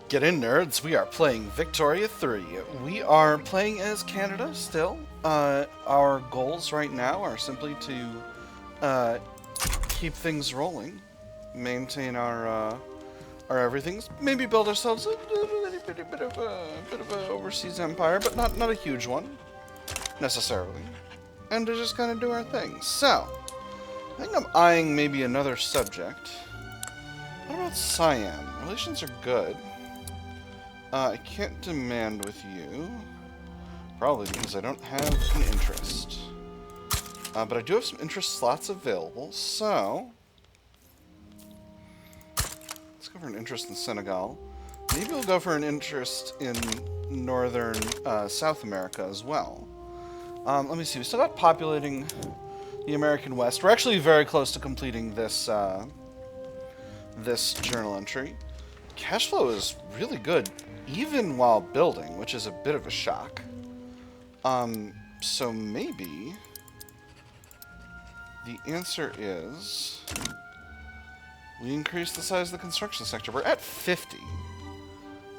Get in, nerds. We are playing Victoria 3. We are playing as Canada still. Our goals right now are simply to keep things rolling, maintain our everythings, maybe build ourselves a bit of a overseas empire, but not a huge one necessarily, and to just kind of do our thing. So, I think I'm eyeing maybe another subject. What about Siam? Relations are good. I can't demand with you, probably because I don't have an interest. But I do have some interest slots available, so let's go for an interest in Senegal. Maybe we'll go for an interest in northern South America as well. Let me see, we still got populating the American West. We're actually very close to completing this, this journal entry. Cash flow is really good, even while building, which is a bit of a shock. So maybe the answer is we increase the size of the construction sector. We're at 50,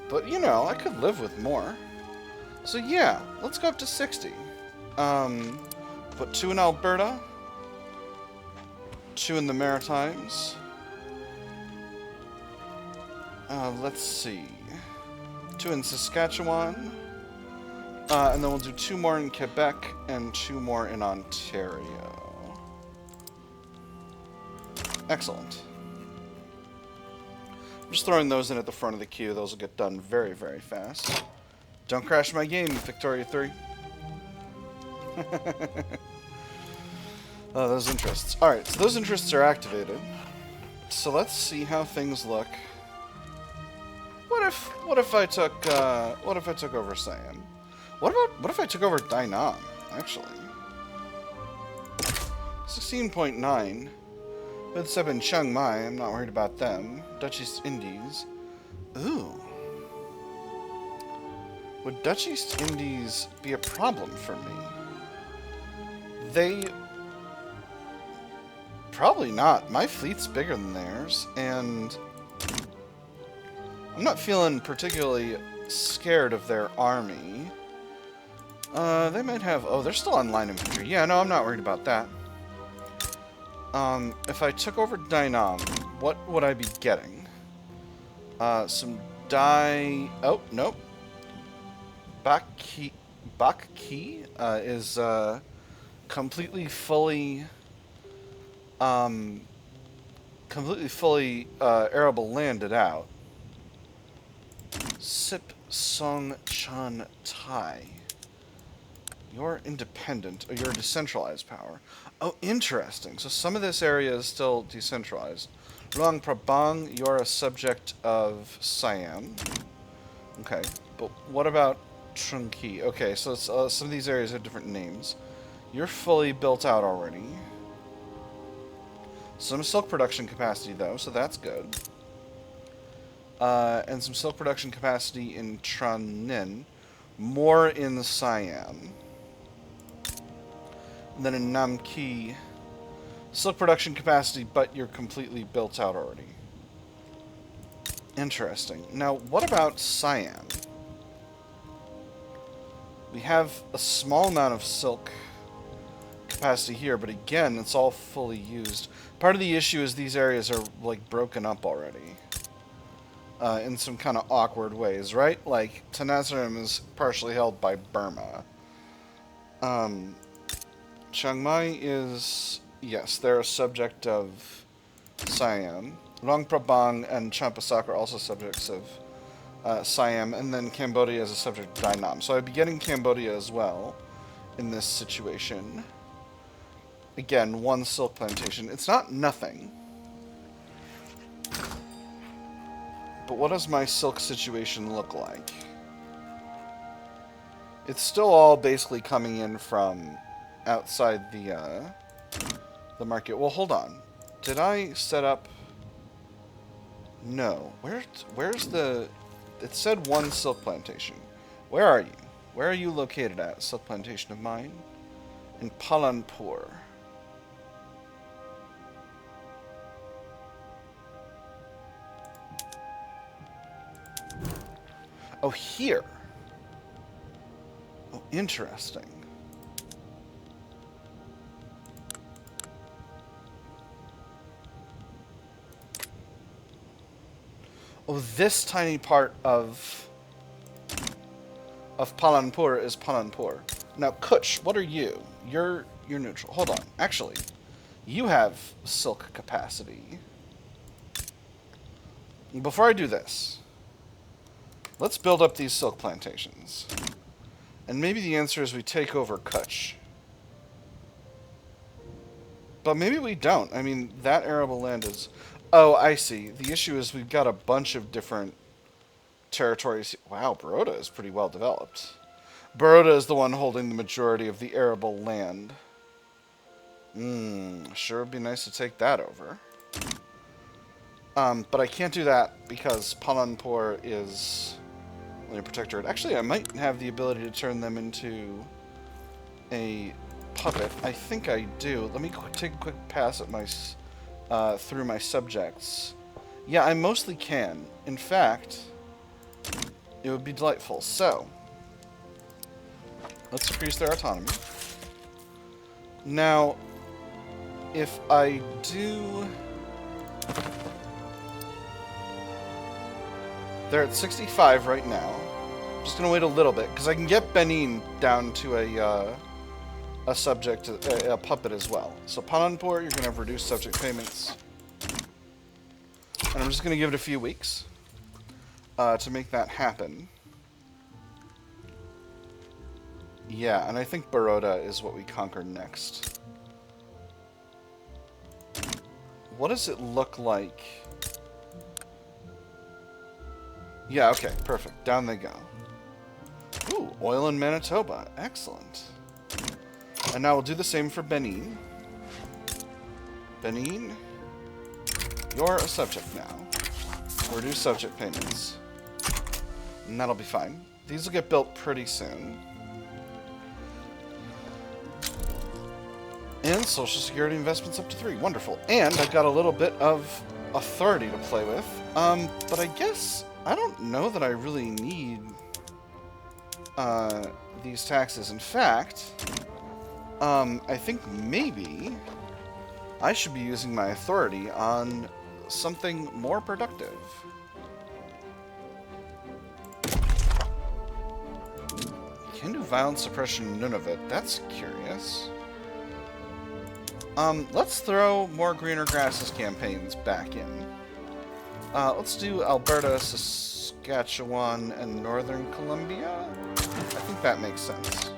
but you know, I could live with more. So yeah, let's go up to 60. Put 2 in Alberta, 2 in the Maritimes. Let's see. 2 in Saskatchewan. And then we'll do 2 more in Quebec and 2 more in Ontario. Excellent. I'm just throwing those in at the front of the queue. Those will get done very, very fast. Don't crash my game, Victoria 3. Oh, those interests. Alright, so those interests are activated. So let's see how things look. What if I took over Siam? What if I took over Dainan, actually? 16.9. With sub in Chiang Mai, I'm not worried about them. Dutch East Indies. Ooh. Would Dutch East Indies be a problem for me? They... Probably not. My fleet's bigger than theirs, and I'm not feeling particularly scared of their army. They might have... Oh, they're still on line infantry. Yeah, no, I'm not worried about that. If I took over Dainan, what would I be getting? Some Oh, nope. Bakki is, completely fully arable landed out. Sip Song Chan Tai. You're independent, or you're a decentralized power. Oh, interesting. So some of this area is still decentralized. Luang Prabang, you're a subject of Siam. Okay, but what about Trunki? Okay, so it's, some of these areas have different names. You're fully built out already. Some silk production capacity, though, so that's good. And some silk production capacity in Tran Ninh. More in Siam. And then in Nam Ki, silk production capacity, but you're completely built out already. Interesting. Now, what about Siam? We have a small amount of silk capacity here, but again, it's all fully used. Part of the issue is these areas are, like, broken up already. In some kind of awkward ways, right? Like, Tenasserim is partially held by Burma. Chiang Mai is... Yes, they're a subject of Siam. Luang Prabang and Champasak are also subjects of Siam, and then Cambodia is a subject of Dainan. So I'd be getting Cambodia as well in this situation. Again, 1 silk plantation. It's not nothing. But what does my silk situation look like? It's still all basically coming in from outside the market. Well, hold on. Did I set up... No. Where's the... It said 1 silk plantation. Where are you? Where are you located at? Silk plantation of mine? In Palanpur. Oh, here. Oh, interesting. Oh, this tiny part of Palanpur is Palanpur. Now, Kutch, what are you? You're neutral. Hold on. Actually, you have silk capacity. Before I do this, let's build up these silk plantations. And maybe the answer is we take over Kutch. But maybe we don't. I mean, that arable land is... Oh, I see. The issue is we've got a bunch of different territories. Wow, Baroda is pretty well developed. Baroda is the one holding the majority of the arable land. Sure would be nice to take that over. But I can't do that because Palanpur is only a protectorate. Actually, I might have the ability to turn them into a puppet. I think I do. Let me take a quick pass at my through my subjects. Yeah, I mostly can. In fact, it would be delightful. So, let's increase their autonomy. Now, if I do... They're at 65 right now. I'm just going to wait a little bit, because I can get Benin down to a subject, a puppet as well. So Palanpur, you're going to have reduced subject payments. And I'm just going to give it a few weeks to make that happen. Yeah, and I think Baroda is what we conquer next. What does it look like? Yeah, okay, perfect. Down they go. Ooh, oil in Manitoba. Excellent. And now we'll do the same for Benin. Benin, you're a subject now. Reduce subject payments. And that'll be fine. These will get built pretty soon. And Social Security investments up to 3. Wonderful. And I've got a little bit of authority to play with. But I guess I don't know that I really need these taxes. In fact, I think maybe I should be using my authority on something more productive. Can do violence suppression, none of it. That's curious. Let's throw more greener grasses campaigns back in. Let's do Alberta, Saskatchewan, and Northern Columbia. I think that makes sense.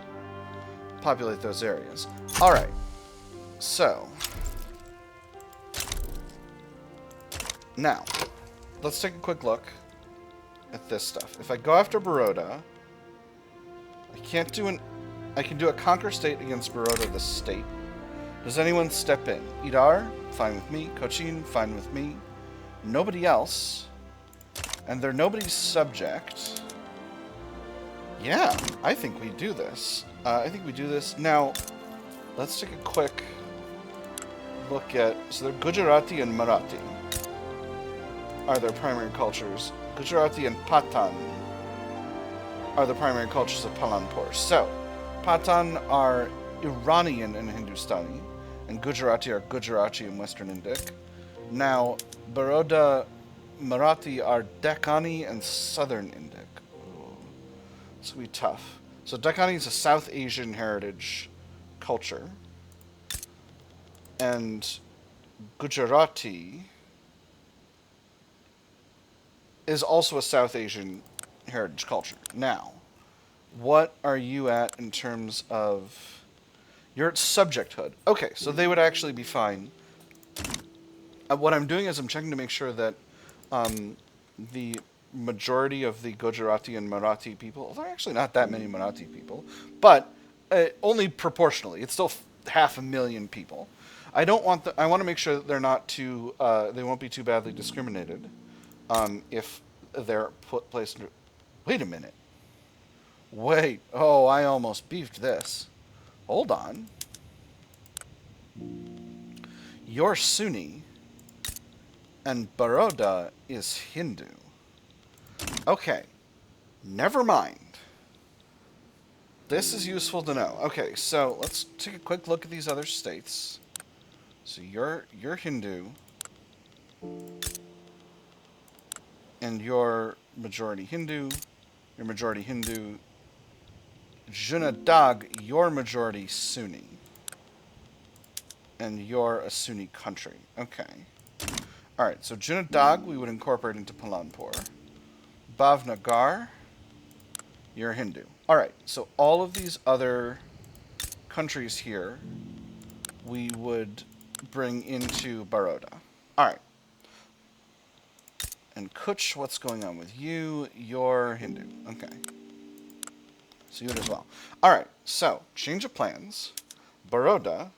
Populate those areas. Alright. So. Now, let's take a quick look at this stuff. If I go after Baroda, I can't do I can do a conquer state against Baroda the state. Does anyone step in? Idar, fine with me. Cochin, fine with me. Nobody else. And they're nobody's subject. Yeah, I think we do this. Now, let's take a quick look at... So they're Gujarati and Marathi are their primary cultures. Gujarati and Pathan are the primary cultures of Palanpur. So, Pathan are Iranian and Hindustani, and Gujarati are Gujarati and Western Indic. Now, Baroda Marathi are Deccani and Southern Indic. Ooh, this will be tough. So Deccani is a South Asian heritage culture, and Gujarati is also a South Asian heritage culture. Now, what are you at in terms of... You're at subjecthood. Okay, so they would actually be fine. What I'm doing is I'm checking to make sure that the majority of the Gujarati and Marathi people... There are actually not that many Marathi people, but only proportionally. It's still 500,000 people. I don't want I want to make sure that they're not too... they won't be too badly discriminated if they're placed... Wait a minute. Wait. Oh, I almost beefed this. Hold on. You're Sunni, and Baroda is Hindu. Okay. Never mind. This is useful to know. Okay, so let's take a quick look at these other states. So you're Hindu, and you're majority Hindu. You're majority Hindu. Junadag, you're majority Sunni. And you're a Sunni country. Okay. Alright, so Junadag we would incorporate into Palanpur. Bhavnagar, you're Hindu. Alright, so all of these other countries here we would bring into Baroda. Alright. And Kutch, what's going on with you? You're Hindu. Okay. So you as well. Alright, so change of plans. Baroda,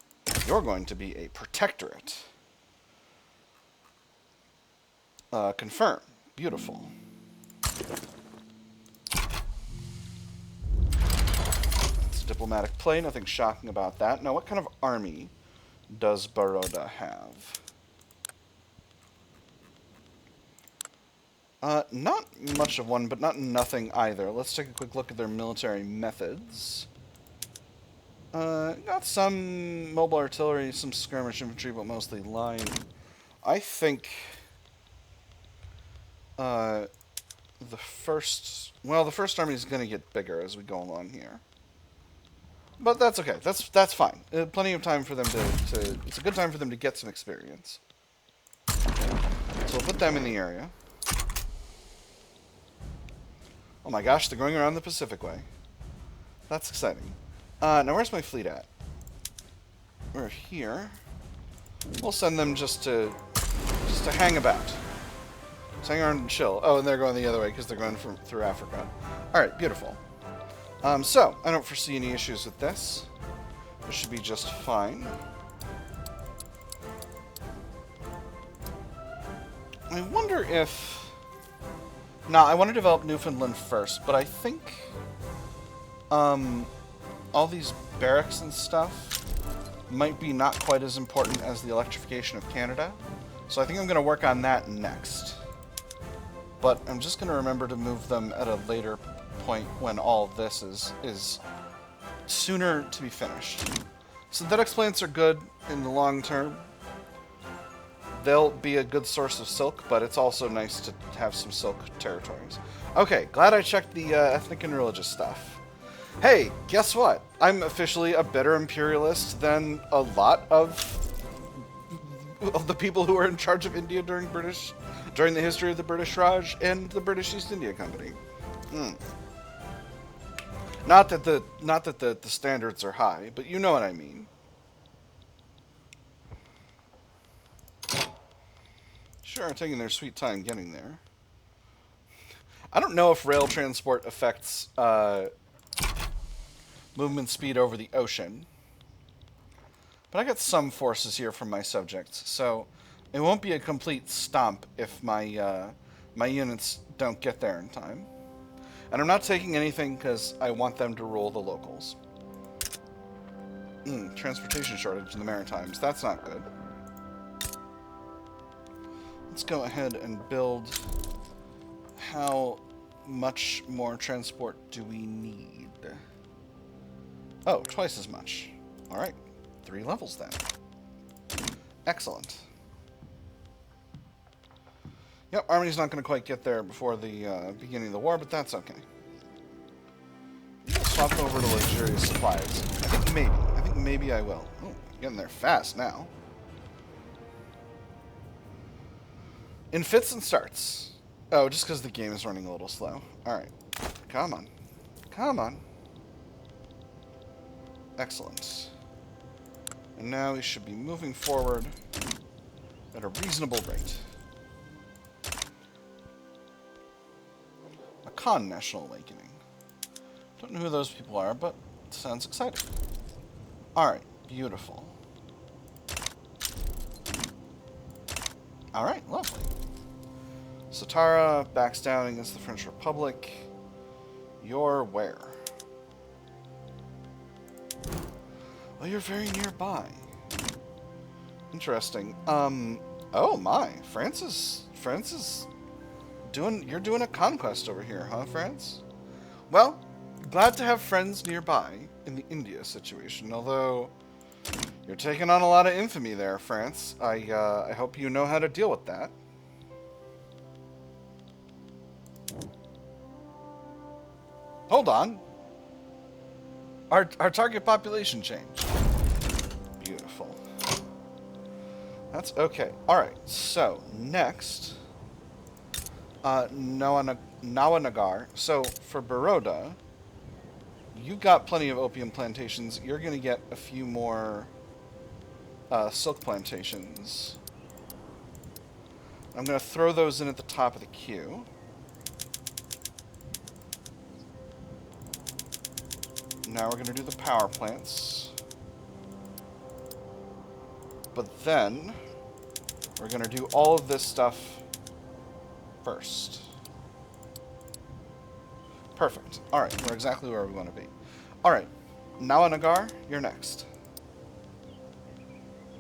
you're going to be a protectorate. Confirm. Beautiful. It's a diplomatic play, nothing shocking about that. Now, what kind of army does Baroda have? Not much of one, but not nothing either. Let's take a quick look at their military methods. Got some mobile artillery, some skirmish infantry, but mostly line. I think the first army is going to get bigger as we go along here. But that's okay. That's fine. Plenty of time for them to... It's a good time for them to get some experience. So we'll put them in the area. Oh my gosh, they're going around the Pacific Way. That's exciting. Now where's my fleet at? We're here. We'll send them just to hang about. Just hang around and chill. Oh, and they're going the other way because they're going through Africa. Alright, beautiful. So, I don't foresee any issues with this. This should be just fine. I wonder if... No, I want to develop Newfoundland first, but I think all these barracks and stuff might be not quite as important as the electrification of Canada. So I think I'm going to work on that next. But I'm just going to remember to move them at a later point when all of this is sooner to be finished. Synthetic plants are good in the long term. They'll be a good source of silk, but it's also nice to have some silk territories. Okay, glad I checked the ethnic and religious stuff. Hey, guess what? I'm officially a better imperialist than a lot of the people who were in charge of India during the history of the British Raj and the British East India Company. Not that the standards are high, but you know what I mean. Sure, taking their sweet time getting there. I don't know if rail transport affects movement speed over the ocean. But I got some forces here from my subjects, so it won't be a complete stomp if my my units don't get there in time. And I'm not taking anything because I want them to rule the locals. Transportation shortage in the Maritimes. That's not good. Let's go ahead and build. How much more transport do we need? Oh, twice as much. Alright. 3 levels then. Excellent. Yep, Army's not going to quite get there before the beginning of the war, but that's okay. I'll swap over to luxurious supplies. I think maybe I will. Oh, getting there fast now. In fits and starts. Oh, just because the game is running a little slow. Alright. Come on. Come on. Excellent. And now we should be moving forward at a reasonable rate. A Khan National Awakening. Don't know who those people are, but it sounds exciting. Alright, beautiful. Alright, lovely. Satara backs down against the French Republic. You're where? Well, you're very nearby. Interesting. Oh my, France is doing, you're doing a conquest over here, huh, France? Well, glad to have friends nearby in the India situation, although you're taking on a lot of infamy there, France. I hope you know how to deal with that. Hold on. Our target population changed. Beautiful. That's okay. Alright, so next, Nawanagar. So for Baroda, you got plenty of opium plantations. You're going to get a few more silk plantations. I'm going to throw those in at the top of the queue. Now we're going to do the power plants. But then we're going to do all of this stuff first. Perfect. Alright, we're exactly where we want to be. Alright, Nawanagar, you're next.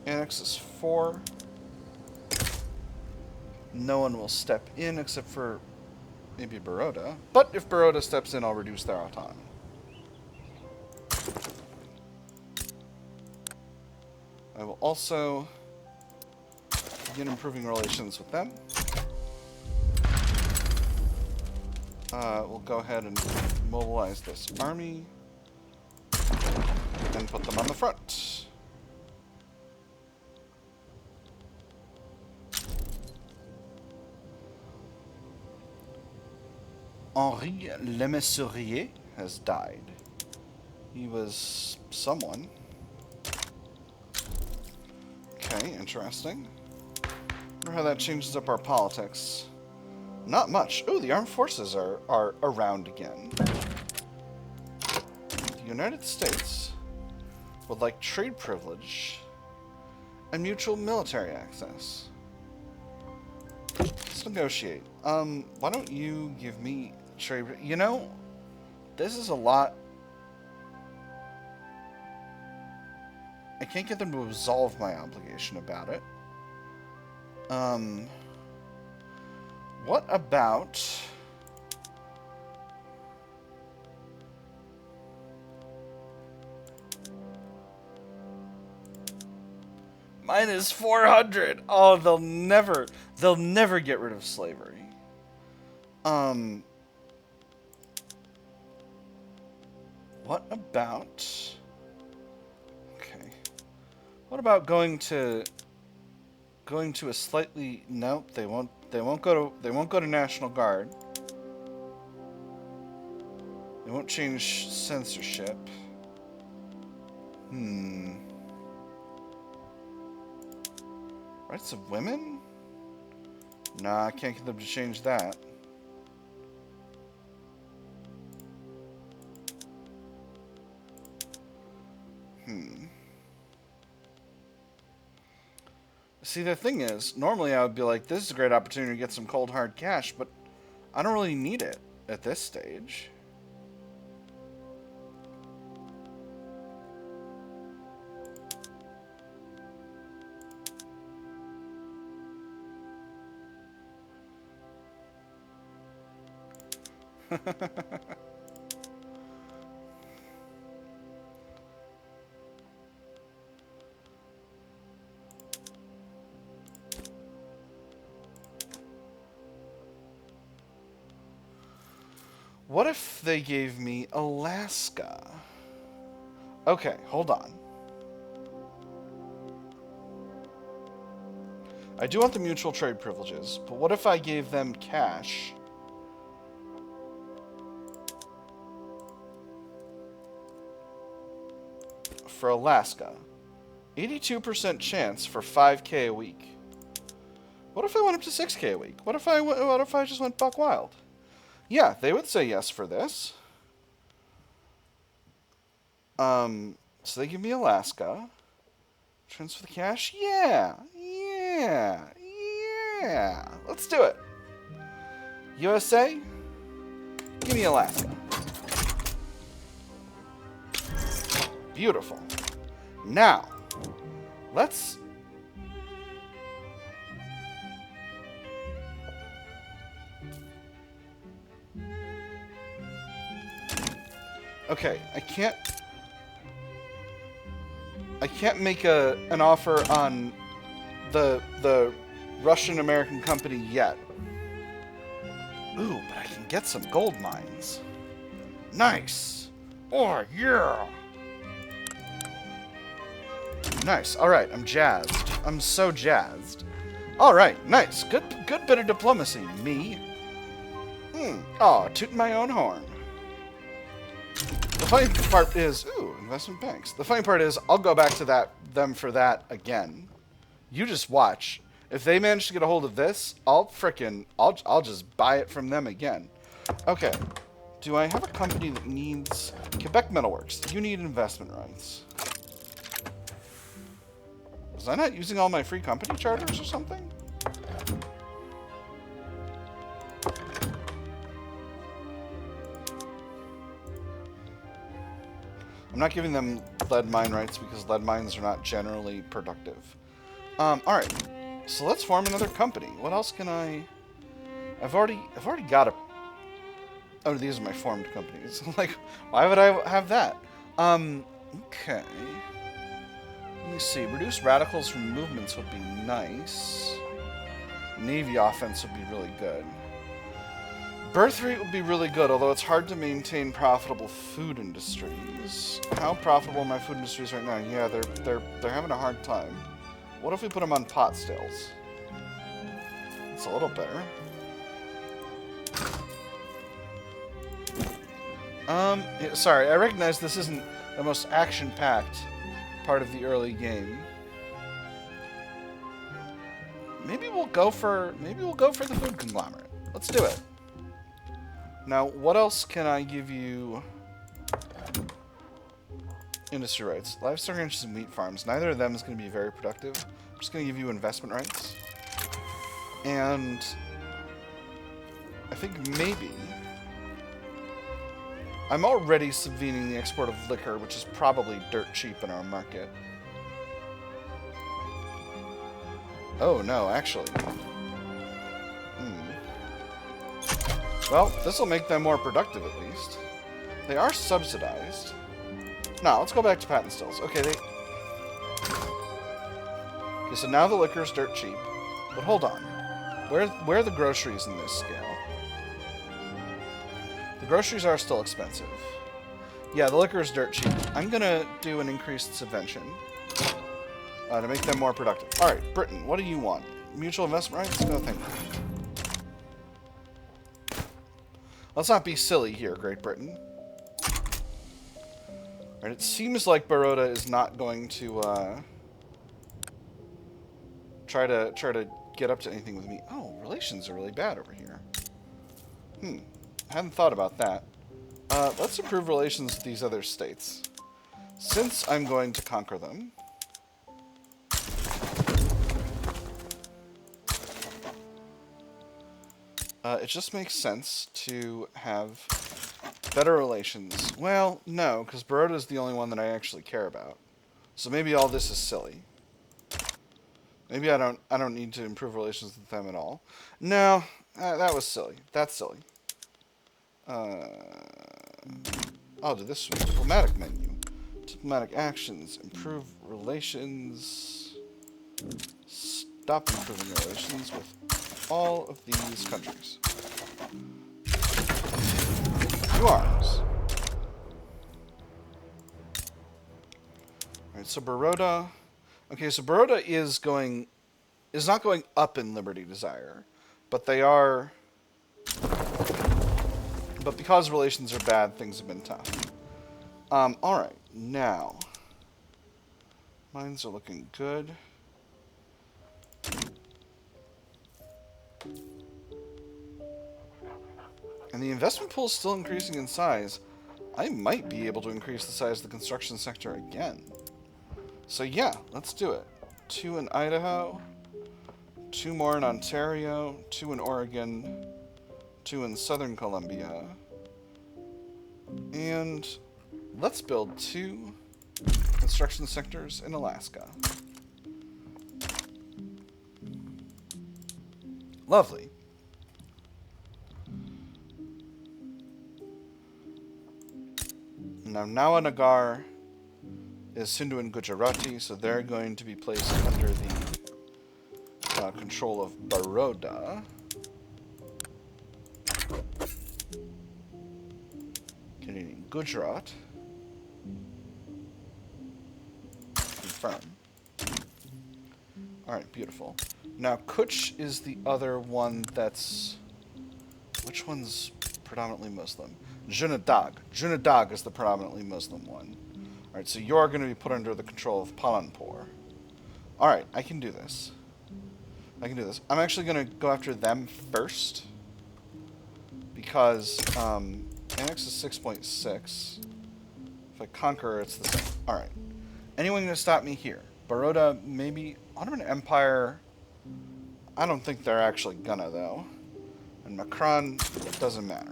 Annex is 4. No one will step in except for maybe Baroda. But if Baroda steps in, I'll reduce their autonomy. I will also begin improving relations with them. We'll go ahead and mobilize this army and put them on the front. Henri Lemessurier has died. He was someone. Okay, interesting. Wonder how that changes up our politics. Not much. Ooh, the armed forces are around again. The United States would like trade privilege and mutual military access. Let's negotiate. Why don't you give me trade... You know, this is a lot... I can't get them to absolve my obligation about it. What about... Mine is 400. Oh, they'll never get rid of slavery. What about... Okay. What about going to a slightly... Nope, they won't go to National Guard. They won't change censorship. Rights of women? Nah, I can't get them to change that. See, the thing is, normally I would be like, this is a great opportunity to get some cold hard cash, but I don't really need it at this stage. What if they gave me Alaska? Okay, hold on. I do want the mutual trade privileges, but what if I gave them cash? For Alaska. 82% chance for 5K a week. What if I went up to 6K a week? What if I just went buck wild? Yeah, they would say yes for this. So they give me Alaska. Transfer the cash? Yeah. Let's do it. USA? Give me Alaska. Beautiful. Now, let's... Okay, I can't make an offer on the Russian American company yet. Ooh, but I can get some gold mines. Nice. Oh yeah. Nice. All right, I'm jazzed. I'm so jazzed. All right, nice. Good bit of diplomacy. Me. Oh, tooting my own horn. The funny part is, ooh, investment banks. The funny part is, I'll go back to them for that again. You just watch. If they manage to get a hold of this, I'll just buy it from them again. Okay. Do I have a company that needs Quebec Metalworks? You need investment rights. Was I not using all my free company charters or something? I'm not giving them lead mine rights because lead mines are not generally productive. Alright. So let's form another company. What else can I... I've already got a... Oh, these are my formed companies. Like, why would I have that? Okay. Let me see. Reduce radicals from movements would be nice. Navy offense would be really good. Birth rate would be really good, although it's hard to maintain profitable food industries. How profitable are my food industries right now? Yeah, they're having a hard time. What if we put them on pot stills? It's a little better. Yeah, sorry, I recognize this isn't the most action-packed part of the early game. Maybe we'll go for the food conglomerate. Let's do it. Now, what else can I give you? Industry rights. Livestock ranches and wheat farms. Neither of them is going to be very productive. I'm just going to give you investment rights. And I think maybe I'm already subvening the export of liquor, which is probably dirt cheap in our market. Oh, no, actually. Well, this will make them more productive, at least. They are subsidized. Now, let's go back to patent stills. Okay, so now the liquor is dirt cheap. But hold on. Where are the groceries in this scale? The groceries are still expensive. Yeah, the liquor is dirt cheap. I'm going to do an increased subvention to make them more productive. Alright, Britain, what do you want? Mutual investment rights? No, thank you. Let's not be silly here, Great Britain. Alright, it seems like Baroda is not going to try to get up to anything with me. Oh, relations are really bad over here. I hadn't thought about that. Let's improve relations with these other states. Since I'm going to conquer them. It just makes sense to have better relations. Well, no, because Baroda is the only one that I actually care about. So maybe all this is silly. Maybe I don't need to improve relations with them at all. No, that was silly. That's silly. I'll do this one. Diplomatic menu. Diplomatic actions. Improve relations. Stop improving relations with all of these countries. New arms. Alright, so Baroda. Okay, so Baroda is not going up in Liberty Desire, but they are. But because relations are bad, things have been tough. Alright, now. Mines are looking good. And the investment pool is still increasing in size. I might be able to increase the size of the construction sector again. So yeah, let's do it. 2 in Idaho, 2 more in Ontario, 2 in Oregon, 2 in Southern Columbia, and let's build 2 construction sectors in Alaska. Lovely. Now Nawanagar is Sindhu and Gujarati, so they're going to be placed under the control of Baroda. Canadian Gujarat. Confirm. Alright, beautiful. Now, Kutch is the other one that's... Which one's predominantly Muslim? Junadag. Junadag is the predominantly Muslim one. Alright, so you're going to be put under the control of Palanpur. Alright, I can do this. I can do this. I'm actually going to go after them first. Because, Annex is 6.6. If I conquer, it's the same. Alright. Anyone going to stop me here? Baroda, maybe. Ottoman Empire, I don't think they're actually gonna, though. And Macron, it doesn't matter.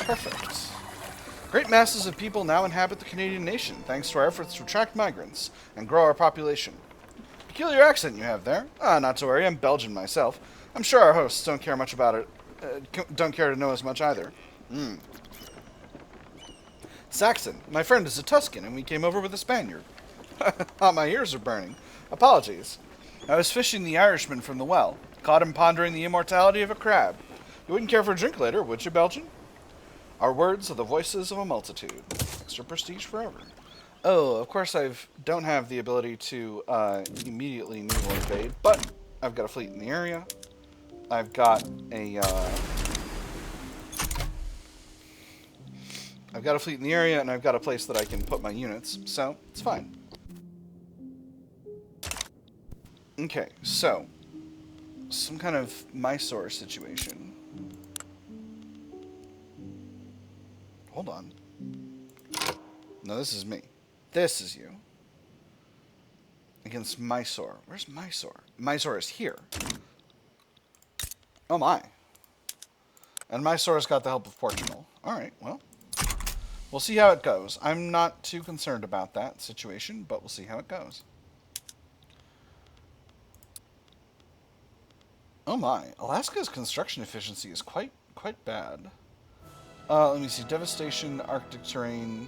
Perfect. Great masses of people now inhabit the Canadian nation, thanks to our efforts to attract migrants and grow our population. Peculiar accent you have there. Not to worry, I'm Belgian myself. I'm sure our hosts don't care much about it. Don't care to know as much either. Saxon. My friend is a Tuscan, and we came over with a Spaniard. My ears are burning. Apologies. I was fishing the Irishman from the well. Caught him pondering the immortality of a crab. You wouldn't care for a drink later, would you, Belgian? Our words are the voices of a multitude. Extra prestige forever. Oh, of course I don't have the ability to immediately naval invade, but I've got a fleet in the area. I've got a fleet in the area, and I've got a place that I can put my units, so it's fine. Okay, so some kind of Mysore situation. Hold on. No, this is me. This is you. Against Mysore. Where's Mysore? Mysore is here. Oh my. And Mysore's got the help of Portugal. Alright, well. We'll see how it goes. I'm not too concerned about that situation, but we'll see how it goes. Oh my. Alaska's construction efficiency is quite bad. Let me see. Devastation, Arctic terrain,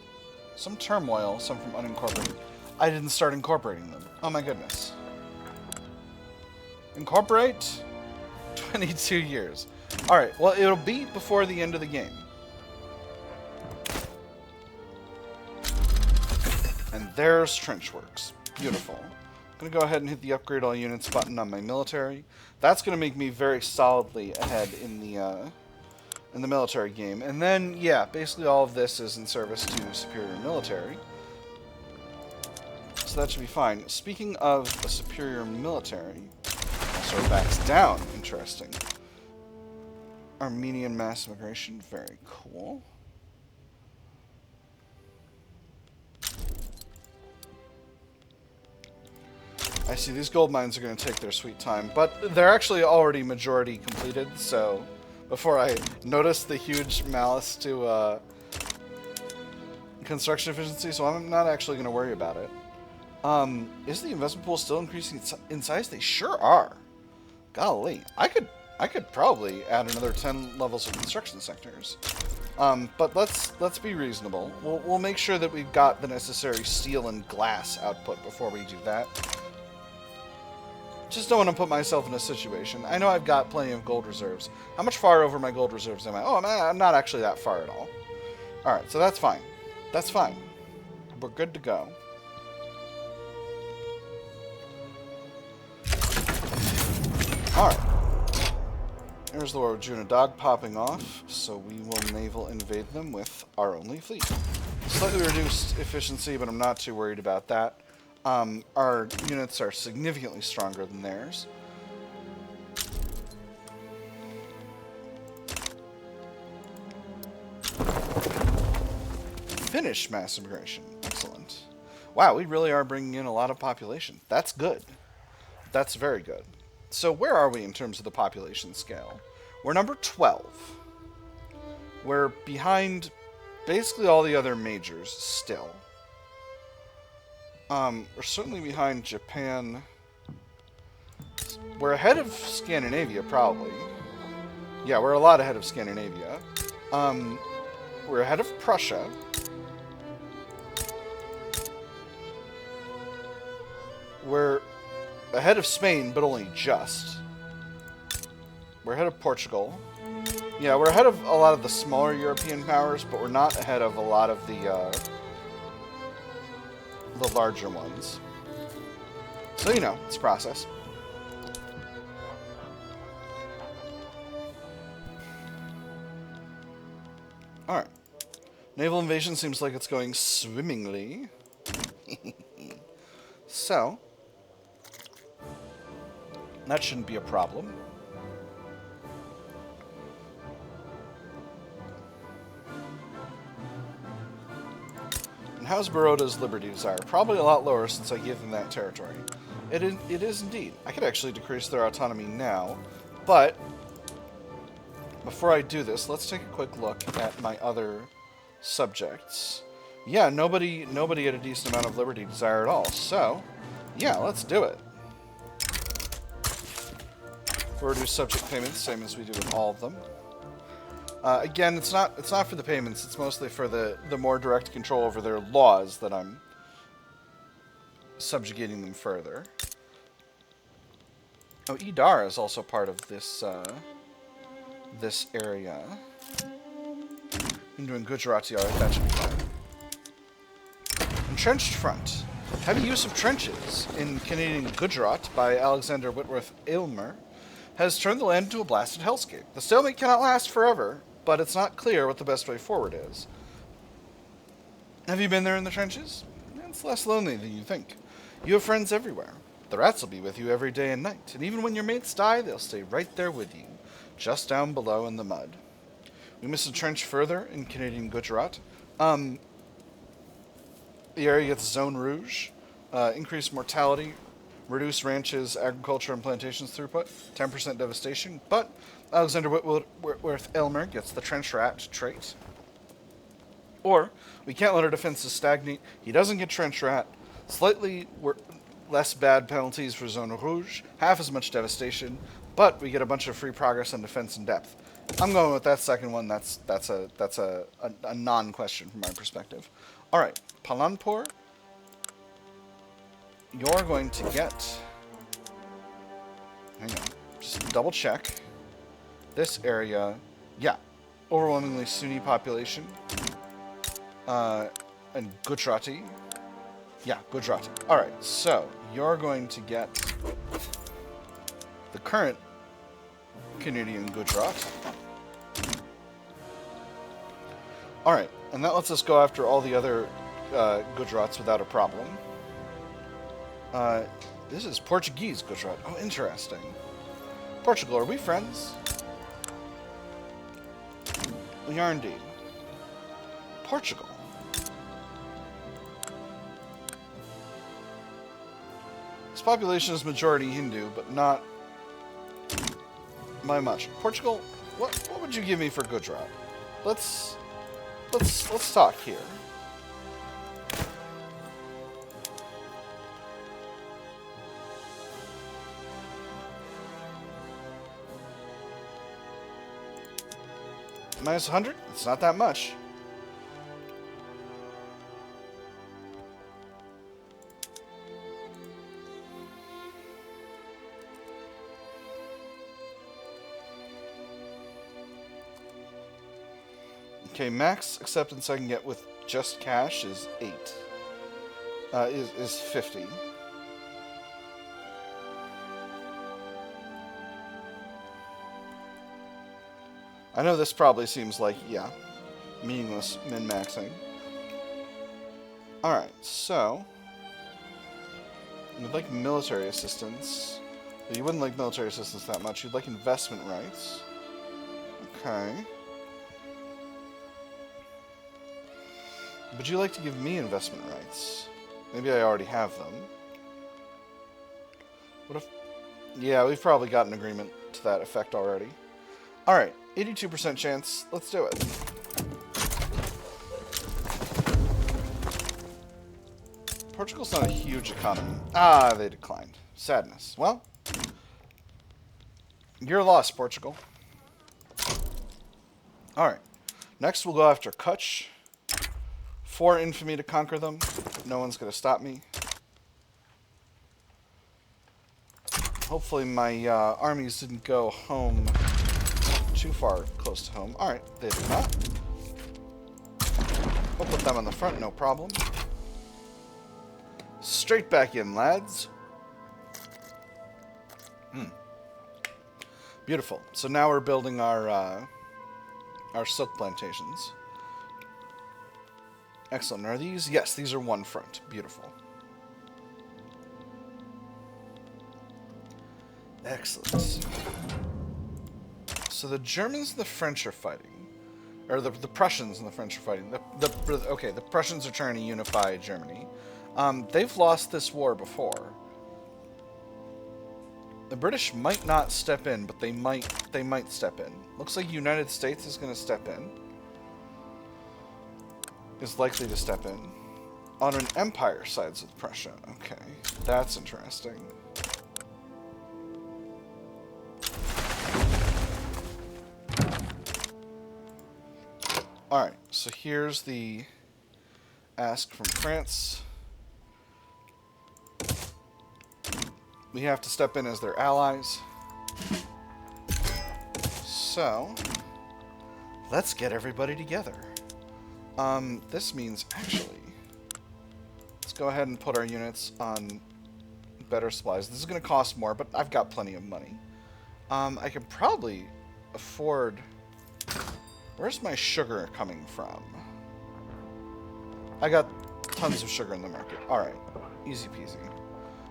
some turmoil, some from unincorporated. I didn't start incorporating them. Oh my goodness. Incorporate? 22 years. Alright, well, it'll be before the end of the game. And there's Trenchworks. Beautiful. I'm going to go ahead and hit the Upgrade All Units button on my military. That's going to make me very solidly ahead in the military game. And then, yeah, basically all of this is in service to superior military. So that should be fine. Speaking of a superior military, so it backs down. Interesting. Armenian mass immigration. Very cool. I see these gold mines are going to take their sweet time, but they're actually already majority completed, so before I notice the huge malice to construction efficiency, so I'm not actually going to worry about it. Is the investment pool still increasing in size? They sure are. Golly, I could probably add another 10 levels of construction sectors. But let's be reasonable. We'll make sure that we've got the necessary steel and glass output before we do that. Just don't want to put myself in a situation. I know I've got plenty of gold reserves. How much far over my gold reserves am I? Oh, I'm not actually that far at all. Alright, so that's fine. That's fine. We're good to go. Alright. Here's the war with Junadag popping off, so we will naval invade them with our only fleet. Slightly reduced efficiency, but I'm not too worried about that. Our units are significantly stronger than theirs. Finnish mass immigration. Excellent. Wow, we really are bringing in a lot of population. That's good. That's very good. So where are we in terms of the population scale? We're number 12. We're behind basically all the other majors still. We're certainly behind Japan. We're ahead of Scandinavia, probably. Yeah, we're a lot ahead of Scandinavia. We're ahead of Prussia. We're ahead of Spain, but only just. We're ahead of Portugal. Yeah, we're ahead of a lot of the smaller European powers, but we're not ahead of a lot of the larger ones. So, you know, it's a process. Alright. Naval invasion seems like it's going swimmingly. So, that shouldn't be a problem. And how's Baroda's liberty desire? Probably a lot lower since I gave them that territory. It is indeed. I could actually decrease their autonomy now, but before I do this, let's take a quick look at my other subjects. Yeah, nobody had a decent amount of liberty desire at all. So, yeah, let's do it. We'll reduce subject payments, same as we do with all of them. Again, it's not for the payments. It's mostly for the more direct control over their laws that I'm subjugating them further. Oh, Idar is also part of this this area. I'm doing Gujarati, alright, that should be fine. Entrenched front. Heavy use of trenches in Canadian Gujarat by Alexander Whitworth Aylmer has turned the land into a blasted hellscape. The stalemate cannot last forever, but it's not clear what the best way forward is. Have you been there in the trenches? It's less lonely than you think. You have friends everywhere. The rats will be with you every day and night, and even when your mates die, they'll stay right there with you, just down below in the mud. We must entrench further in Canadian Gujarat. The area gets Zone Rouge, increased mortality, reduce ranches, agriculture, and plantations throughput, 10% devastation, but Alexander Whitworth Aylmer gets the trench rat trait. Or, we can't let our defenses stagnate. He doesn't get trench rat, slightly less bad penalties for Zone Rouge, half as much devastation, but we get a bunch of free progress on defense and depth. I'm going with that second one. That's a non-question from my perspective. All right, Palanpur, you're going to get. Hang on, just double check. This area, yeah, overwhelmingly Sunni population, and Gujarati. Yeah, Gujarati. All right, so you're going to get the current Canadian Gujarat. Alright, and that lets us go after all the other Gujarats without a problem. This is Portuguese Gujarat. Oh, interesting. Portugal, are we friends? We are indeed. Portugal. This population is majority Hindu, but not by much. Portugal, what would you give me for Gujarat? Let's talk here. Minus 100? It's not that much. Okay, max acceptance I can get with just cash is 8. Is 50. I know this probably seems like, yeah, meaningless min-maxing. Alright, so you'd like military assistance. But you wouldn't like military assistance that much. You'd like investment rights. Okay. Would you like to give me investment rights? Maybe I already have them. What if... Yeah, we've probably got an agreement to that effect already. Alright, 82% chance. Let's do it. Portugal's not a huge economy. Ah, they declined. Sadness. Well, you're lost, Portugal. Alright. Next, we'll go after Kutch. 4 infamy to conquer them. No one's going to stop me. Hopefully my armies didn't go home too far close to home. Alright, they did not. We'll put them on the front, no problem. Straight back in, lads. Beautiful. So now we're building our silk plantations. Excellent. Are these? Yes, these are one front. Beautiful. Excellent. So the Germans and the French are fighting. Or the Prussians and the French are fighting. Okay, the Prussians are trying to unify Germany. They've lost this war before. The British might not step in, but they might step in. Looks like the United States is going to step in. Is likely to step in. On an empire sides with Prussia. Okay, that's interesting. Alright, so here's the ask from France. We have to step in as their allies. So, let's get everybody together. This means, actually, let's go ahead and put our units on better supplies. This is going to cost more, but I've got plenty of money. I can probably afford... Where's my sugar coming from? I got tons of sugar in the market. Alright, easy peasy.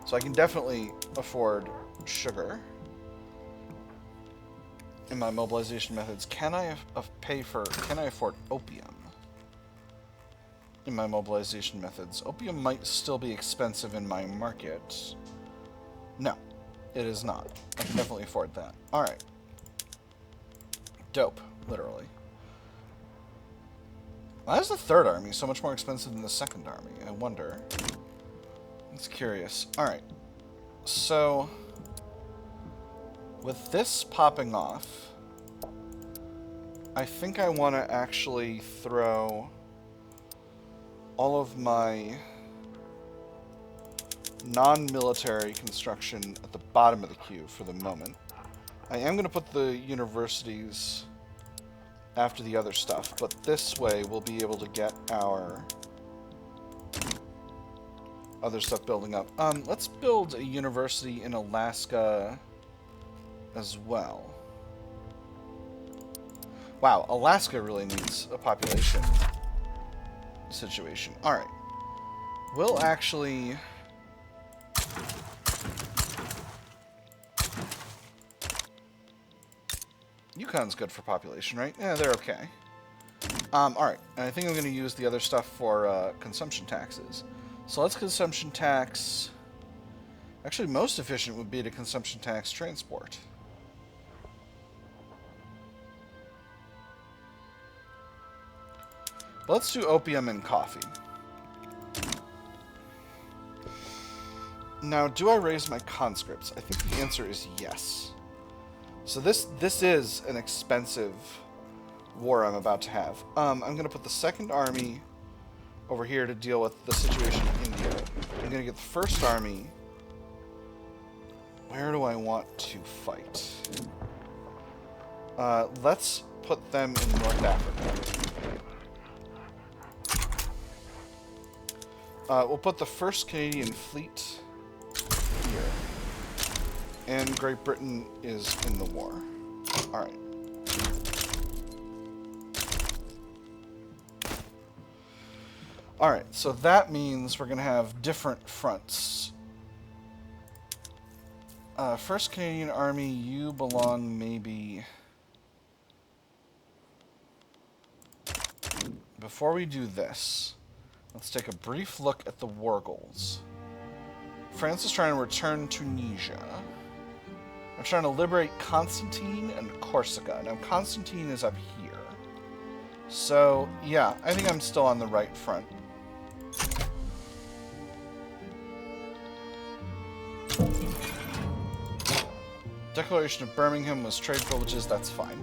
So I can definitely afford sugar in my mobilization methods. Can I afford opium in my mobilization methods? Opium might still be expensive in my market. No, it is not. I can definitely afford that. Alright. Dope, literally. Why is the third army so much more expensive than the second army? I wonder. It's curious. Alright. So, with this popping off, I think I want to actually throw all of my non-military construction at the bottom of the queue for the moment. I am going to put the universities after the other stuff, but this way we'll be able to get our other stuff building up. Let's build a university in Alaska as well. Wow, Alaska really needs a population situation. Alright. We'll actually... Yukon's good for population, right? Yeah, they're okay. Alright, and I think I'm going to use the other stuff for consumption taxes. So let's consumption tax... Actually, most efficient would be to consumption tax transport. But let's do opium and coffee. Now, do I raise my conscripts? I think the answer is yes. So this is an expensive war I'm about to have. I'm going to put the second army over here to deal with the situation in India. I'm going to get the first army. Where do I want to fight? Let's put them in North Africa. We'll put the first Canadian fleet here. And Great Britain is in the war. Alright. Alright, so that means we're going to have different fronts. First Canadian Army, you belong maybe... Before we do this, let's take a brief look at the war goals. France is trying to return Tunisia. We're trying to liberate Constantine and Corsica. Now, Constantine is up here. So, yeah, I think I'm still on the right front. Declaration of Birmingham was trade privileges. That's fine.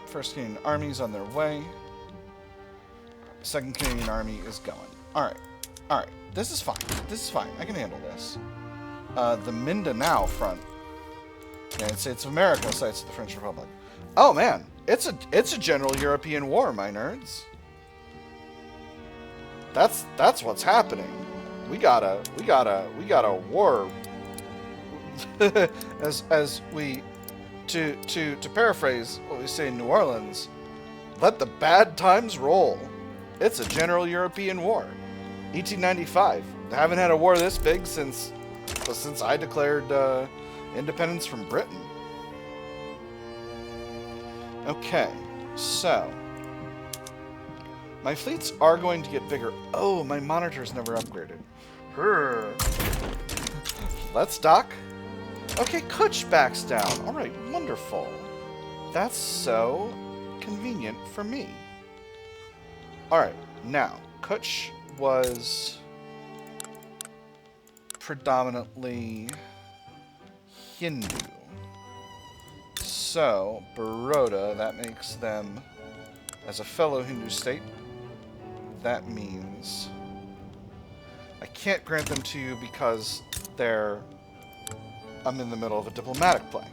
First Canadian Army's on their way. Second Canadian Army is going. Alright. Alright. This is fine. This is fine. I can handle this. The Mindanao front. United States of America sites of the French Republic. Oh man, it's a general European war, my nerds. That's what's happening. We got a war. as we to paraphrase what we say in New Orleans, let the bad times roll. It's a general European war. 1895. They haven't had a war this big since I declared independence from Britain. Okay, so my fleets are going to get bigger. Oh, my monitor's never upgraded. Let's dock. Okay, Kutch backs down. Alright, wonderful. That's so convenient for me. Alright, now, Kutch was predominantly Hindu. So, Baroda, that makes them, as a fellow Hindu state, that means I can't grant them to you because I'm in the middle of a diplomatic play.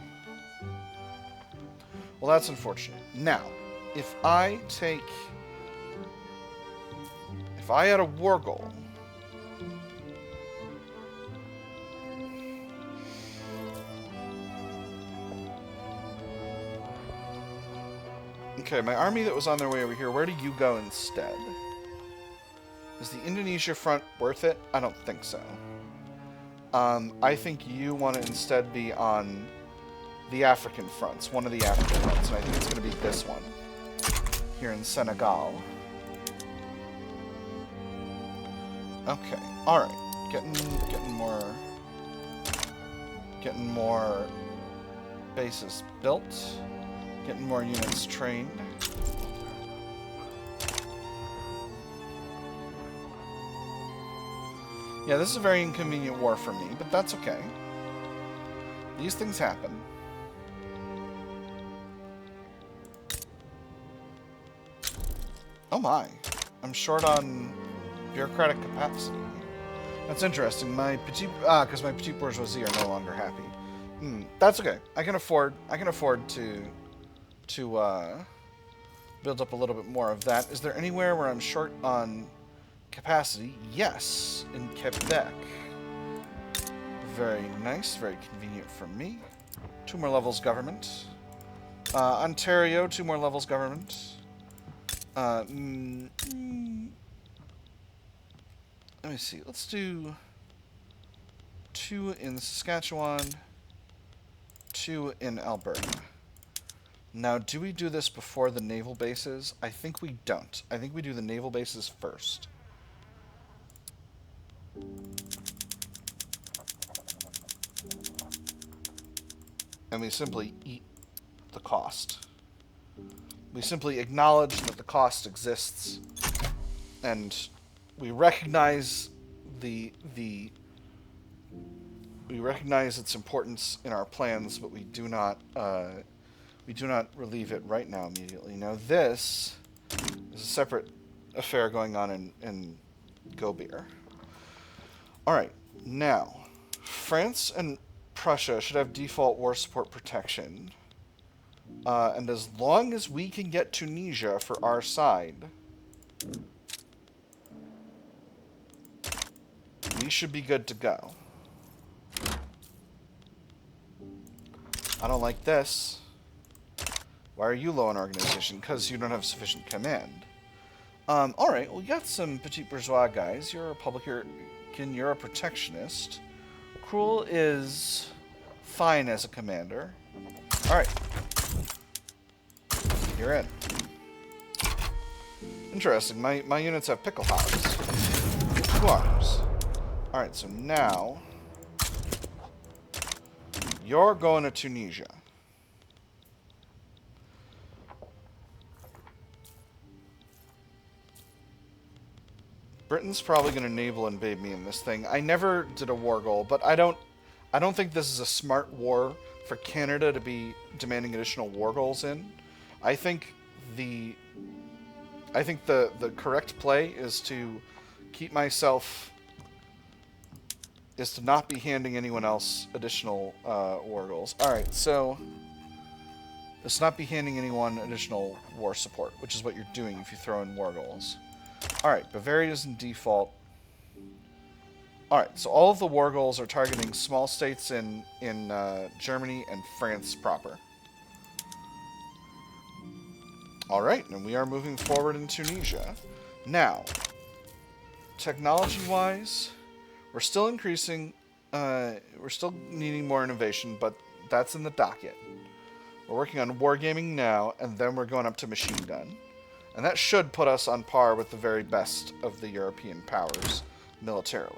Well, that's unfortunate. Now, if I had a war goal, okay, my army that was on their way over here, where do you go instead? Is the Indonesia front worth it? I don't think so. I think you want to instead be on the African fronts, one of the African fronts, and I think it's going to be this one, here in Senegal. Okay, alright. Getting more bases built. Getting more units trained. Yeah, this is a very inconvenient war for me, but that's okay. These things happen. Oh my. I'm short on bureaucratic capacity. That's interesting. Because my petite bourgeoisie are no longer happy. That's okay. I can afford to build up a little bit more of that. Is there anywhere where I'm short on capacity? Yes, in Quebec. Very nice, very convenient for me. 2 more levels government. Ontario, 2 more levels government. Let me see. Let's do 2 in Saskatchewan, 2 in Alberta. Now, do we do this before the naval bases? I think we don't. I think we do the naval bases first. And we simply eat the cost. We simply acknowledge that the cost exists, and we recognize we recognize its importance in our plans, but we do not relieve it right now immediately. Now this is a separate affair going on in Gobir. Alright, now, France and Prussia should have default war support protection. And as long as we can get Tunisia for our side, we should be good to go. I don't like this. Why are you low on organization? Because you don't have sufficient command. Alright, we got some petit bourgeois guys. You're a Republican, you're a protectionist. Cruel is fine as a commander. Alright. You're in. Interesting. My units have pickle hogs. 2 arms. Alright, so now you're going to Tunisia. Britain's probably going to naval invade me in this thing. I never did a war goal, but I I don't think this is a smart war for Canada to be demanding additional war goals in. I think the the correct play is to keep myself is to not be handing anyone else additional war goals. All right, so let's not be handing anyone additional war support, which is what you're doing if you throw in war goals. All right, Bavaria's in default. All right, so all of the war goals are targeting small states in Germany and France proper. All right, and we are moving forward in Tunisia. Now, technology-wise, we're still increasing. We're still needing more innovation, but that's in the docket. We're working on wargaming now, and then we're going up to machine gun. And that should put us on par with the very best of the European powers militarily.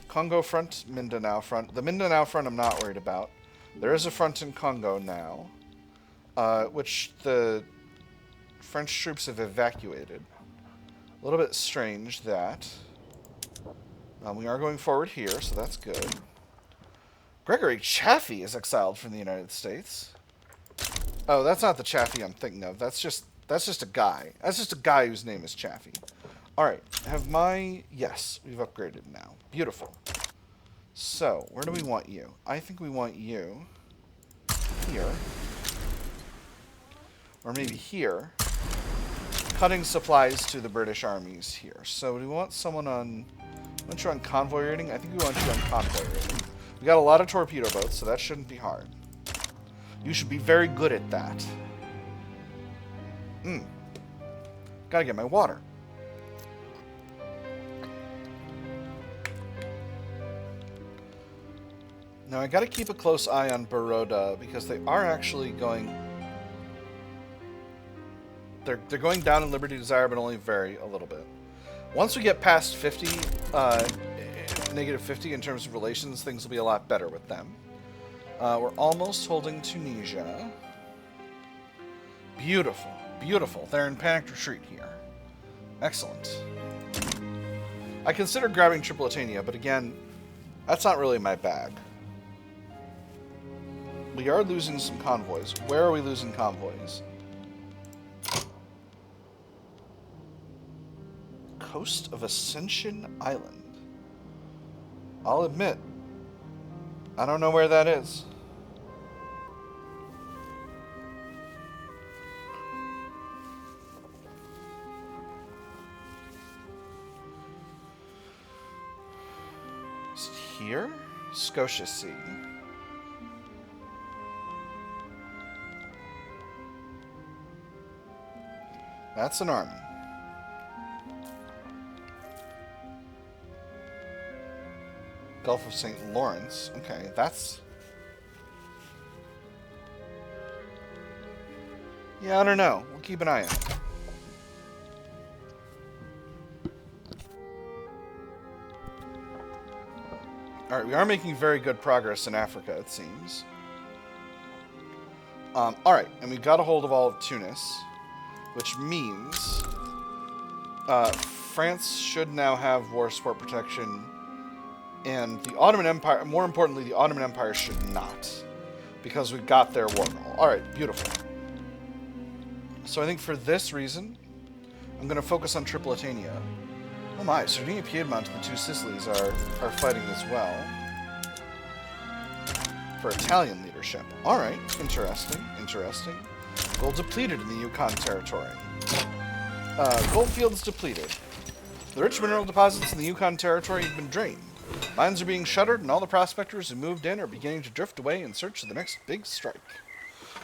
Congo front, Mindanao front. The Mindanao front I'm not worried about. There is a front in Congo now, which the French troops have evacuated. A little bit strange that. We are going forward here, so that's good. Gregory Chaffee is exiled from the United States. Oh, that's not the Chaffee I'm thinking of. That's just a guy. That's just a guy whose name is Chaffee. Alright, yes, we've upgraded now. Beautiful. So, where do we want you? I think we want you here. Or maybe here. Cutting supplies to the British armies here. So, do we want someone on... want you on convoy rating? I think we want you on convoy rating. We got a lot of torpedo boats, so that shouldn't be hard. You should be very good at that. Gotta get my water. Now I gotta keep a close eye on Baroda because they are actually going... They're going down in Liberty Desire, but only a little bit. Once we get past 50, negative 50 in terms of relations, things will be a lot better with them. We're almost holding Tunisia. Beautiful, beautiful. They're in panicked retreat here. Excellent. I consider grabbing Tripolitania, but again, that's not really my bag. We are losing some convoys. Where are we losing convoys? Coast of Ascension Island. I'll admit, I don't know where that is. Is it here? Scotia Sea. That's an army. Gulf of St. Lawrence. Okay, that's... Yeah, I don't know. We'll keep an eye on it. Alright, we are making very good progress in Africa, it seems. Alright, and we got a hold of all of Tunis, which means France should now have war support protection, and the Ottoman Empire, more importantly, the Ottoman Empire should not, because we've got their war goal. Alright, beautiful. So I think for this reason, I'm going to focus on Tripolitania. Oh my, Sardinia, Piedmont, and the two Sicilies are fighting as well for Italian leadership. Alright, interesting, interesting. Gold depleted in the Yukon territory. Gold fields depleted. The rich mineral deposits in the Yukon territory have been drained. Mines are being shuttered, and all the prospectors who moved in are beginning to drift away in search of the next big strike.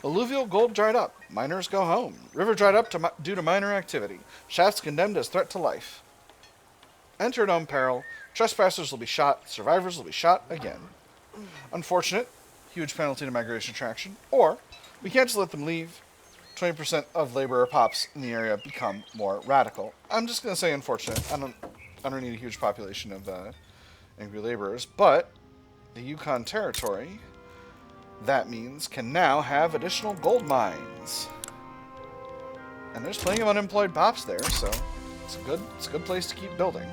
Alluvial gold dried up. Miners go home. River dried up due to miner activity. Shafts condemned as threat to life. Enter known peril. Trespassers will be shot. Survivors will be shot again. Unfortunate. Huge penalty to migration attraction. Or, we can't just let them leave. 20% of laborer pops in the area become more radical. I'm just going to say unfortunate. I don't need a huge population of angry laborers. But, the Yukon territory, that means, can now have additional gold mines. And there's plenty of unemployed pops there, so it's a good place to keep building.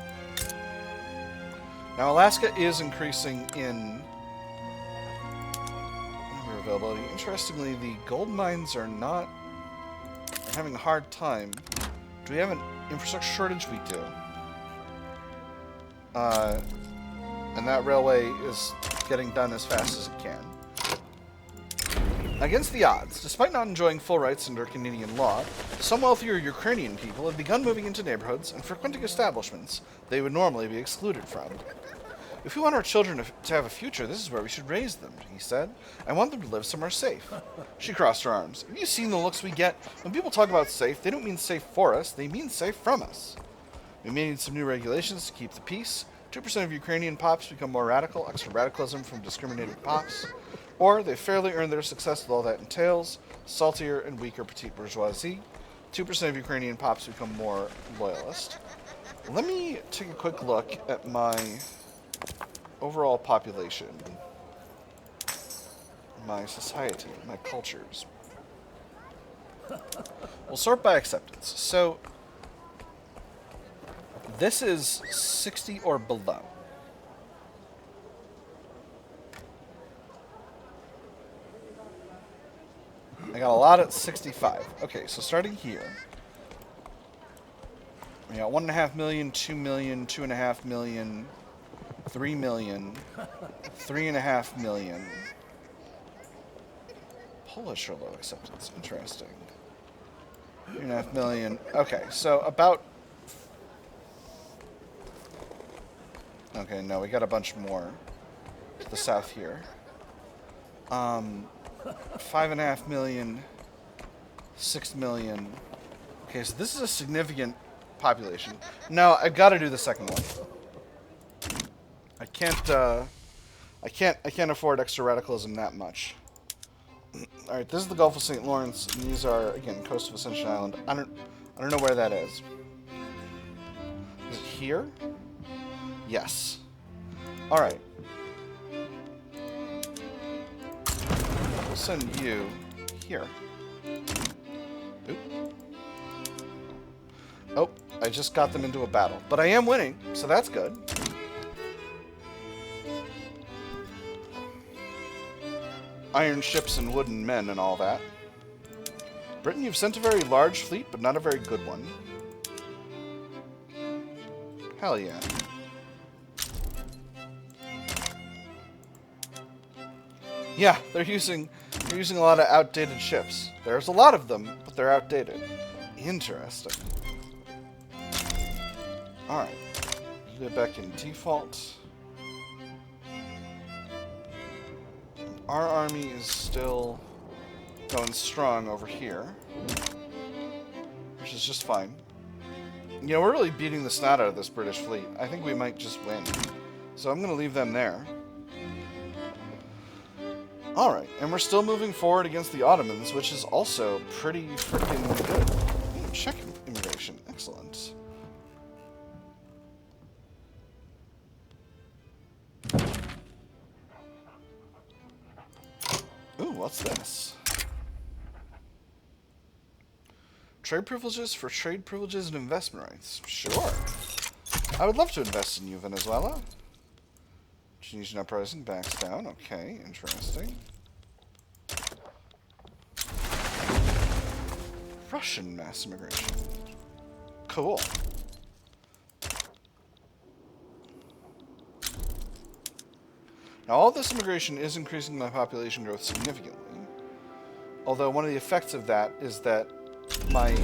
Now, Alaska is increasing in availability. Interestingly, the gold mines are not having a hard time. Do we have an infrastructure shortage? We do. And that railway is getting done as fast as it can. Against the odds, despite not enjoying full rights under Canadian law, some wealthier Ukrainian people have begun moving into neighborhoods and frequenting establishments they would normally be excluded from. If we want our children to have a future, this is where we should raise them, he said. I want them to live somewhere safe. She crossed her arms. Have you seen the looks we get? When people talk about safe, they don't mean safe for us, they mean safe from us. We may need some new regulations to keep the peace. 2% of Ukrainian pops become more radical, extra radicalism from discriminating pops. Or they fairly earn their success with all that entails, saltier and weaker petite bourgeoisie. 2% of Ukrainian pops become more loyalist. Let me take a quick look at my overall population, my society, my cultures. We'll sort by acceptance. So, this is 60 or below. I got a lot at 65. Okay, so starting here, we got 1.5 million, 2 million, 2.5 million, 3 million, 3.5 million. Polish or low acceptance. Interesting. 3.5 million. Okay, so about... Okay, no, we got a bunch more to the south here. 5.5 million, 6 million. Okay, so this is a significant population. No, I've got to do the second one. I can't afford extra radicalism that much. All right, this is the Gulf of St. Lawrence, and these are again coast of Ascension Island. I don't know where that is. Is it here? Yes. All right. We'll send you here. Oop. Oh, I just got them into a battle, but I am winning, so that's good. Iron ships and wooden men and all that. Britain, you've sent a very large fleet, but not a very good one. Hell yeah. Yeah, they're using a lot of outdated ships. There's a lot of them, but they're outdated. Interesting. Alright. You go back in default. Our army is still going strong over here, which is just fine. You know, we're really beating the snot out of this British fleet. I think we might just win. So I'm going to leave them there. Alright, and we're still moving forward against the Ottomans, which is also pretty freaking good. Check immigration. Excellent. Ooh, what's this? Trade privileges for trade privileges and investment rights. Sure. I would love to invest in you, Venezuela. Tunisian uprising backs down. Okay, interesting. Russian mass immigration. Cool. Now, all this immigration is increasing my population growth significantly. Although one of the effects of that is that my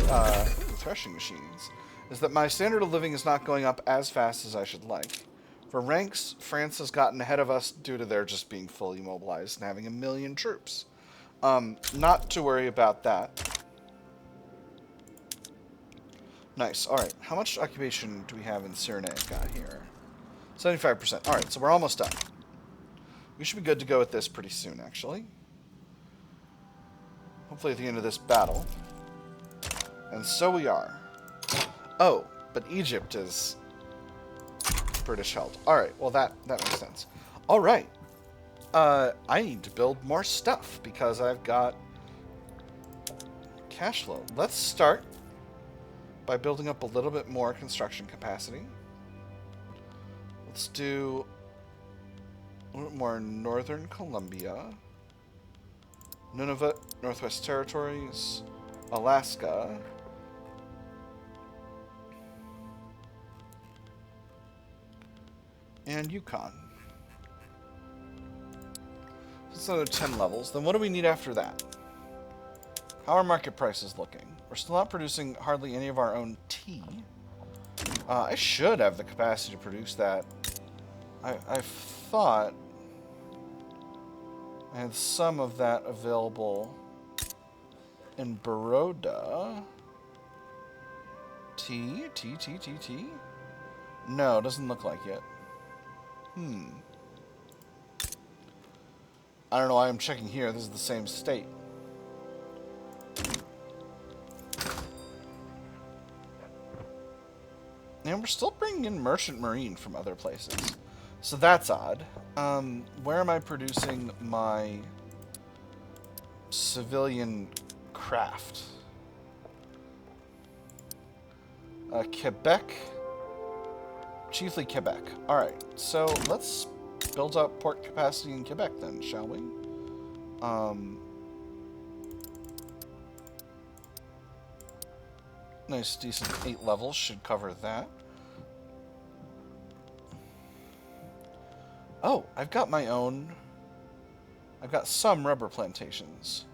threshing machines is that my standard of living is not going up as fast as I should like. For ranks, France has gotten ahead of us due to their just being fully mobilized and having 1 million troops. Not to worry about that. Nice. Alright, how much occupation do we have in Cyrenaic got here? 75%. Alright, so we're almost done. We should be good to go with this pretty soon, actually. Hopefully at the end of this battle. And so we are. Oh, but Egypt is British held. Alright, well that makes sense. Alright. I need to build more stuff because I've got cash flow. Let's start by building up a little bit more construction capacity. Let's do a little more Northern Colombia. Nunavut, Northwest Territories, Alaska, and Yukon. That's another 10 levels. Then what do we need after that? How are market prices looking? We're still not producing hardly any of our own tea. I should have the capacity to produce that. I thought I had some of that available in Baroda. Tea? No, doesn't look like it. I don't know why I'm checking here. This is the same state. And we're still bringing in merchant marine from other places. So that's odd. Where am I producing my civilian craft? Quebec. Chiefly Quebec. Alright, so let's build up port capacity in Quebec then, shall we? Nice, decent 8 levels should cover that. Oh, I've got my own... I've got some rubber plantations.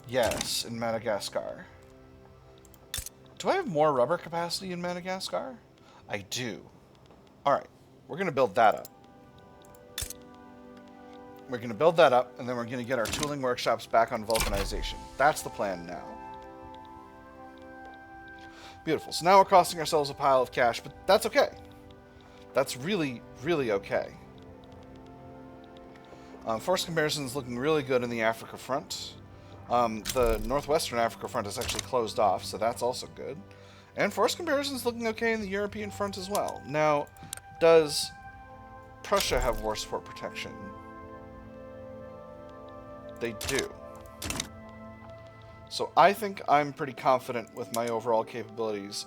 Yes, in Madagascar. Do I have more rubber capacity in Madagascar? I do. Alright, we're going to build that up. We're going to build that up, and then we're going to get our tooling workshops back on vulcanization. That's the plan now. Beautiful. So now we're costing ourselves a pile of cash, but that's okay. That's really, really okay. Force comparison is looking really good in the Africa front. The northwestern Africa front is actually closed off, so that's also good. And force comparison is looking okay in the European front as well. Now, does Prussia have war support protection? They do. So I think I'm pretty confident with my overall capabilities.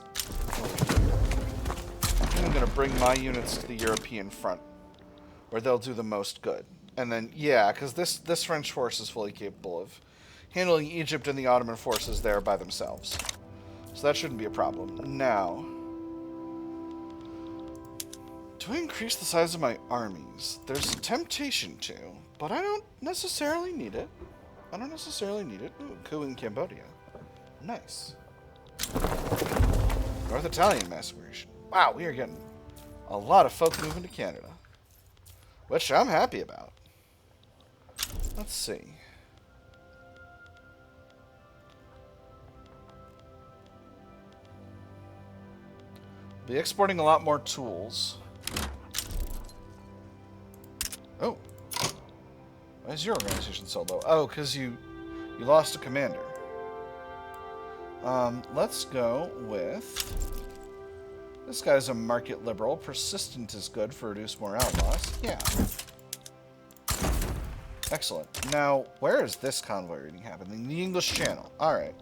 I'm going to bring my units to the European front, where they'll do the most good. And then, yeah, because this French force is fully capable of handling Egypt and the Ottoman forces there by themselves. So that shouldn't be a problem. Now, do I increase the size of my armies? There's a temptation to, but I don't necessarily need it. Ooh, coup in Cambodia. Nice. North Italian massacration. Wow, we are getting a lot of folk moving to Canada, which I'm happy about. Let's see. Be exporting a lot more tools. Oh. Why is your organization so low? Oh, because you lost a commander. Let's go with... This guy's a market liberal. Persistent is good for reduced morale loss. Yeah. Excellent. Now, where is this convoy reading happening? The English Channel. Alright.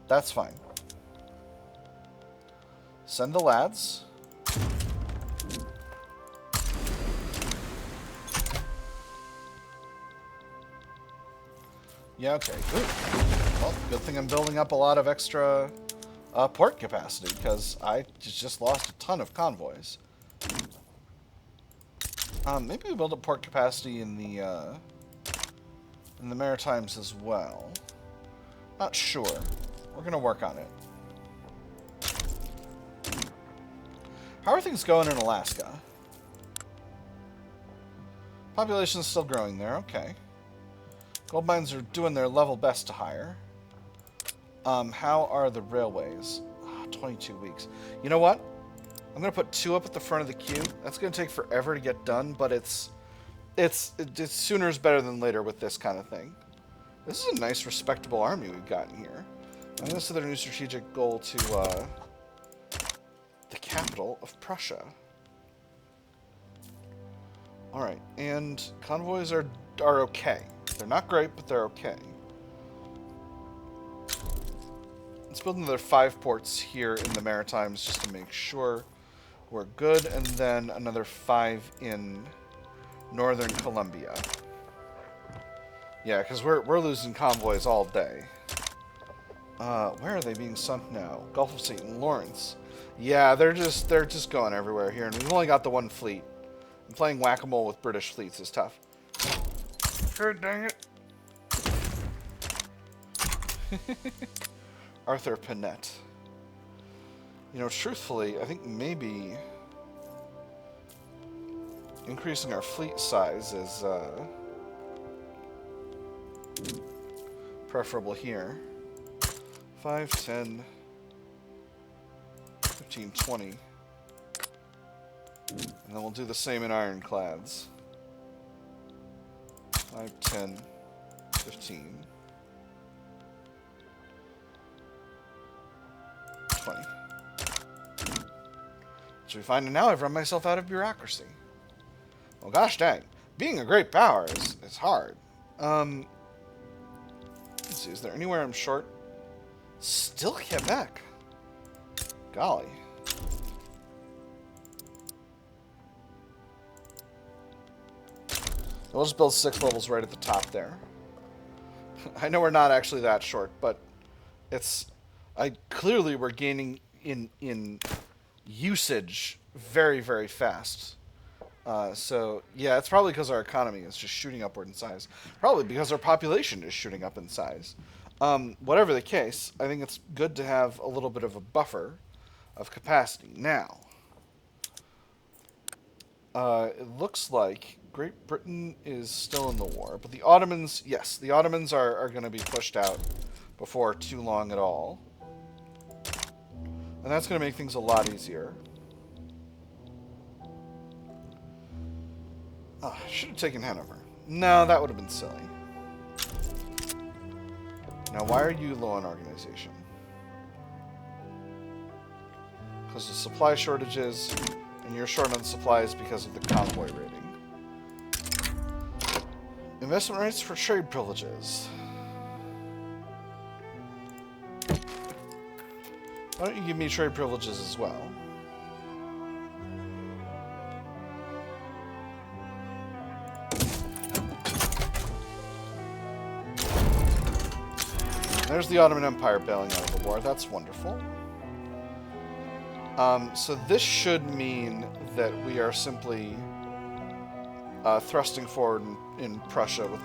That's fine. Send the lads. Yeah, okay. Ooh. Well, good thing I'm building up a lot of extra port capacity, because I just lost a ton of convoys. Maybe we build up port capacity in the Maritimes as well. Not sure. We're going to work on it. How are things going in Alaska? Population's still growing there, okay. Gold mines are doing their level best to hire. How are the railways? 22 weeks. You know what? I'm going to put 2 up at the front of the queue. That's going to take forever to get done, but it's sooner is better than later with this kind of thing. This is a nice, respectable army we've gotten here. I'm going to set their new strategic goal to the capital of Prussia. Alright, and convoys are okay. They're not great, but they're okay. Let's build another 5 ports here in the Maritimes just to make sure we're good, and then another 5 in northern Colombia. Yeah, because we're losing convoys all day. Where are they being sunk now? Gulf of St. Lawrence. Yeah, they're just going everywhere here, and we've only got the one fleet. And playing whack-a-mole with British fleets is tough. God dang it. Arthur Panett. You know, truthfully, I think maybe increasing our fleet size is preferable here. 5, 10, 15, 20. And then we'll do the same in ironclads. 5, 10, 15, 20. So we find now I've run myself out of bureaucracy. Well, gosh dang. Being a great power is hard. Let's see, is there anywhere I'm short? Still Quebec. Golly. We'll just build 6 levels right at the top there. I know we're not actually that short, but clearly we're gaining in usage very, very fast. So, yeah, it's probably because our economy is just shooting upward in size. Probably because our population is shooting up in size. Whatever the case, I think it's good to have a little bit of a buffer of capacity. Now, it looks like Great Britain is still in the war, but the Ottomans, yes, the Ottomans are going to be pushed out before too long at all. And that's going to make things a lot easier. Oh, I should have taken Hanover. No, that would have been silly. Now, why are you low on organization? Because of supply shortages, and you're short on supplies because of the convoy raiding. Investment rights for trade privileges. Why don't you give me trade privileges as well? There's the Ottoman Empire bailing out of the war. That's wonderful. So this should mean that we are simply thrusting forward in Prussia with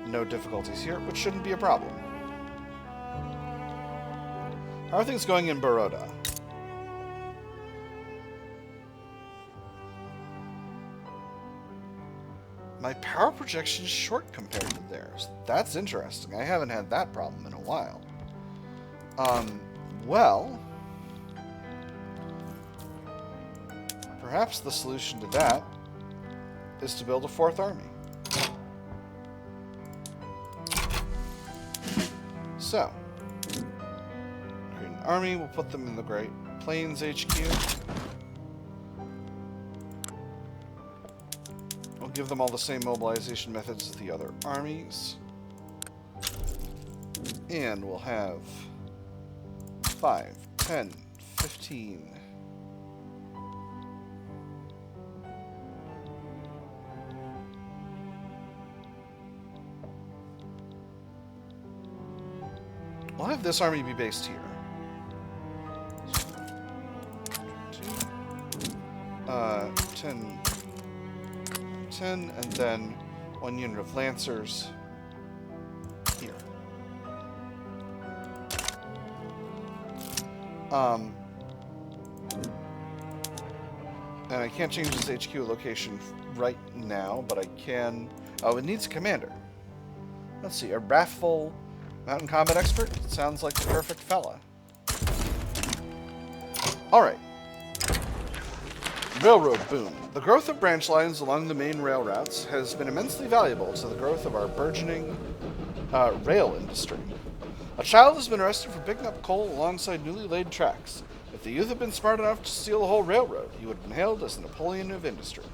no difficulties here, which shouldn't be a problem. How are things going in Baroda? My power projection is short compared to theirs. That's interesting. I haven't had that problem in a while. Well, perhaps the solution to that is to build a 4th army. So, create an army. We'll put them in the Great Plains HQ. We'll give them all the same mobilization methods as the other armies. And we'll have 5, 10, 15... We'll have this army be based here. 10, 10, and then 1 unit of Lancers here. And I can't change this HQ location right now, but I can... Oh, it needs a commander. Let's see, a wrathful mountain combat expert? Sounds like the perfect fella. Alright. Railroad boom. The growth of branch lines along the main rail routes has been immensely valuable to the growth of our burgeoning rail industry. A child has been arrested for picking up coal alongside newly laid tracks. If the youth had been smart enough to steal the whole railroad, he would have been hailed as the Napoleon of industry.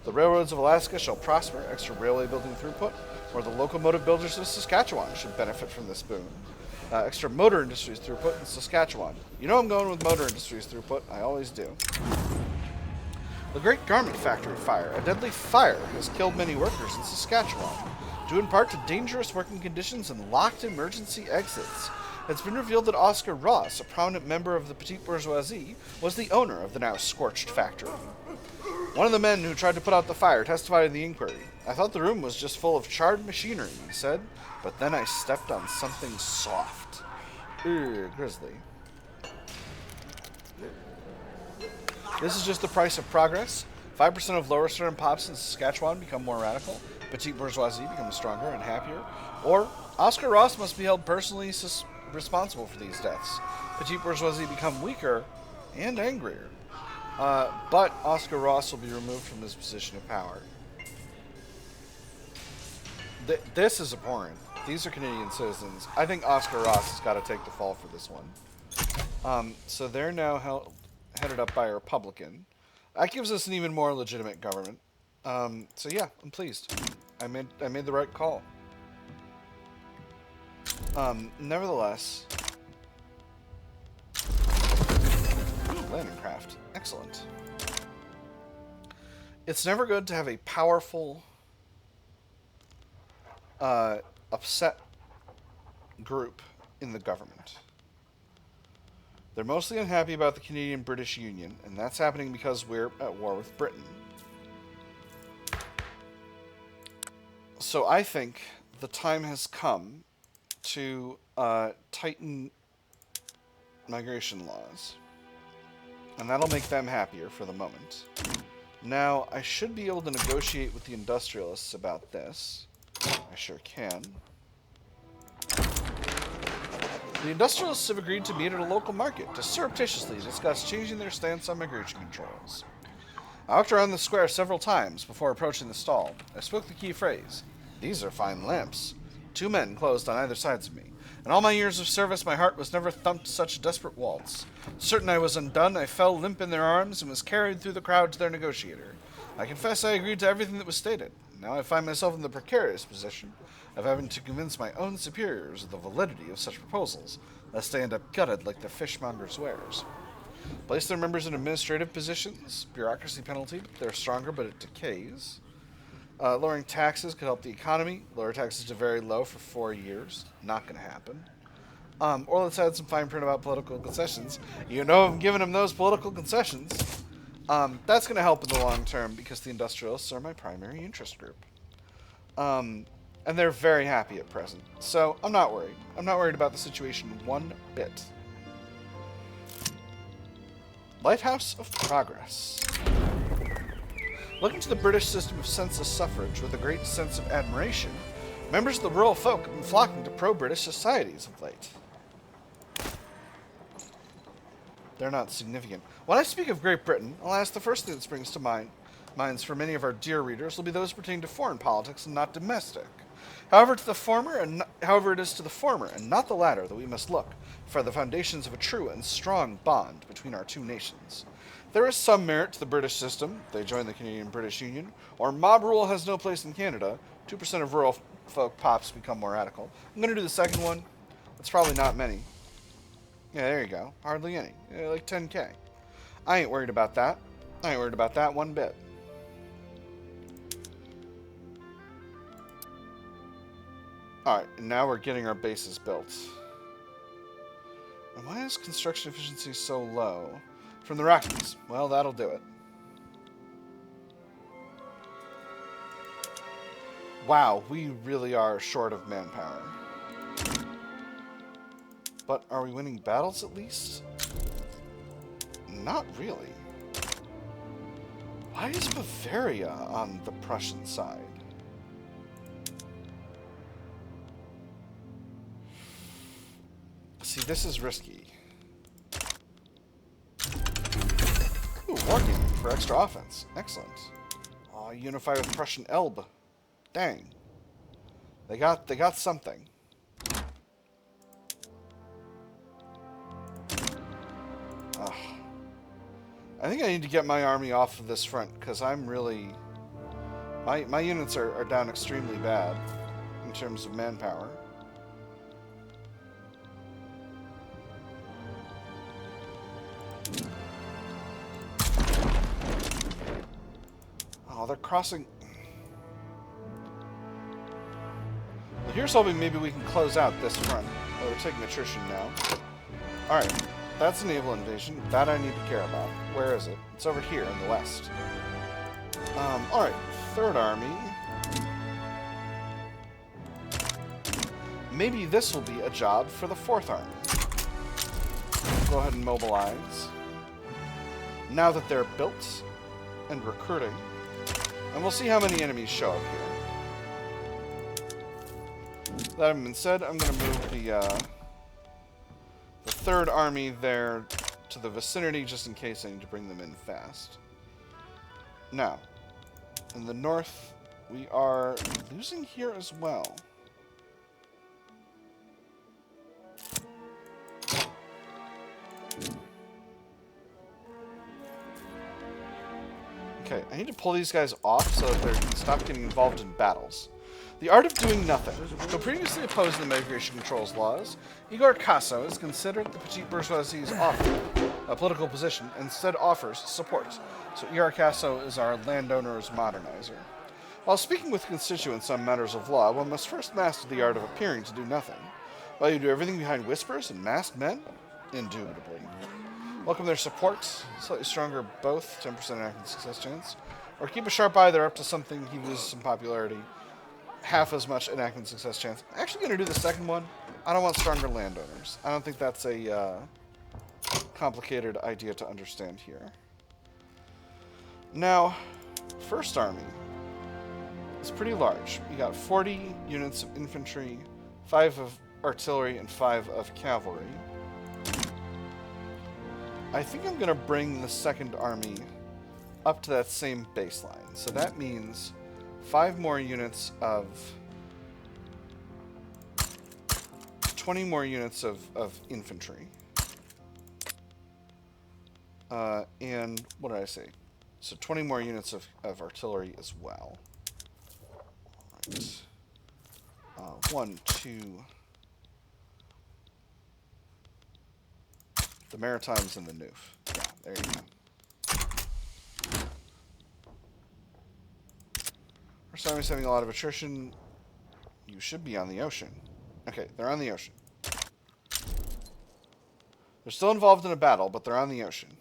The railroads of Alaska shall prosper, extra railway building throughput, or the locomotive builders of Saskatchewan should benefit from this boom. Extra motor industries throughput in Saskatchewan. You know I'm going with motor industries throughput. I always do. The Great Garment Factory fire. A deadly fire has killed many workers in Saskatchewan, due in part to dangerous working conditions and locked emergency exits. It's been revealed that Oscar Ross, a prominent member of the petite bourgeoisie, was the owner of the now scorched factory. One of the men who tried to put out the fire testified in the inquiry. I thought the room was just full of charred machinery, he said, but then I stepped on something soft. Grizzly. This is just the price of progress. 5% of lower stern pops in Saskatchewan become more radical. Petite bourgeoisie becomes stronger and happier. Or Oscar Ross must be held personally responsible for these deaths. Petite bourgeoisie become weaker and angrier. But Oscar Ross will be removed from his position of power. This is abhorrent. These are Canadian citizens. I think Oscar Ross has got to take the fall for this one. So they're now headed up by a Republican. That gives us an even more legitimate government. So yeah, I'm pleased. I made the right call. Nevertheless, landing craft, excellent. It's never good to have a powerful, upset group in the government. They're mostly unhappy about the Canadian-British Union, and that's happening because we're at war with Britain. So I think the time has come to tighten migration laws. And that'll make them happier for the moment. Now, I should be able to negotiate with the industrialists about this. I sure can. The industrialists have agreed to meet at a local market to surreptitiously discuss changing their stance on migration controls. I walked around the square several times before approaching the stall. I spoke the key phrase. These are fine lamps. 2 men closed on either sides of me. In all my years of service, my heart was never thumped such a desperate waltz. Certain I was undone, I fell limp in their arms and was carried through the crowd to their negotiator. I confess I agreed to everything that was stated. Now I find myself in the precarious position of having to convince my own superiors of the validity of such proposals, lest they end up gutted like the fishmonger's wares. Place their members in administrative positions. Bureaucracy penalty, they're stronger, but it decays. Lowering taxes could help the economy. Lower taxes to very low for 4 years. Not going to happen. Or let's add some fine print about political concessions. You know I'm giving them those political concessions. That's going to help in the long term because the industrialists are my primary interest group. And they're very happy at present. So I'm not worried. I'm not worried about the situation one bit. Lighthouse of Progress. Looking to the British system of census suffrage with a great sense of admiration, members of the rural folk have been flocking to pro-British societies of late. They're not significant. When I speak of Great Britain, alas, the first thing that springs to minds for many of our dear readers will be those pertaining to foreign politics and not domestic. However, it is to the former and not the latter that we must look for the foundations of a true and strong bond between our two nations. There is some merit to the British system. They join the Canadian-British Union. Or mob rule has no place in Canada. 2% of rural folk pops become more radical. I'm going to do the second one. It's probably not many. Yeah, there you go. Hardly any. Yeah, like 10K. I ain't worried about that. I ain't worried about that one bit. Alright, and now we're getting our bases built. And why is construction efficiency so low? From the Rockies. Well, that'll do it. Wow, we really are short of manpower. But are we winning battles at least? Not really. Why is Bavaria on the Prussian side? See, this is risky. Ooh, wargaming for extra offense. Excellent. Oh, unify with Prussian Elbe. Dang. They got something. Ugh. I think I need to get my army off of this front, because I'm really... My units are down extremely bad in terms of manpower. Oh, they're crossing. Well, here's hoping maybe we can close out this front. Oh, we're taking attrition now. Alright, that's a naval invasion. That I need to care about. Where is it? It's over here in the west. Alright, Third Army. Maybe this will be a job for the Fourth Army. Go ahead and mobilize. Now that they're built and recruiting. And we'll see how many enemies show up here. That having been said, I'm going to move the Third Army there to the vicinity just in case I need to bring them in fast. Now, in the north, we are losing here as well. Okay, I need to pull these guys off so that they stop getting involved in battles. The art of doing nothing. Though previously opposed to the migration controls laws, Igor Casso is considered the petite bourgeoisie's offer, a political position, and instead offers support. So Igor Casso is our landowner's modernizer. While speaking with constituents on matters of law, one must first master the art of appearing to do nothing. While you do everything behind whispers and masked men? Indubitably. Welcome their support. Slightly stronger both, 10% enactment success chance. Or keep a sharp eye, they're up to something, he loses some popularity. Half as much enactment success chance. I'm actually going to do the second one. I don't want stronger landowners. I don't think that's a complicated idea to understand here. Now, First Army is pretty large. We got 40 units of infantry, 5 of artillery, and 5 of cavalry. I think I'm going to bring the Second Army up to that same baseline. So that means 5 more units of... 20 more units of infantry. And what did I say? So 20 more units of artillery as well. All right. 1, 2... The Maritimes and the Noof. Yeah, there you go. First Army's having a lot of attrition. You should be on the ocean. Okay, they're on the ocean. They're still involved in a battle, but they're on the ocean.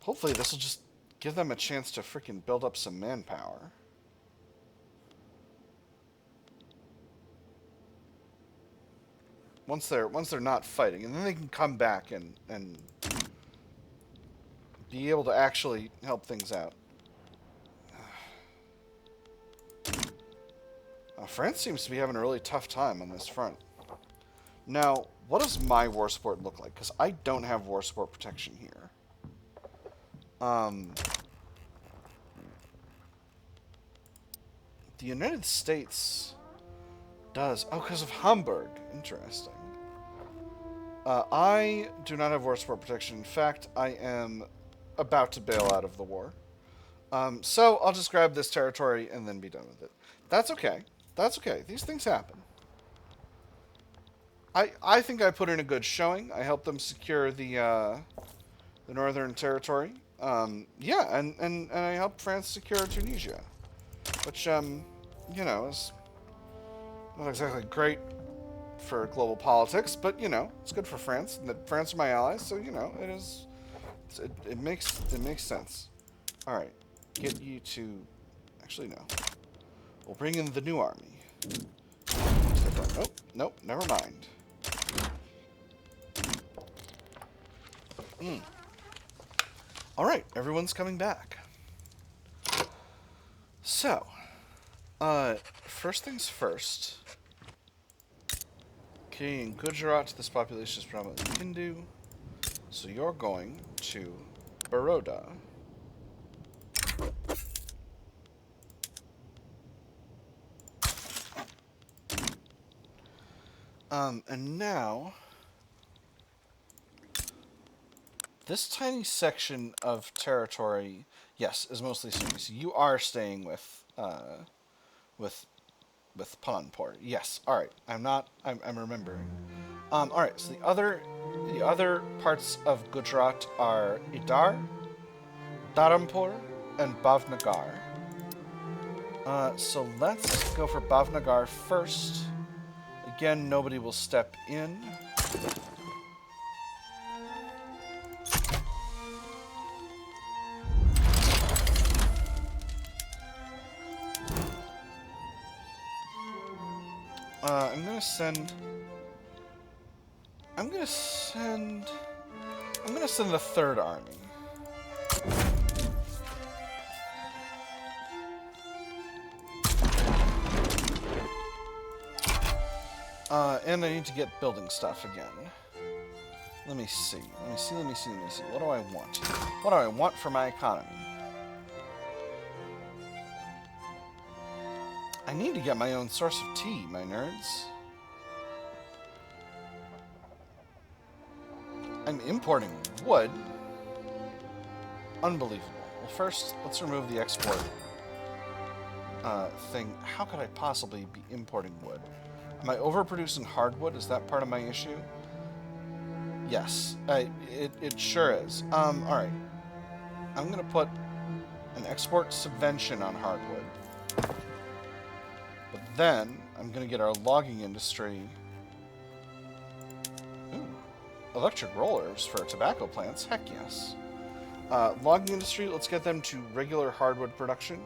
Hopefully this will just give them a chance to freaking build up some manpower. Once they're not fighting, and then they can come back and be able to actually help things out. France seems to be having a really tough time on this front. Now, what does my war support look like? Because I don't have war support protection here. The United States does. Oh, because of Hamburg. Interesting. I do not have war support protection. In fact, I am about to bail out of the war. So I'll just grab this territory and then be done with it. That's okay. That's okay. These things happen. I think I put in a good showing. I helped them secure the Northern Territory. Yeah, and I helped France secure Tunisia. Which, you know, is not exactly great for global politics, but, you know, it's good for France. And that France are my allies, so, you know, it makes sense. All right, get you to... Actually, no. We'll bring in the new army. Nope, never mind. All right, everyone's coming back. So, first things first. Okay, in Gujarat, this population is predominantly Hindu. So you're going to Baroda. And now, this tiny section of territory, yes, is mostly Sunnis. You are staying with Panpur. Yes. All right. I'm remembering. All right. So the other parts of Gujarat are Idar, Dharampur and Bhavnagar. So let's go for Bhavnagar first. Again, nobody will step in. I'm gonna send the third army. And I need to get building stuff again. Let me see. What do I want? What do I want for my economy? I need to get my own source of tea, my nerds. I'm importing wood. Unbelievable. Well, first, let's remove the export thing. How could I possibly be importing wood? Am I overproducing hardwood? Is that part of my issue? Yes, it sure is. Alright. I'm going to put an export subvention on hardwood. But then, I'm going to get our logging industry... Ooh, electric rollers for tobacco plants? Heck yes. Logging industry, let's get them to regular hardwood production.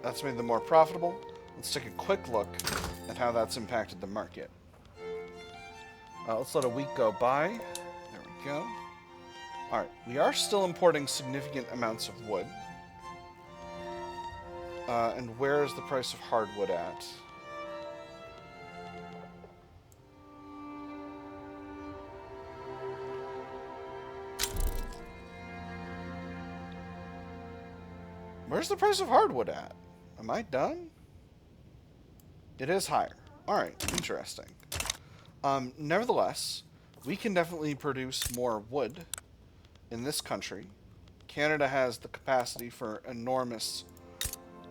That's made them more profitable. Let's take a quick look at how that's impacted the market. Let's let a week go by. There we go. Alright, we are still importing significant amounts of wood. And where is the price of hardwood at? Where's the price of hardwood at? Am I done? It is higher. Alright, interesting. Nevertheless, we can definitely produce more wood in this country. Canada has the capacity for enormous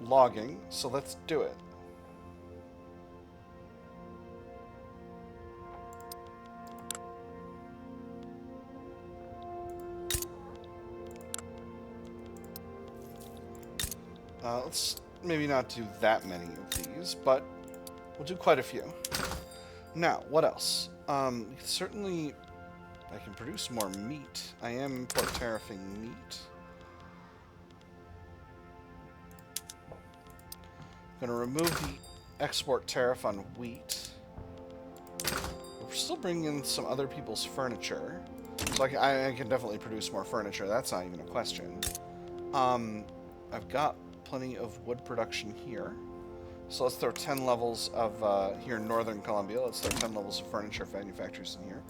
logging, so let's do it. Let's maybe not do that many of these, but we'll do quite a few. Now, what else? Certainly, I can produce more meat. I am import tariffing meat. I'm going to remove the export tariff on wheat. We're still bringing in some other people's furniture. So I can definitely produce more furniture. That's not even a question. I've got plenty of wood production here. So let's throw 10 levels of, here in northern Colombia, let's throw 10 levels of furniture manufacturers in here.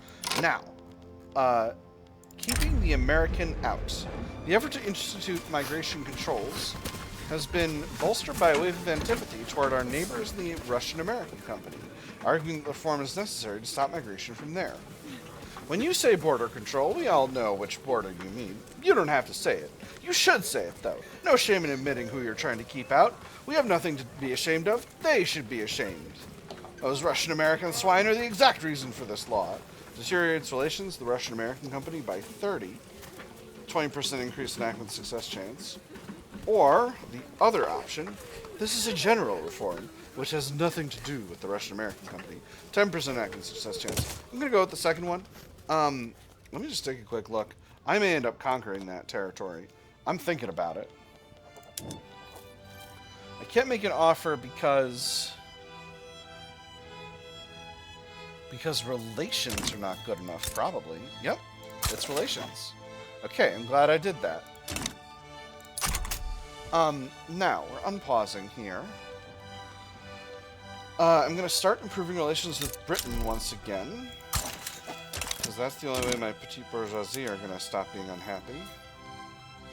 Now, keeping the American out. The effort to institute migration controls has been bolstered by a wave of antipathy toward our neighbors in the Russian-American company, arguing that reform is necessary to stop migration from there. When you say border control, we all know which border you mean. You don't have to say it. You should say it, though. No shame in admitting who you're trying to keep out. We have nothing to be ashamed of. They should be ashamed. Those Russian-American swine are the exact reason for this law. Deteriorates relations, the Russian-American company, by 30. 20% increase enactment success chance. Or, the other option, this is a general reform, which has nothing to do with the Russian-American company. 10% enactment success chance. I'm going to go with the second one. Let me just take a quick look. I may end up conquering that territory. I'm thinking about it. I can't make an offer because relations are not good enough, probably. Yep, it's relations. Okay, I'm glad I did that. Now, we're unpausing here. I'm going to start improving relations with Britain once again. Because that's the only way my petite bourgeoisie are going to stop being unhappy.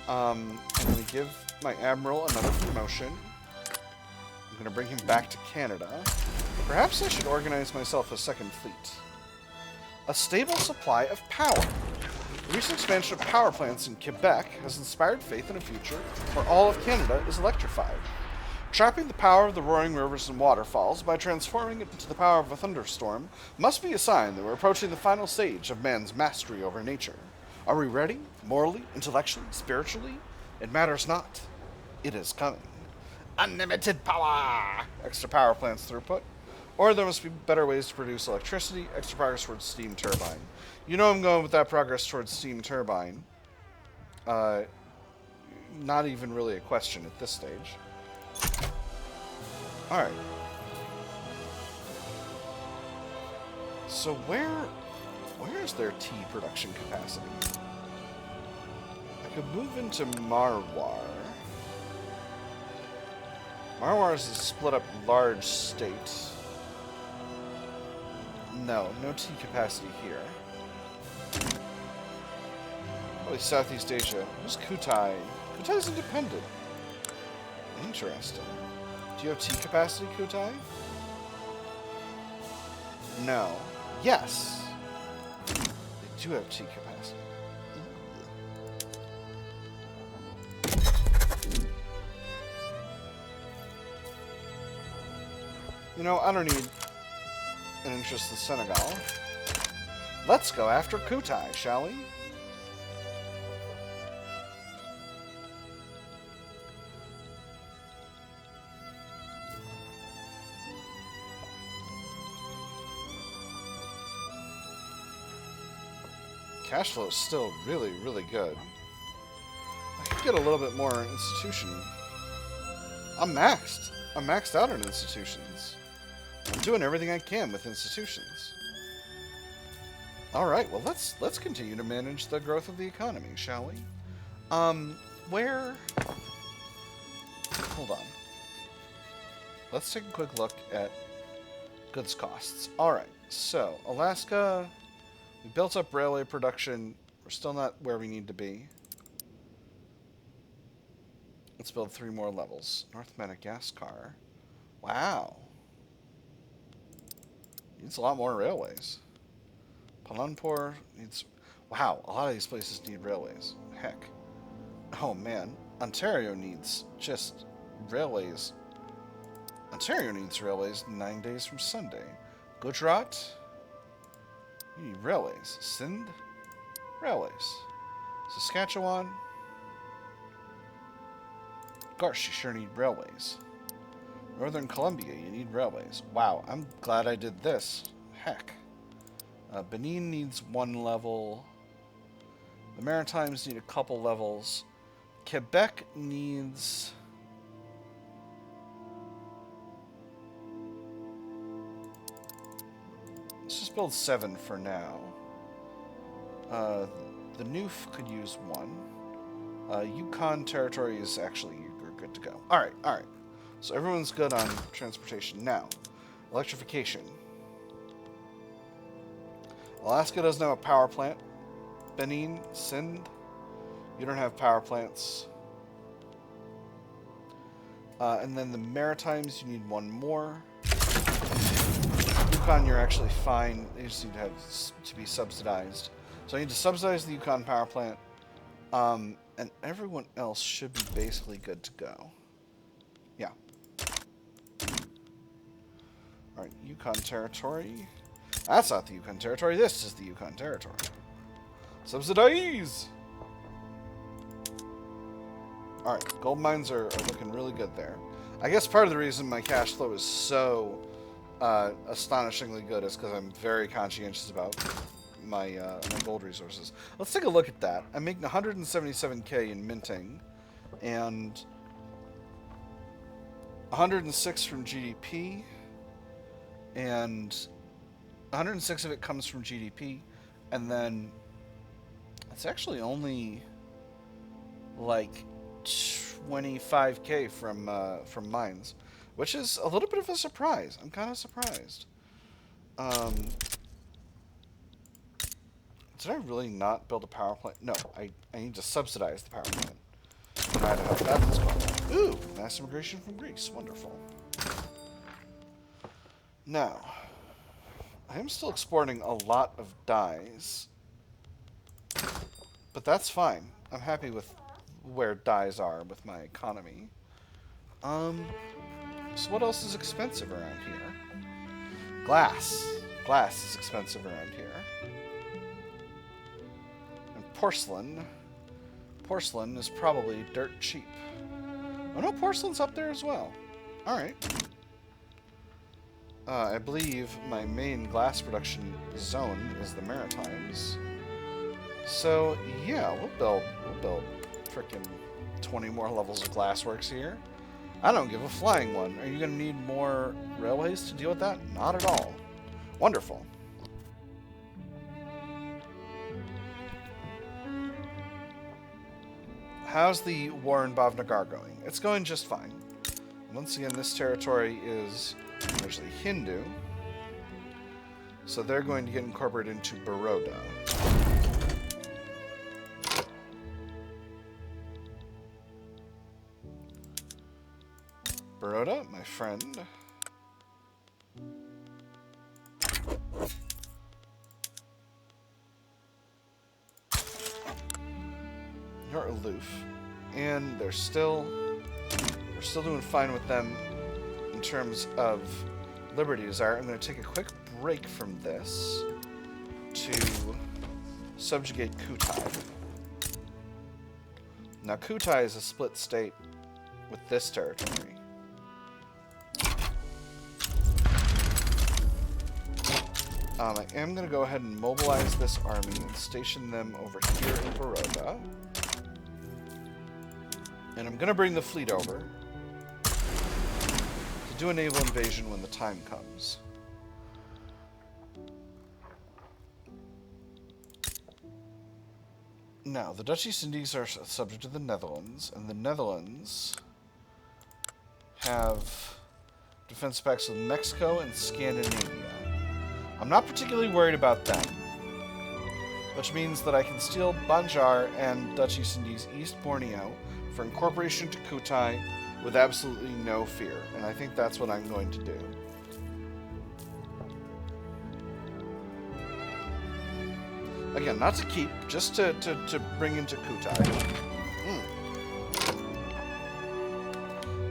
I'm going to give my admiral another promotion. I'm going to bring him back to Canada. Perhaps I should organize myself a second fleet. A stable supply of power. The recent expansion of power plants in Quebec has inspired faith in a future where all of Canada is electrified. Trapping the power of the roaring rivers and waterfalls by transforming it into the power of a thunderstorm must be a sign that we're approaching the final stage of man's mastery over nature. Are we ready? Morally, intellectually, spiritually? It matters not. It is coming. Unlimited power! Extra power plants throughput. Or there must be better ways to produce electricity. Extra progress towards steam turbine. You know I'm going with that progress towards steam turbine. Not even really a question at this stage. Alright. So where's their tea production capacity? I could move into Marwar. Marwar is a split up large state. No tea capacity here. Probably Southeast Asia. Who's Kutai? Kutai's independent. Interesting. Do you have tea capacity, Kutai? No. Yes. They do have tea capacity. You know, I don't need an interest in Senegal. Let's go after Kutai, shall we? Cash flow is still really, really good. I could get a little bit more institution. I'm maxed. I'm maxed out on institutions. I'm doing everything I can with institutions. Alright, well let's continue to manage the growth of the economy, shall we? Where... Hold on. Let's take a quick look at goods costs. Alright, so Alaska... We built up railway production. We're still not where we need to be. Let's build 3 more levels. North Madagascar. Wow. Needs a lot more railways. Palanpur needs... Wow, a lot of these places need railways. Heck. Oh, man. Ontario needs just railways. Ontario needs railways 9 days from Sunday. Gujarat... You need railways. Sindh? Railways. Saskatchewan? Gosh, you sure need railways. Northern Columbia, you need railways. Wow, I'm glad I did this. Heck. Benin needs 1 level. The Maritimes need a couple levels. Quebec needs... Let's just build 7 for now. The Noof could use 1. Yukon territory is actually you're good to go. Alright. So everyone's good on transportation. Now, electrification. Alaska doesn't have a power plant. Benin, Sindh, you don't have power plants. And then the Maritimes, you need 1 more. Yukon, you're actually fine. They just need to be subsidized. So I need to subsidize the Yukon power plant. And everyone else should be basically good to go. Yeah. Alright, Yukon territory. That's not the Yukon territory. This is the Yukon territory. Subsidize! Alright, gold mines are looking really good there. I guess part of the reason my cash flow is so astonishingly good is because I'm very conscientious about my gold resources. Let's take a look at that. I'm making 177k in minting, and 106 from GDP, and 106 of it comes from GDP, and then it's actually only like 25k from mines, which is a little bit of a surprise. I'm kind of surprised. Did I really not build a power plant? No, I need to subsidize the power plant. Try to help that's going on. Ooh, mass immigration from Greece. Wonderful. Now, I am still exporting a lot of dyes, but that's fine. I'm happy with where dyes are with my economy. So what else is expensive around here? Glass. Glass is expensive around here. porcelain. Porcelain is probably dirt cheap. Oh no, porcelain's up there as well. Alright. I believe my main glass production zone is the Maritimes. So, yeah, we'll build frickin' 20 more levels of glassworks here. I don't give a flying one. Are you going to need more railways to deal with that? Not at all. Wonderful. How's the war in Bhavnagar going? It's going just fine. Once again, this territory is largely Hindu, so they're going to get incorporated into Baroda. Baroda, my friend. You're aloof, and we're still doing fine with them in terms of liberty desire. I'm going to take a quick break from this to subjugate Kutai. Now, Kutai is a split state with this territory. I am going to go ahead and mobilize this army and station them over here in Baroda. And I'm going to bring the fleet over to do a naval invasion when the time comes. Now, the Dutch East Indies are subject to the Netherlands, and the Netherlands have defense pacts with Mexico and Scandinavia. I'm not particularly worried about them, which means that I can steal Banjar and Dutch East Indies East Borneo for incorporation to Kutai with absolutely no fear, and I think that's what I'm going to do. Again, not to keep, just to bring into Kutai.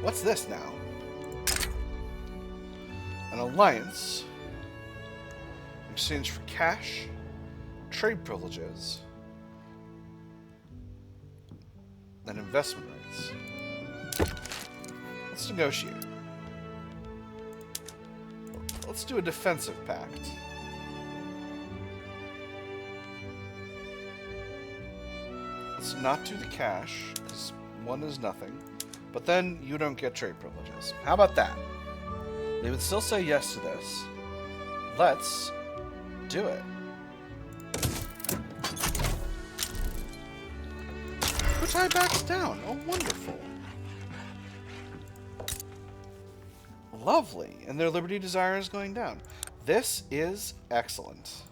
What's this now? An alliance in exchange for cash, trade privileges, and investment rights. Let's negotiate. Let's do a defensive pact. Let's not do the cash, because one is nothing. But then you don't get trade privileges. How about that? They would still say yes to this. Let's do it. Kutai backs down. Oh, wonderful. Lovely. And their liberty desire is going down. This is excellent.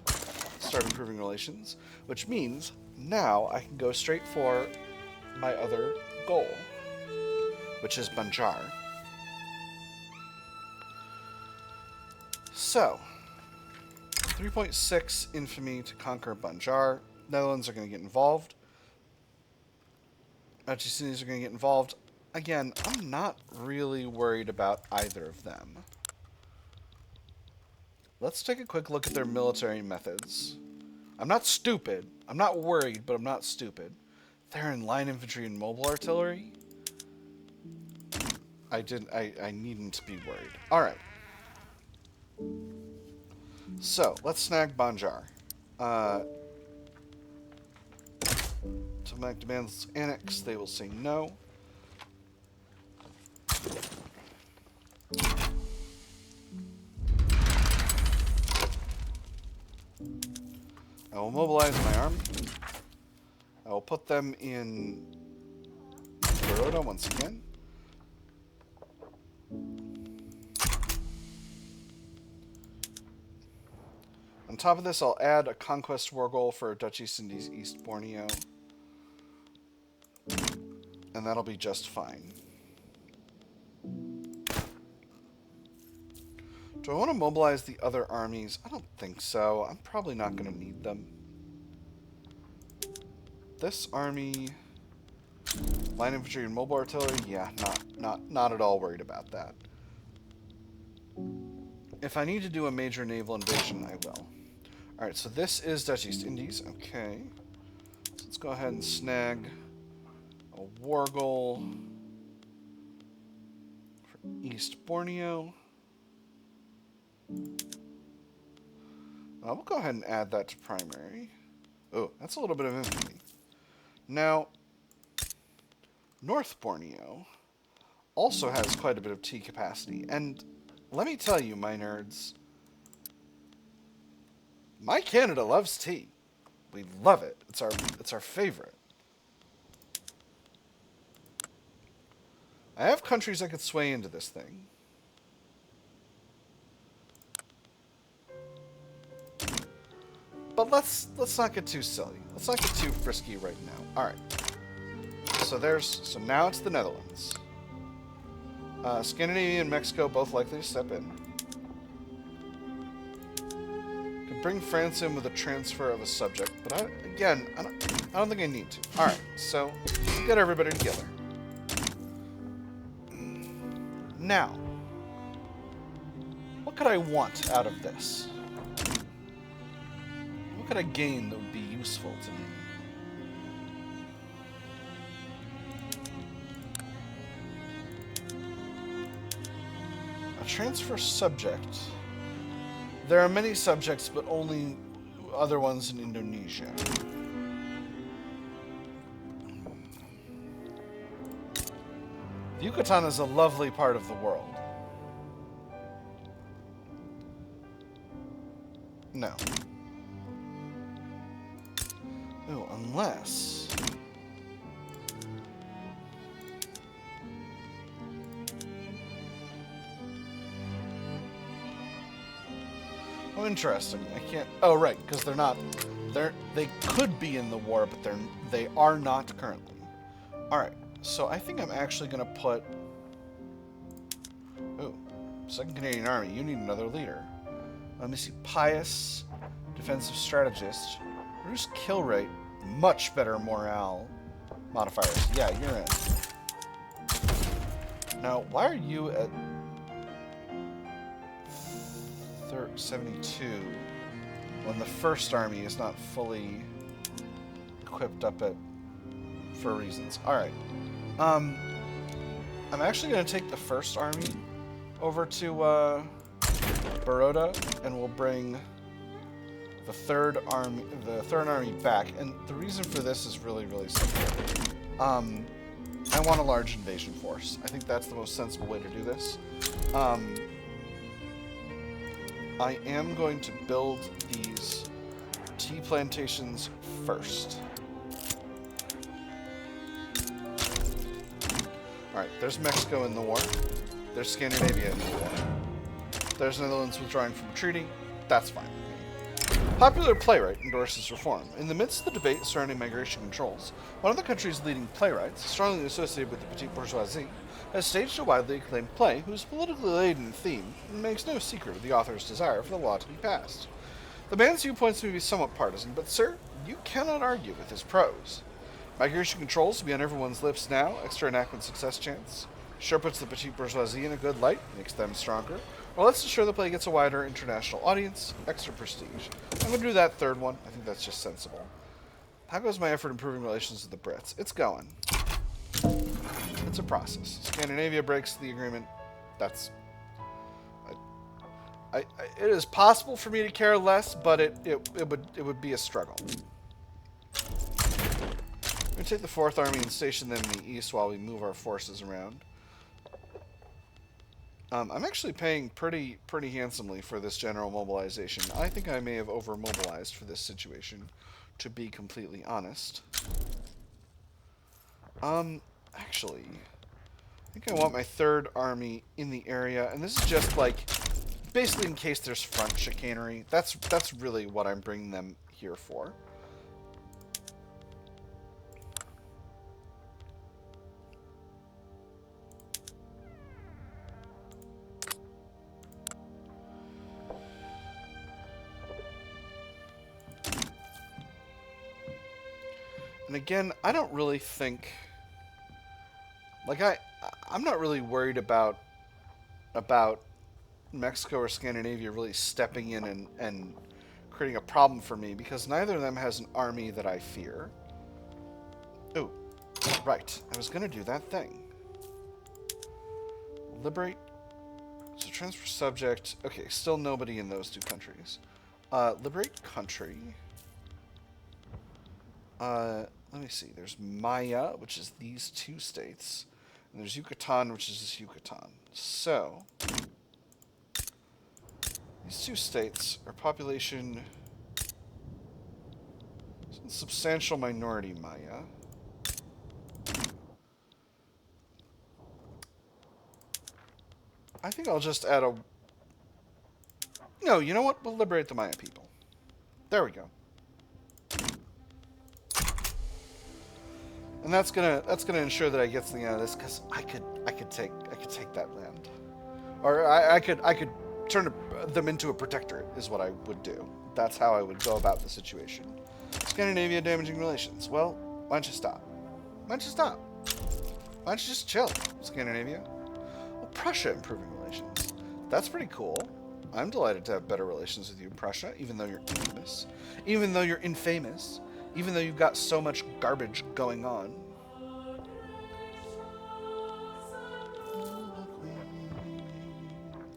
Start improving relations, which means now I can go straight for my other goal, which is Banjar. So, 3.6 infamy to conquer Banjar. Netherlands are going to get involved. Dutch East Indies are going to get involved. Again, I'm not really worried about either of them. Let's take a quick look at their military methods. I'm not stupid. I'm not worried, but I'm not stupid. They're in line infantry and mobile artillery. I needn't be worried. Alright. So, let's snag Banjar. Tomac demands annex. They will say no. I will mobilize my army. I will put them in Baroda once again. On top of this, I'll add a conquest war goal for Dutch East Indies East Borneo. And that'll be just fine. Do I want to mobilize the other armies? I don't think so. I'm probably not going to need them. This army, line infantry and mobile artillery, yeah, not at all worried about that. If I need to do a major naval invasion, I will. Alright, so this is Dutch East Indies. Okay. So let's go ahead and snag a war goal for East Borneo. We'll go ahead and add that to primary. Oh, that's a little bit of infamy. Now, North Borneo also has quite a bit of tea capacity. And let me tell you, my nerds, my Canada loves tea. We love it. It's our favorite. I have countries I could sway into this thing. But let's not get too silly. Let's not get too frisky right now. All right. So now it's the Netherlands. Scandinavia and Mexico both likely to step in. Could bring France in with a transfer of a subject, but I don't think I need to. All right. So get everybody together. Now, what could I want out of this? What could I gain that would be useful to me? A transfer subject. There are many subjects, but only other ones in Indonesia. The Yucatan is a lovely part of the world. No. Oh, unless... Oh, interesting. I can't... Oh, right, because they're not... They could be in the war, but they are not currently. Alright, so I think I'm actually going to put... Oh, 2nd Canadian Army, you need another leader. Let me see. Pious, defensive strategist, reduce kill rate, much better morale modifiers. Yeah, you're in. Now, why are you at 72 when the 1st Army is not fully equipped up for reasons? Alright. I'm actually going to take the 1st Army over to Baroda, and we'll bring the 3rd Army back. And the reason for this is really, really simple. I want a large invasion force. I think that's the most sensible way to do this. I am going to build these tea plantations first. Alright, there's Mexico in the war. There's Scandinavia in the war. There's Netherlands withdrawing from a treaty. That's fine. Popular playwright endorses reform. In the midst of the debate surrounding migration controls, one of the country's leading playwrights, strongly associated with the petite bourgeoisie, has staged a widely acclaimed play whose politically laden theme makes no secret of the author's desire for the law to be passed. The man's viewpoints may be somewhat partisan, but sir, you cannot argue with his prose. Migration controls will be on everyone's lips now, extra enactment success chance. Sure puts the petite bourgeoisie in a good light, makes them stronger. Well, let's ensure the play gets a wider international audience, extra prestige. I'm going to do that 3rd one. I think that's just sensible. How goes my effort improving relations with the Brits? It's going. It's a process. Scandinavia breaks the agreement. That's... it is possible for me to care less, but it would be a struggle. I'm going to take the 4th Army and station them in the east while we move our forces around. I'm actually paying pretty handsomely for this general mobilization. I think I may have over-mobilized for this situation, to be completely honest. Actually, I think I want my 3rd Army in the area, and this is just like, basically in case there's front chicanery. That's really what I'm bringing them here for. And again, I don't really think... Like, I'm not really worried about Mexico or Scandinavia really stepping in and creating a problem for me, because neither of them has an army that I fear. Oh, right. I was going to do that thing. Liberate. So transfer subject. Okay, still nobody in those two countries. Liberate country. Let me see. There's Maya, which is these two states. And there's Yucatan, which is this Yucatan. So, these two states are population... substantial minority Maya. I think I'll just add a... No, you know what? We'll liberate the Maya people. There we go. And that's gonna ensure that I get something out of this, because I could take that land, or I could turn them into a protectorate is what I would do. That's how I would go about the situation. Scandinavia damaging relations. Well, why don't you stop? Why don't you stop? Why don't you just chill, Scandinavia? Well, Prussia improving relations. That's pretty cool. I'm delighted to have better relations with you, Prussia, even though you're infamous, even though you're infamous. Even though you've got so much garbage going on.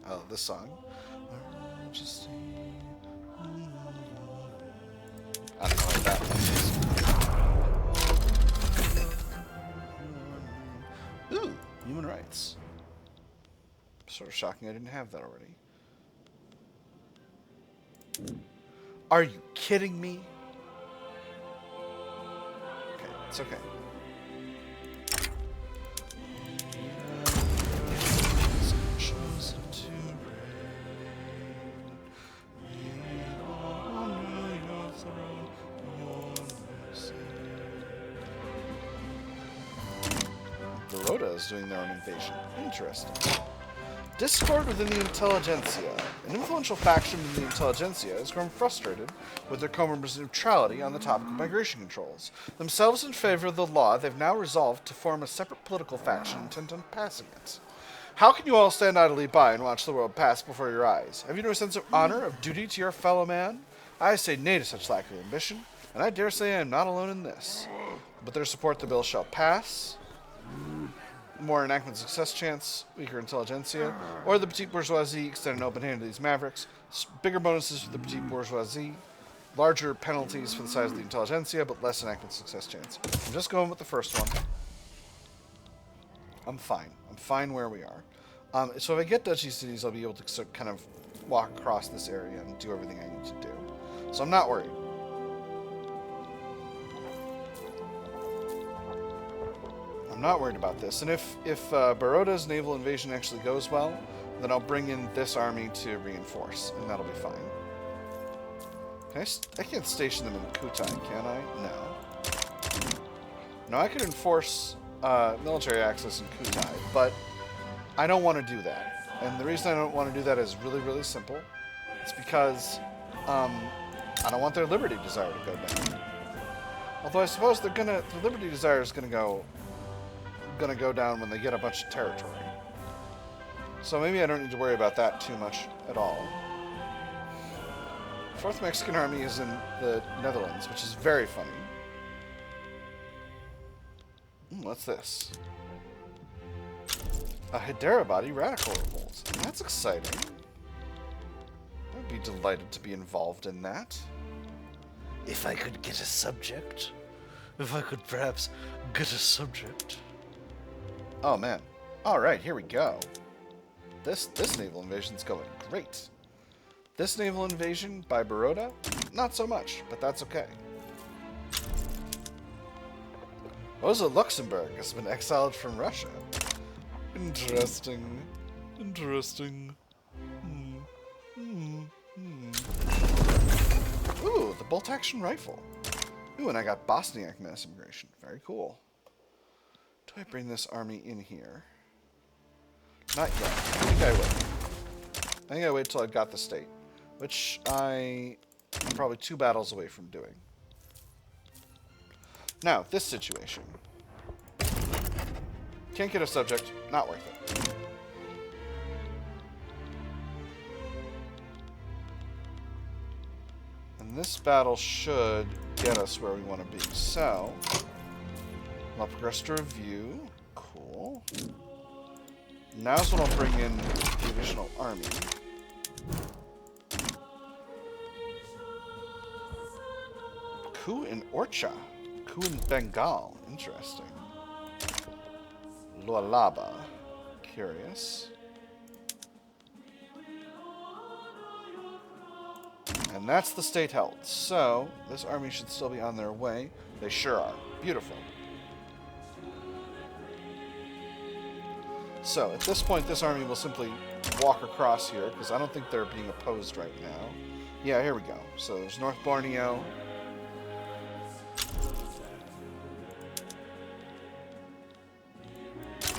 Oh, this song. I don't know what that one is. Ooh, human rights. Sort of shocking I didn't have that already. Are you kidding me? It's okay. Baroda is doing their own invasion. Interesting. Discord within the intelligentsia. An influential faction within the intelligentsia has grown frustrated with their co-members' neutrality on the topic of migration controls. Themselves in favor of the law, they've now resolved to form a separate political faction intent on passing it. How can you all stand idly by and watch the world pass before your eyes? Have you no sense of honor, of duty to your fellow man? I say nay to such lack of ambition, and I dare say I am not alone in this. With their support, the bill shall pass. More enactment success chance, weaker intelligentsia, or the petite bourgeoisie extend an open hand to these mavericks. Bigger bonuses for the petite bourgeoisie, larger penalties for the size of the intelligentsia, but less enactment success chance. I'm just going with the first one. I'm fine. I'm fine where we are. So if I get duchy cities, I'll be able to sort of kind of walk across this area and do everything I need to do. So I'm not worried. I'm not worried about this. And if Baroda's naval invasion actually goes well, then I'll bring in this army to reinforce, and that'll be fine. I can't station them in Kutai, can I? No. No, I could enforce military access in Kutai, but I don't want to do that. And the reason I don't want to do that is really, really simple. It's because I don't want their liberty desire to go down. Although I suppose the liberty desire is gonna go down when they get a bunch of territory. So maybe I don't need to worry about that too much at all. 4th Mexican Army is in the Netherlands, which is very funny. What's this? A Hyderabadi radical revolt. That's exciting. I'd be delighted to be involved in that. If I could get a subject. If I could perhaps get a subject. Oh man. Alright, here we go. This naval invasion's going great. This naval invasion by Baroda, not so much, but that's okay. Rosa Luxembourg has been exiled from Russia. Interesting. Interesting. Ooh, the bolt-action rifle. Ooh, and I got Bosniak mass immigration. Very cool. Do I bring this army in here? Not yet. I think I wait till I've got the state, which I'm probably 2 battles away from doing. Now, this situation. Can't get a subject. Not worth it. And this battle should get us where we want to be. So, I'll progress to review. Cool. Now's when I'll bring in the additional army. Coup in Orcha. Coup in Bengal. Interesting. Lualaba. Curious. And that's the state held. So, this army should still be on their way. They sure are. Beautiful. So, at this point, this army will simply walk across here, because I don't think they're being opposed right now. Yeah, here we go. So, there's North Borneo.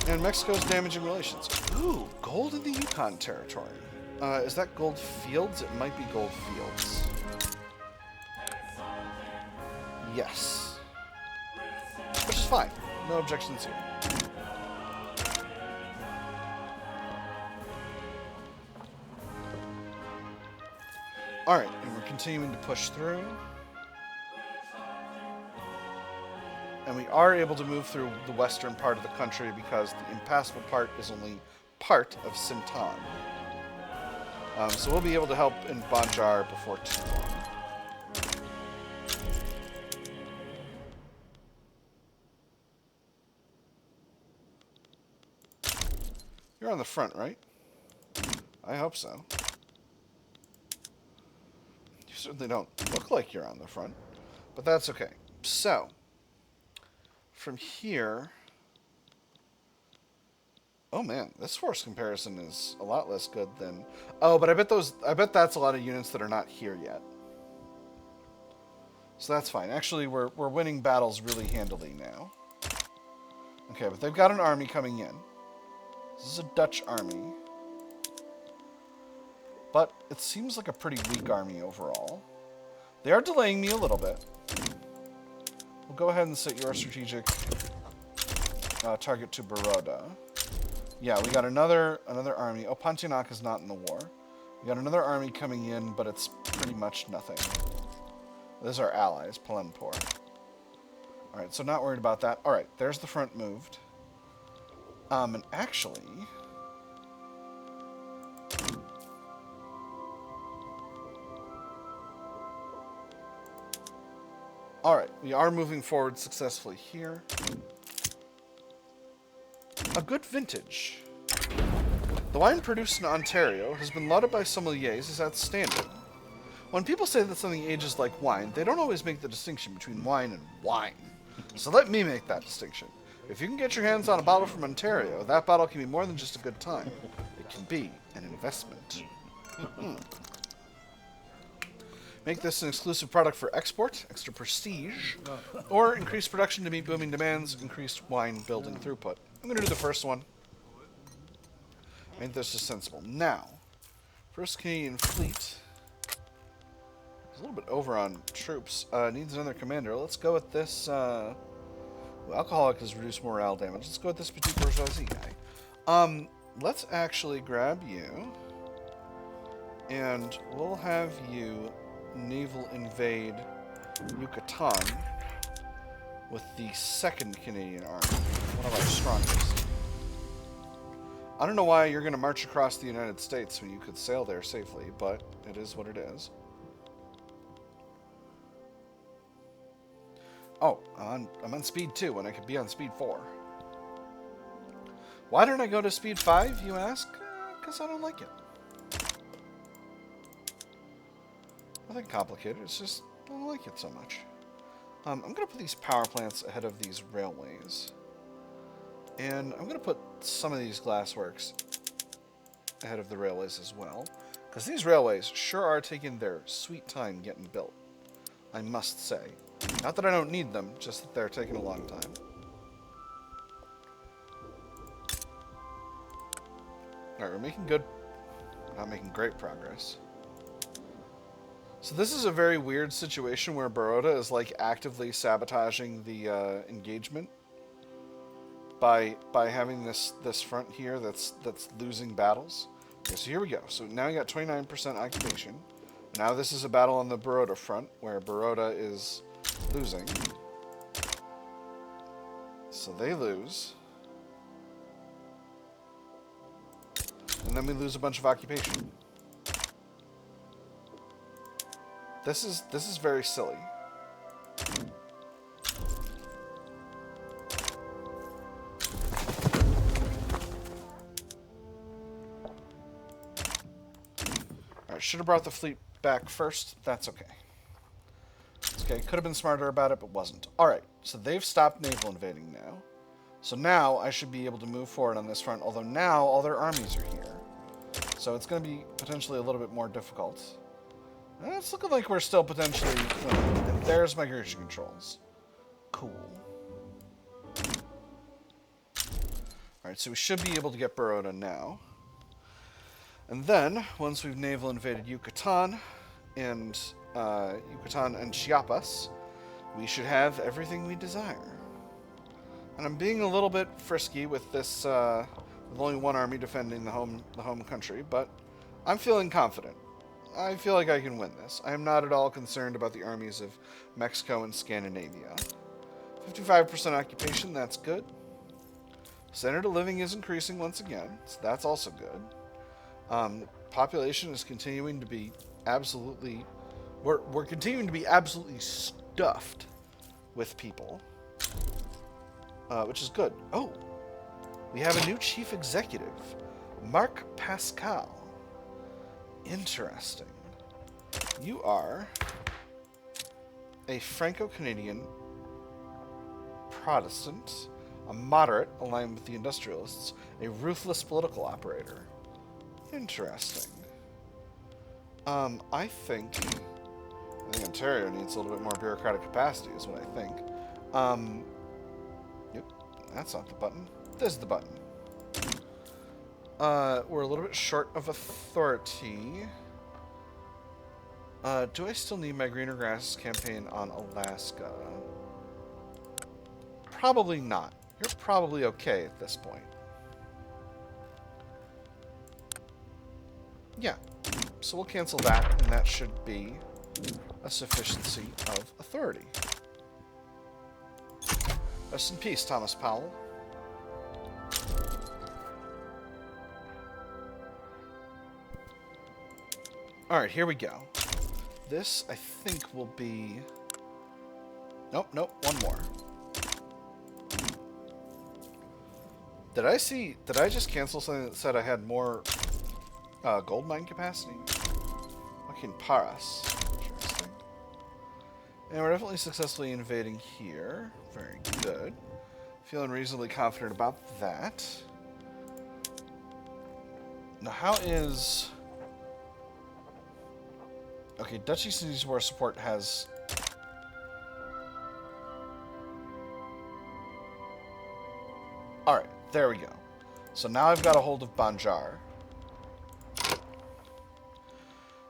And Mexico's damaging relations. Ooh, gold in the Yukon territory. Is that gold fields? It might be gold fields. Yes. Which is fine. No objections here. Alright, and we're continuing to push through. And we are able to move through the western part of the country because the impassable part is only part of Sintan. So we'll be able to help in Banjar before too long. You're on the front, right? I hope so. You certainly don't look like you're on the front, but that's okay. So, from here... Oh man, this force comparison is a lot less good than... Oh, but I bet that's a lot of units that are not here yet. So that's fine. Actually, we're winning battles really handily now. Okay, but they've got an army coming in. This is a Dutch army. But it seems like a pretty weak army overall. They are delaying me a little bit. We'll go ahead and set your strategic target to Baroda. Yeah, we got another army. Oh, Pontianak is not in the war. We got another army coming in, but it's pretty much nothing. Those are allies, Palenpur. Alright, so not worried about that. Alright, there's the front moved. And actually... Alright, we are moving forward successfully here. A good vintage. The wine produced in Ontario has been lauded by sommeliers as outstanding. When people say that something ages like wine, they don't always make the distinction between wine and wine. So let me make that distinction. If you can get your hands on a bottle from Ontario, that bottle can be more than just a good time. It can be an investment. Make this an exclusive product for export, extra prestige, or increase production to meet booming demands, increased wine building throughput. I'm going to do the first one. I think this is sensible. Now, first Canadian fleet is a little bit over on troops. Needs another commander. Let's go with this. Well, alcoholic has reduced morale damage. Let's go with this petit bourgeoisie guy. Let's actually grab you, and we'll have you naval invade Yucatan with the 2nd Canadian Army, one of our strongest. I don't know why you're going to march across the United States when you could sail there safely, but it is what it is. Oh, I'm on speed 2 when I could be on speed 4. Why don't I go to speed 5, you ask? Because I don't like it. Nothing complicated, it's just I don't like it so much. I'm going to put these power plants ahead of these railways. And I'm going to put some of these glassworks ahead of the railways as well. Because these railways sure are taking their sweet time getting built, I must say. Not that I don't need them, just that they're taking a long time. Alright, we're making good, not making great progress. So this is a very weird situation where Baroda is like actively sabotaging the engagement by having this front here that's losing battles. Okay, so here we go. So now you got 29% occupation. Now this is a battle on the Baroda front where Baroda is losing. So they lose. And then we lose a bunch of occupation. This is very silly. Alright, should have brought the fleet back first. That's okay. It's okay. Could have been smarter about it, but wasn't. Alright, so they've stopped naval invading now. So now I should be able to move forward on this front, although now all their armies are here. So it's going to be potentially a little bit more difficult. It's looking like we're still potentially... And there's migration controls. Cool. Alright, so we should be able to get Baroda now. And then, once we've naval invaded Yucatan and Chiapas, we should have everything we desire. And I'm being a little bit frisky with this, with only one army defending the home country, but I'm feeling confident. I feel like I can win this. I am not at all concerned about the armies of Mexico and Scandinavia. 55% occupation, that's good. Standard of living is increasing once again, so that's also good. Population is continuing to be absolutely... We're continuing to be absolutely stuffed with people. Which is good. Oh! We have a new chief executive. Marc Pascal. Interesting. You are a Franco-Canadian Protestant, a moderate aligned with the industrialists, a ruthless political operator. Interesting. I think Ontario needs a little bit more bureaucratic capacity, is what I think. Yep, that's not the button. This is the button. We're a little bit short of authority. Do I still need my Greener Grasses campaign on Alaska? Probably not. You're probably okay at this point. Yeah. So we'll cancel that, and that should be a sufficiency of authority. Rest in peace, Thomas Powell. Alright, here we go. This, I think, will be... Nope, one more. Did I just cancel something that said I had more gold mine capacity? Fucking Paras. Interesting. And we're definitely successfully invading here. Very good. Feeling reasonably confident about that. Now, how is... Okay, Dutch East Indies War support has... Alright, there we go. So now I've got a hold of Banjar.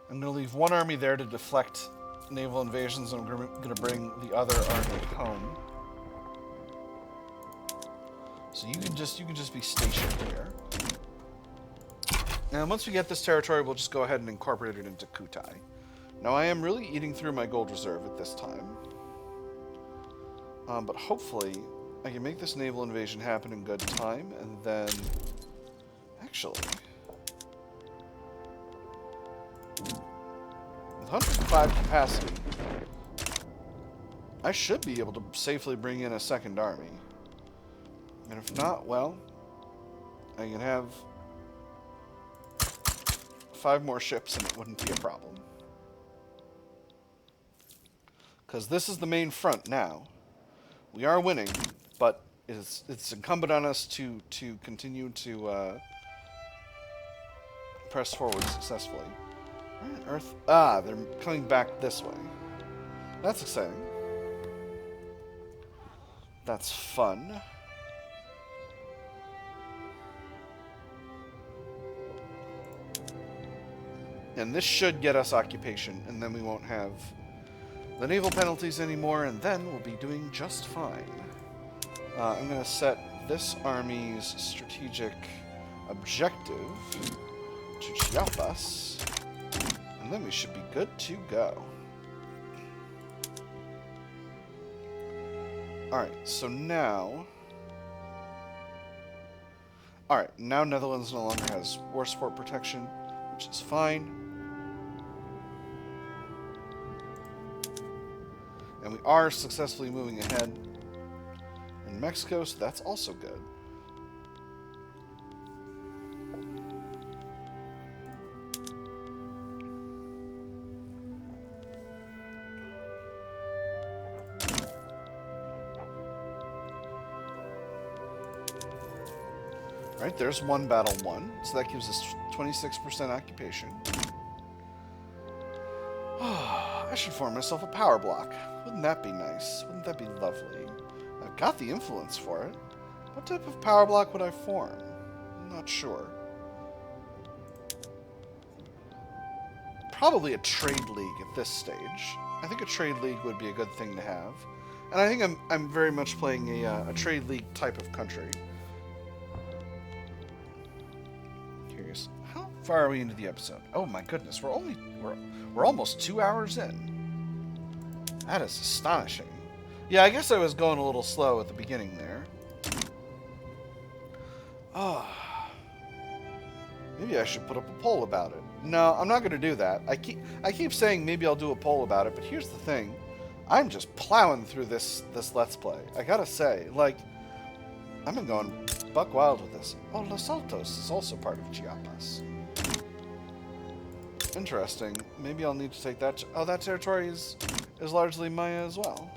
I'm going to leave one army there to deflect naval invasions, and I'm going to bring the other army home. So you can just be stationed here. And once we get this territory, we'll just go ahead and incorporate it into Kutai. Now, I am really eating through my gold reserve at this time. But hopefully, I can make this naval invasion happen in good time, and then... Actually... With 105 capacity, I should be able to safely bring in a second army. And if not, well, I can have 5 more ships and it wouldn't be a problem. Because this is the main front now. We are winning, but it's incumbent on us to continue to press forward successfully. Where on Earth? Ah, they're coming back this way. That's exciting. That's fun. And this should get us occupation, and then we won't have the naval penalties anymore, and then we'll be doing just fine. I'm going to set this army's strategic objective to Chiapas, and then we should be good to go. Alright, so now Alright, now Netherlands no longer has war support protection, which is fine. And we are successfully moving ahead in Mexico, so that's also good. Right, there's one battle won, so that gives us 26% occupation. I should form myself a power block. Wouldn't that be nice? Wouldn't that be lovely? I've got the influence for it. What type of power block would I form? I'm not sure. Probably a trade league at this stage. I think a trade league would be a good thing to have. And I think I'm very much playing a trade league type of country. Curious. How far are we into the episode? Oh my goodness, we're almost 2 hours in. That is astonishing. Yeah, I guess I was going a little slow at the beginning there. Oh. Maybe I should put up a poll about it. No, I'm not going to do that. I keep saying maybe I'll do a poll about it, but here's the thing. I'm just plowing through this Let's Play. I gotta say, like, I've been going buck wild with this. Oh, Los Altos is also part of Chiapas. Interesting. Maybe I'll need to take that... Oh, that territory is largely Maya as well.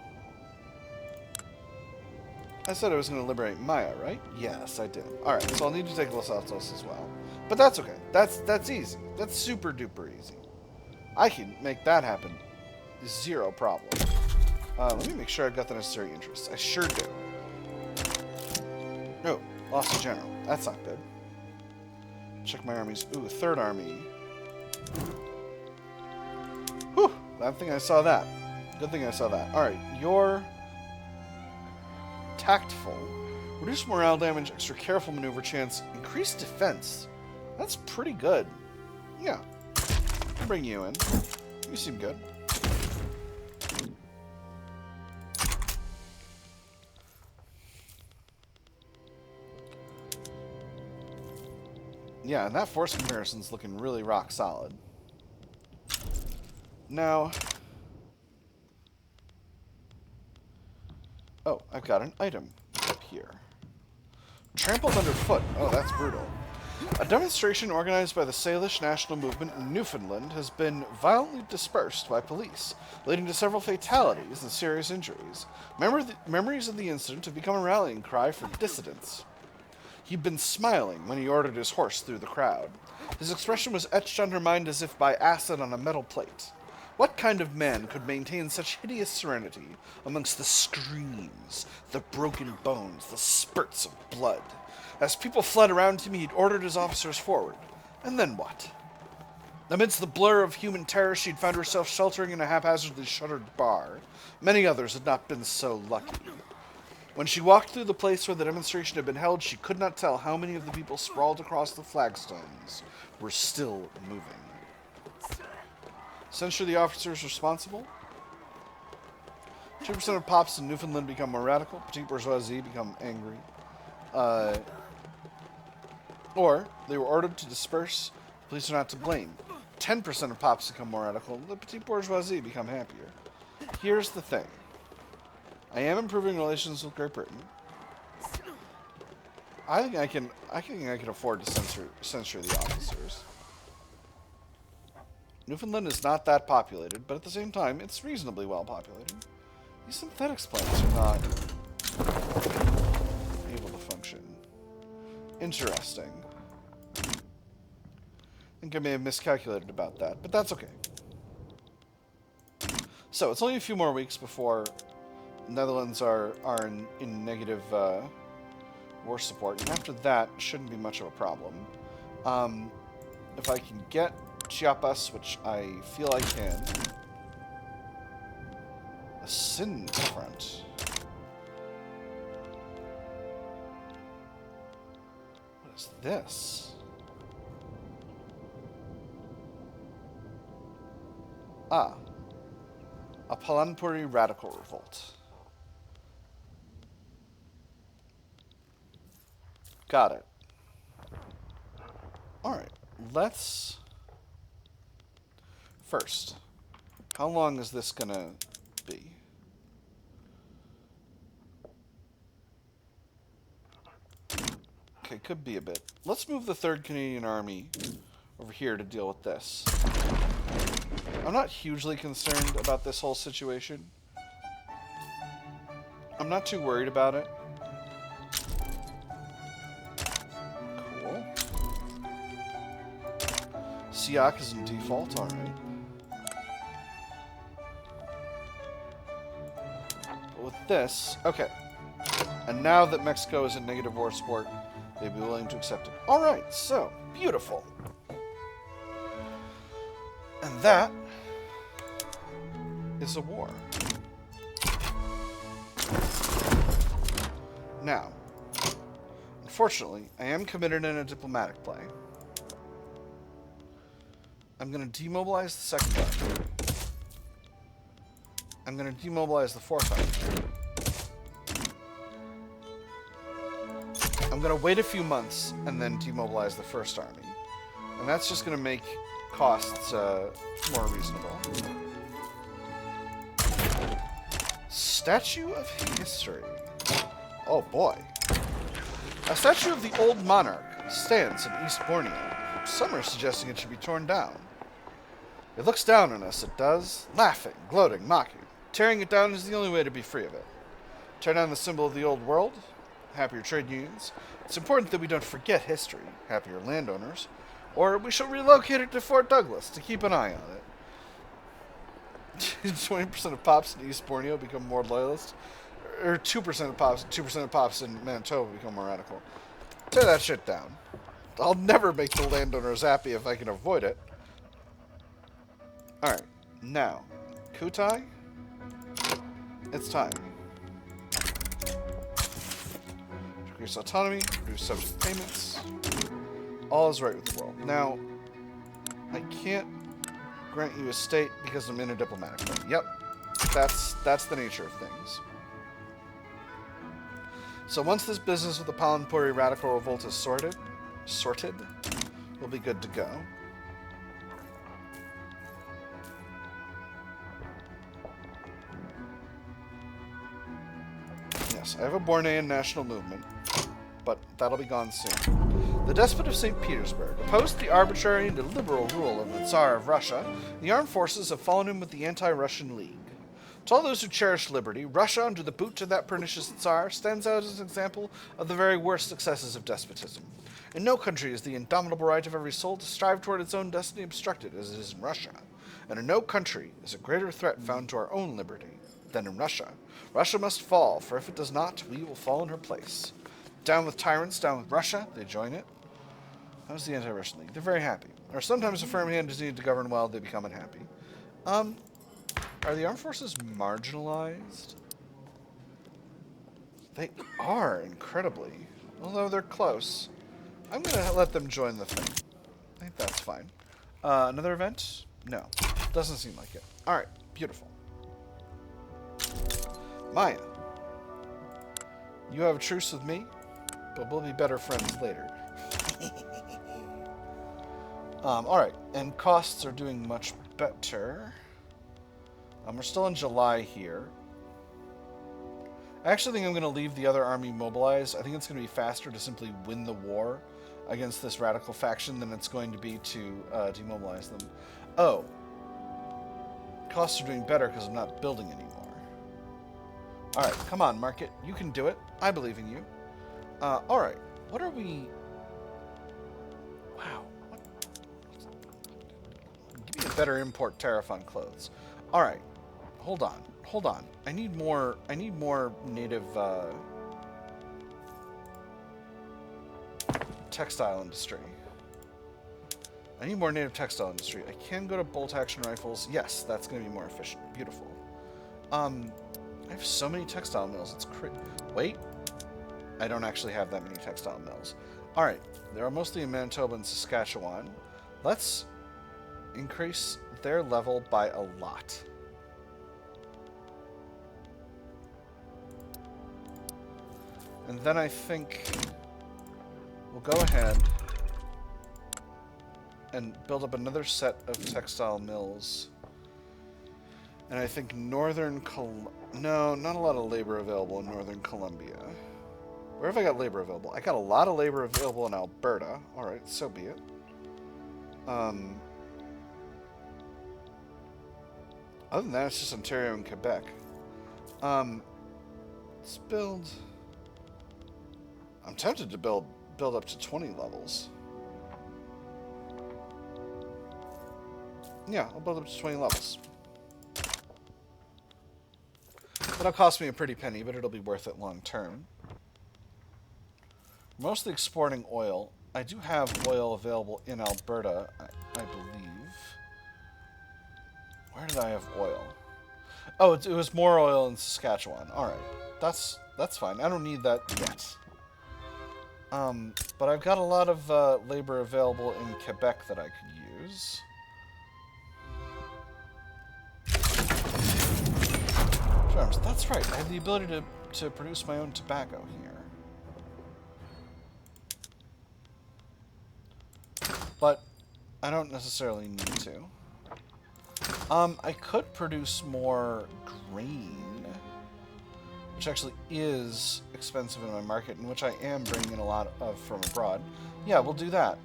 I said I was going to liberate Maya, right? Yes, I did. Alright, so I'll need to take Los Altos as well. But that's okay. That's easy. That's super duper easy. I can make that happen. Zero problem. Let me make sure I've got the necessary interests. I sure do. Oh, lost a general. That's not good. Check my armies. Ooh, third army. Whew, I think I saw that. Good thing I saw that. Alright, you're tactful. Reduce morale damage, extra careful maneuver chance, increased defense. That's pretty good. Yeah. I'll bring you in. You seem good. Yeah, and that force comparison's looking really rock solid. Now... Oh, I've got an item up here. Trampled underfoot. Oh, that's brutal. A demonstration organized by the Salish National Movement in Newfoundland has been violently dispersed by police, leading to several fatalities and serious injuries. Memories of the incident have become a rallying cry for dissidents. He'd been smiling when he ordered his horse through the crowd. His expression was etched on her mind as if by acid on a metal plate. What kind of man could maintain such hideous serenity amongst the screams, the broken bones, the spurts of blood? As people fled around him, he'd ordered his officers forward. And then what? Amidst the blur of human terror, she'd found herself sheltering in a haphazardly shuttered bar. Many others had not been so lucky. When she walked through the place where the demonstration had been held, she could not tell how many of the people sprawled across the flagstones were still moving. Censure the officers responsible. 2% of pops in Newfoundland become more radical. Petite bourgeoisie become angry. Or they were ordered to disperse. Police are not to blame. 10% of pops become more radical. The petite bourgeoisie become happier. Here's the thing. I am improving relations with Great Britain. I think I can afford to censure the officers. Newfoundland is not that populated, but at the same time, it's reasonably well populated. These synthetics plants are not able to function. Interesting. I think I may have miscalculated about that, but that's okay. So, it's only a few more weeks before Netherlands are in negative war support, and after that, shouldn't be much of a problem. If I can get Chiapas, which I feel I can. A Sin front. What is this? Ah. A Palanpuri radical revolt. Got it. let's... First, how long is this gonna be? Okay, could be a bit. Let's move the 3rd Canadian Army over here to deal with this. I'm not hugely concerned about this whole situation. I'm not too worried about it. Cool. Siak is in default, alright. But with this, okay. And now that Mexico is in negative war support, they'd be willing to accept it. Alright, so, beautiful. And that is a war. Now, unfortunately, I am committed in a diplomatic play. I'm going to demobilize the 2nd Army. I'm going to demobilize the 4th Army. I'm going to wait a few months and then demobilize the 1st Army. And that's just going to make costs more reasonable. Statue of History. Oh boy. A statue of the old monarch stands in East Borneo. Some are suggesting it should be torn down. It looks down on us, it does, laughing, gloating, mocking. Tearing it down is the only way to be free of it. Tear down the symbol of the old world. Happier trade unions. It's important that we don't forget history. Happier landowners. Or we shall relocate it to Fort Douglas to keep an eye on it. 20% of pops in East Borneo become more loyalist. Or 2% of pops in Manitoba become more radical. Tear that shit down. I'll never make the landowners happy if I can avoid it. Alright, now, Kutai, it's time. Increase autonomy, reduce subject payments. All is right with the world. Now, I can't grant you a state because I'm in a diplomatic play. Yep, that's the nature of things. So once this business with the Palanpuri radical revolt is sorted, we'll be good to go. Yes, I have a Bornean national movement, but that'll be gone soon. The despot of St. Petersburg opposed the arbitrary and illiberal rule of the Tsar of Russia. The armed forces have fallen in with the anti-Russian League. To all those who cherish liberty, Russia, under the boot of that pernicious Tsar, stands out as an example of the very worst excesses of despotism. In no country is the indomitable right of every soul to strive toward its own destiny obstructed as it is in Russia. And in no country is a greater threat found to our own liberty than in Russia. Russia must fall, for if it does not, we will fall in her place. Down with tyrants, down with Russia, they join it. How's the anti-Russian League? They're very happy. Or sometimes a firm hand is needed to govern well, they become unhappy. Are the armed forces marginalized? They are, incredibly. Although they're close. I'm going to let them join the thing. I think that's fine. Another event? No. Doesn't seem like it. Alright, beautiful. Maya. You have a truce with me, but we'll be better friends later. Alright, and costs are doing much better. We're still in July here. I actually think I'm going to leave the other army mobilized. I think it's going to be faster to simply win the war against this radical faction than it's going to be to demobilize them. Oh. Costs are doing better because I'm not building anymore. Alright, come on, market. You can do it. I believe in you. Alright. What are we... Wow. What? Give me a better import tariff on clothes. Alright. Hold on. I need more native textile industry. I need more native textile industry. I can go to bolt action rifles. Yes, that's going to be more efficient. Beautiful. I have so many textile mills. It's wait. I don't actually have that many textile mills. Alright. There are mostly in Manitoba and Saskatchewan. Let's increase their level by a lot. And then I think we'll go ahead and build up another set of textile mills. And I think no, not a lot of labor available in northern Colombia. Where have I got labor available? I got a lot of labor available in Alberta. Alright, so be it. Other than that, it's just Ontario and Quebec. Let's build... I'm tempted to build up to 20 levels. Yeah, I'll build up to 20 levels. That'll cost me a pretty penny, but it'll be worth it long term. Mostly exporting oil. I do have oil available in Alberta, I believe. Where did I have oil? Oh, it was more oil in Saskatchewan. Alright. That's fine. I don't need that yet. But I've got a lot of labor available in Quebec that I could use. That's right. I have the ability to produce my own tobacco here. But I don't necessarily need to. I could produce more grain, which actually is expensive in my market, and which I am bringing in a lot of from abroad. Yeah, we'll do that.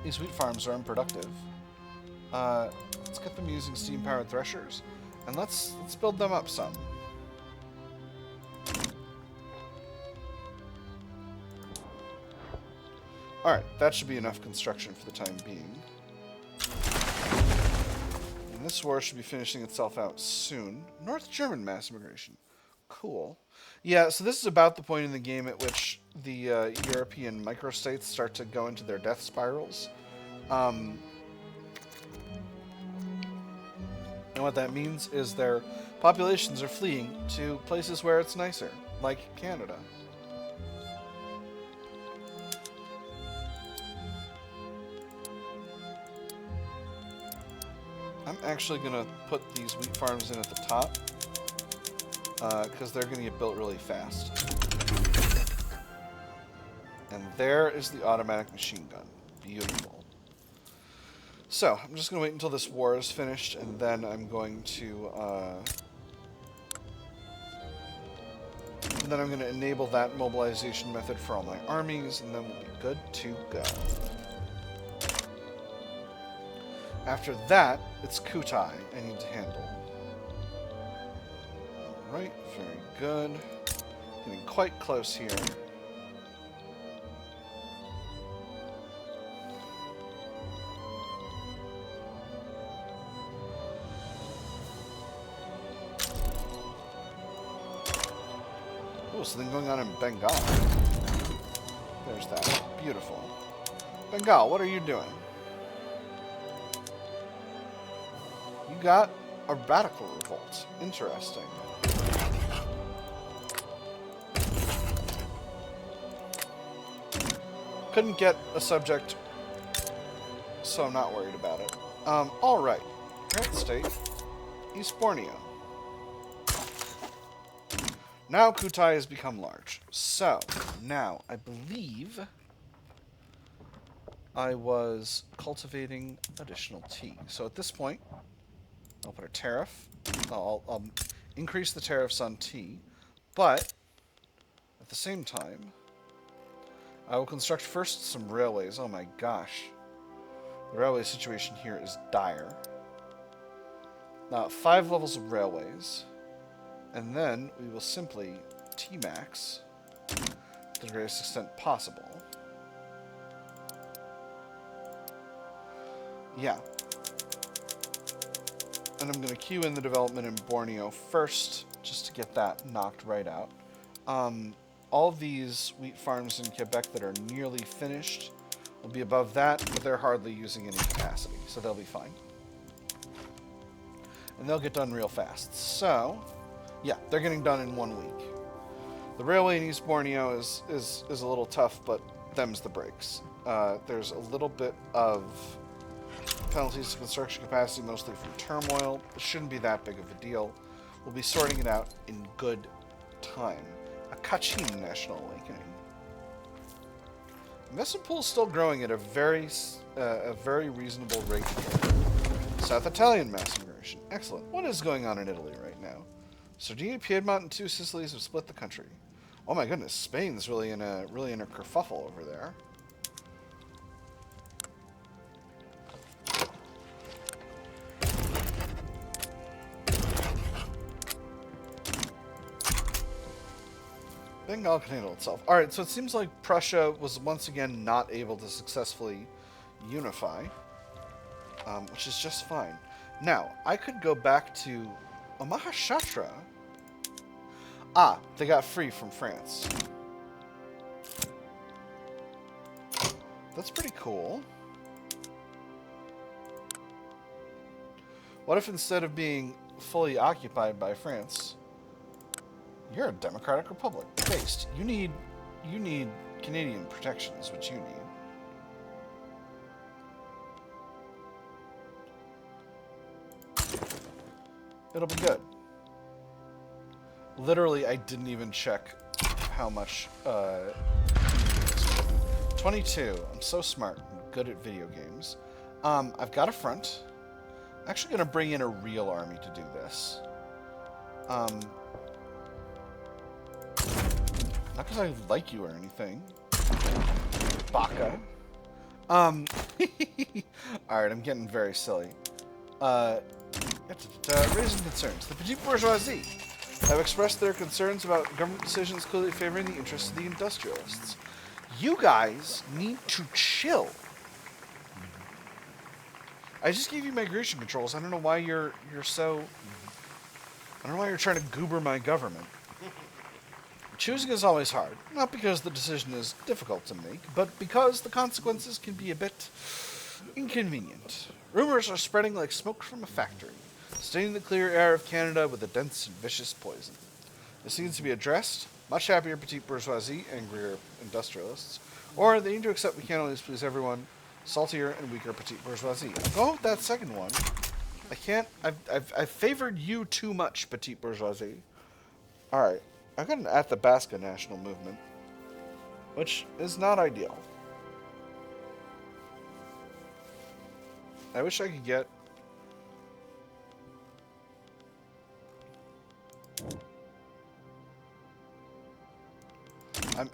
These wheat farms are unproductive. Let's get them using steam-powered threshers, and let's build them up some. Alright, that should be enough construction for the time being. And this war should be finishing itself out soon. North German mass immigration. Cool. Yeah, so this is about the point in the game at which the European microstates start to go into their death spirals. And what that means is their populations are fleeing to places where it's nicer, like Canada. I'm actually going to put these wheat farms in at the top, because they're going to get built really fast. And there is the automatic machine gun. Beautiful. So, I'm just going to wait until this war is finished, and then I'm going to... enable that mobilization method for all my armies, and then we'll be good to go. After that, it's Kutai I need to handle. Alright, very good. Getting quite close here. Oh, something going on in Bengal. There's that. Beautiful. Bengal, what are you doing? You got a radical revolt. Interesting. Couldn't get a subject, so I'm not worried about it. Alright. Great state. East Borneo. Now Kutai has become large. So, now, I believe I was cultivating additional tea. So at this point, I'll put a tariff. I'll increase the tariffs on tea, but at the same time, I will construct first some railways. Oh my gosh. The railway situation here is dire. Now, 5 levels of railways, and then we will simply T-max to the greatest extent possible. Yeah. And I'm going to queue in the development in Borneo first, just to get that knocked right out. All of these wheat farms in Quebec that are nearly finished will be above that, but they're hardly using any capacity, so they'll be fine. And they'll get done real fast. So, yeah, they're getting done in 1 week. The railway in East Borneo is a little tough, but them's the breaks. There's a little bit of penalties to construction capacity, mostly from turmoil. It shouldn't be that big of a deal. We'll be sorting it out in good time. A Kachin National Awakening. Investment pool is still growing at a very reasonable rate here. South Italian mass immigration. Excellent. What is going on in Italy right now? Sardinia, Piedmont, and two Sicilies have split the country. Oh my goodness, Spain's really in a kerfuffle over there. Bengal can handle itself. Alright, so it seems like Prussia was once again not able to successfully unify, which is just fine. Now, I could go back to Mahashatra. Ah, they got free from France. That's pretty cool. What if instead of being fully occupied by France, you're a democratic republic based? You need Canadian protection is what you need. It'll be good. Literally, I didn't even check how much. 22. I'm so smart. I'm good at video games. I've got a front. I'm actually going to bring in a real army to do this. Not because I like you or anything. Baka. Alright, I'm getting very silly. Raising concerns. The petite bourgeoisie have expressed their concerns about government decisions clearly favoring the interests of the industrialists. You guys need to chill. I just gave you migration controls. I don't know why you're so... I don't know why you're trying to goober my government. Choosing is always hard. Not because the decision is difficult to make, but because the consequences can be a bit inconvenient. Rumors are spreading like smoke from a factory, staining the clear air of Canada with a dense and vicious poison. This needs to be addressed. Much happier petite bourgeoisie, angrier industrialists, or they need to accept we can't always please everyone. Saltier and weaker petite bourgeoisie. I'll go with that second one. I can't. I've favored you too much, petite bourgeoisie. All right, I've got an Athabasca national movement, which is not ideal. I wish I could get.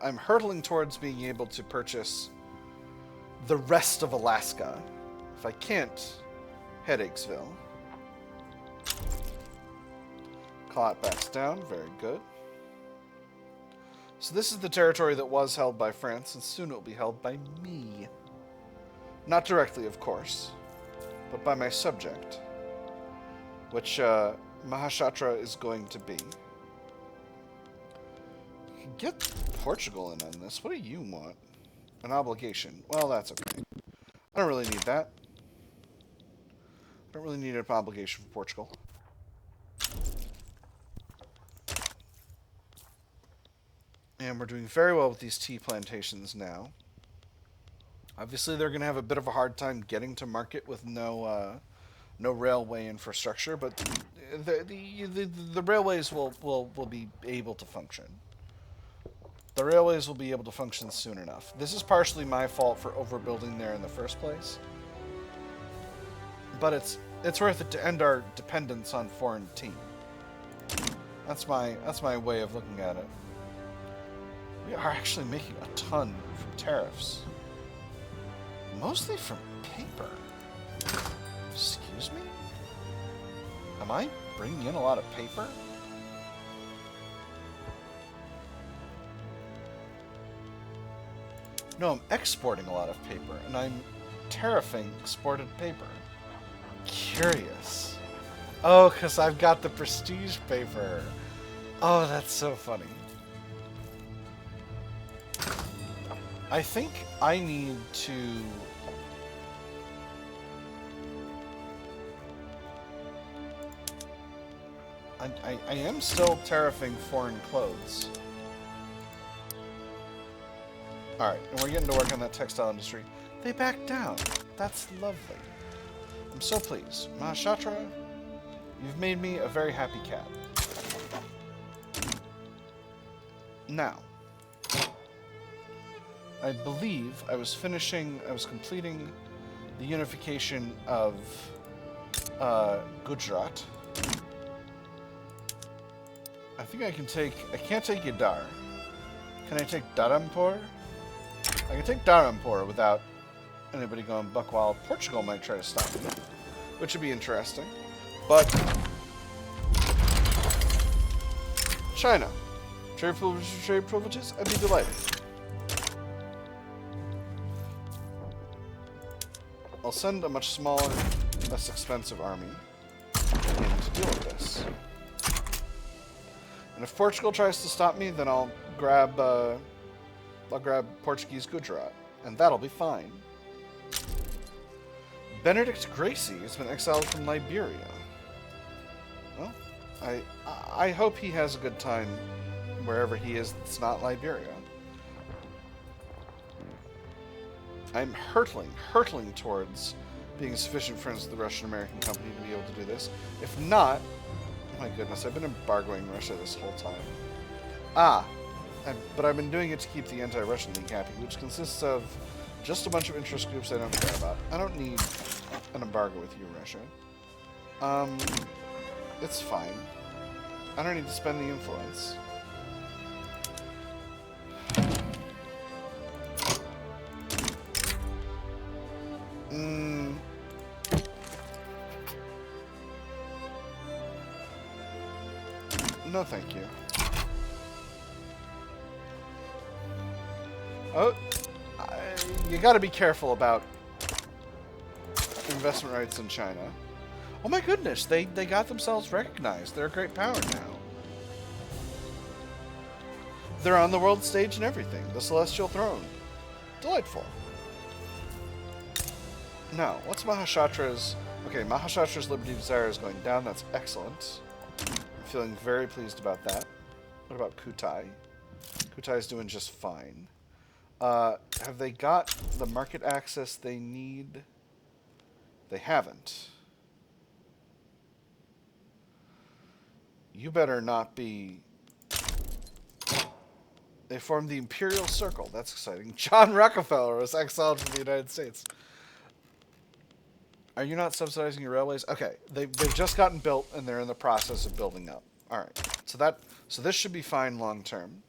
I'm hurtling towards being able to purchase the rest of Alaska. If I can't, Headachesville. Clot backs down. Very good. So this is the territory that was held by France, and soon it will be held by me. Not directly, of course, but by my subject, which Mahashatra is going to be. Get Portugal in on this. What do you want? An obligation. Well, that's okay. I don't really need that. I don't really need an obligation for Portugal. And we're doing very well with these tea plantations now. Obviously, they're going to have a bit of a hard time getting to market with no railway infrastructure, but the railways will be able to function. The railways will be able to function soon enough. This is partially my fault for overbuilding there in the first place, but it's worth it to end our dependence on foreign tea. That's my way of looking at it. We are actually making a ton from tariffs, mostly from paper. Excuse me? Am I bringing in a lot of paper? No, I'm exporting a lot of paper, and I'm tariffing exported paper. Curious. Oh, because I've got the prestige paper. Oh, that's so funny. I think I need to... I am still tariffing foreign clothes. Alright, and we're getting to work on that textile industry. They backed down. That's lovely. I'm so pleased. Mahashatra, you've made me a very happy cat. I believe I was completing the unification of Gujarat. I think I can't take Yadar. Can I take Dharampur? I can take Dharampur without anybody going buck wild. Portugal might try to stop me, which would be interesting. But China, trade privileges, I'd be delighted. I'll send a much smaller, less expensive army in to deal with this. And if Portugal tries to stop me, then I'll grab Portuguese Gujarat, and that'll be fine. Benedict Gracie has been exiled from Liberia. Well, I hope he has a good time wherever he is that's not Liberia. I'm hurtling towards being sufficient friends with the Russian-American company to be able to do this. If not, oh my goodness, I've been embargoing Russia this whole time. But I've been doing it to keep the anti-Russian League happy, which consists of just a bunch of interest groups I don't care about. I don't need an embargo with you, Russia. It's fine. I don't need to spend the influence. No, thank you. Oh, you gotta be careful about investment rights in China. Oh my goodness, they got themselves recognized. They're a great power now. They're on the world stage and everything. The Celestial Throne. Delightful. Now, what's Mahashatra's... Okay, Mahashatra's Liberty Desire is going down. That's excellent. I'm feeling very pleased about that. What about Kutai? Kutai's doing just fine. Have they got the market access they need? They haven't. You better not be... They formed the Imperial Circle. That's exciting. John Rockefeller was exiled from the United States. Are you not subsidizing your railways? Okay, they've just gotten built, and they're in the process of building up. All right, so this should be fine long term.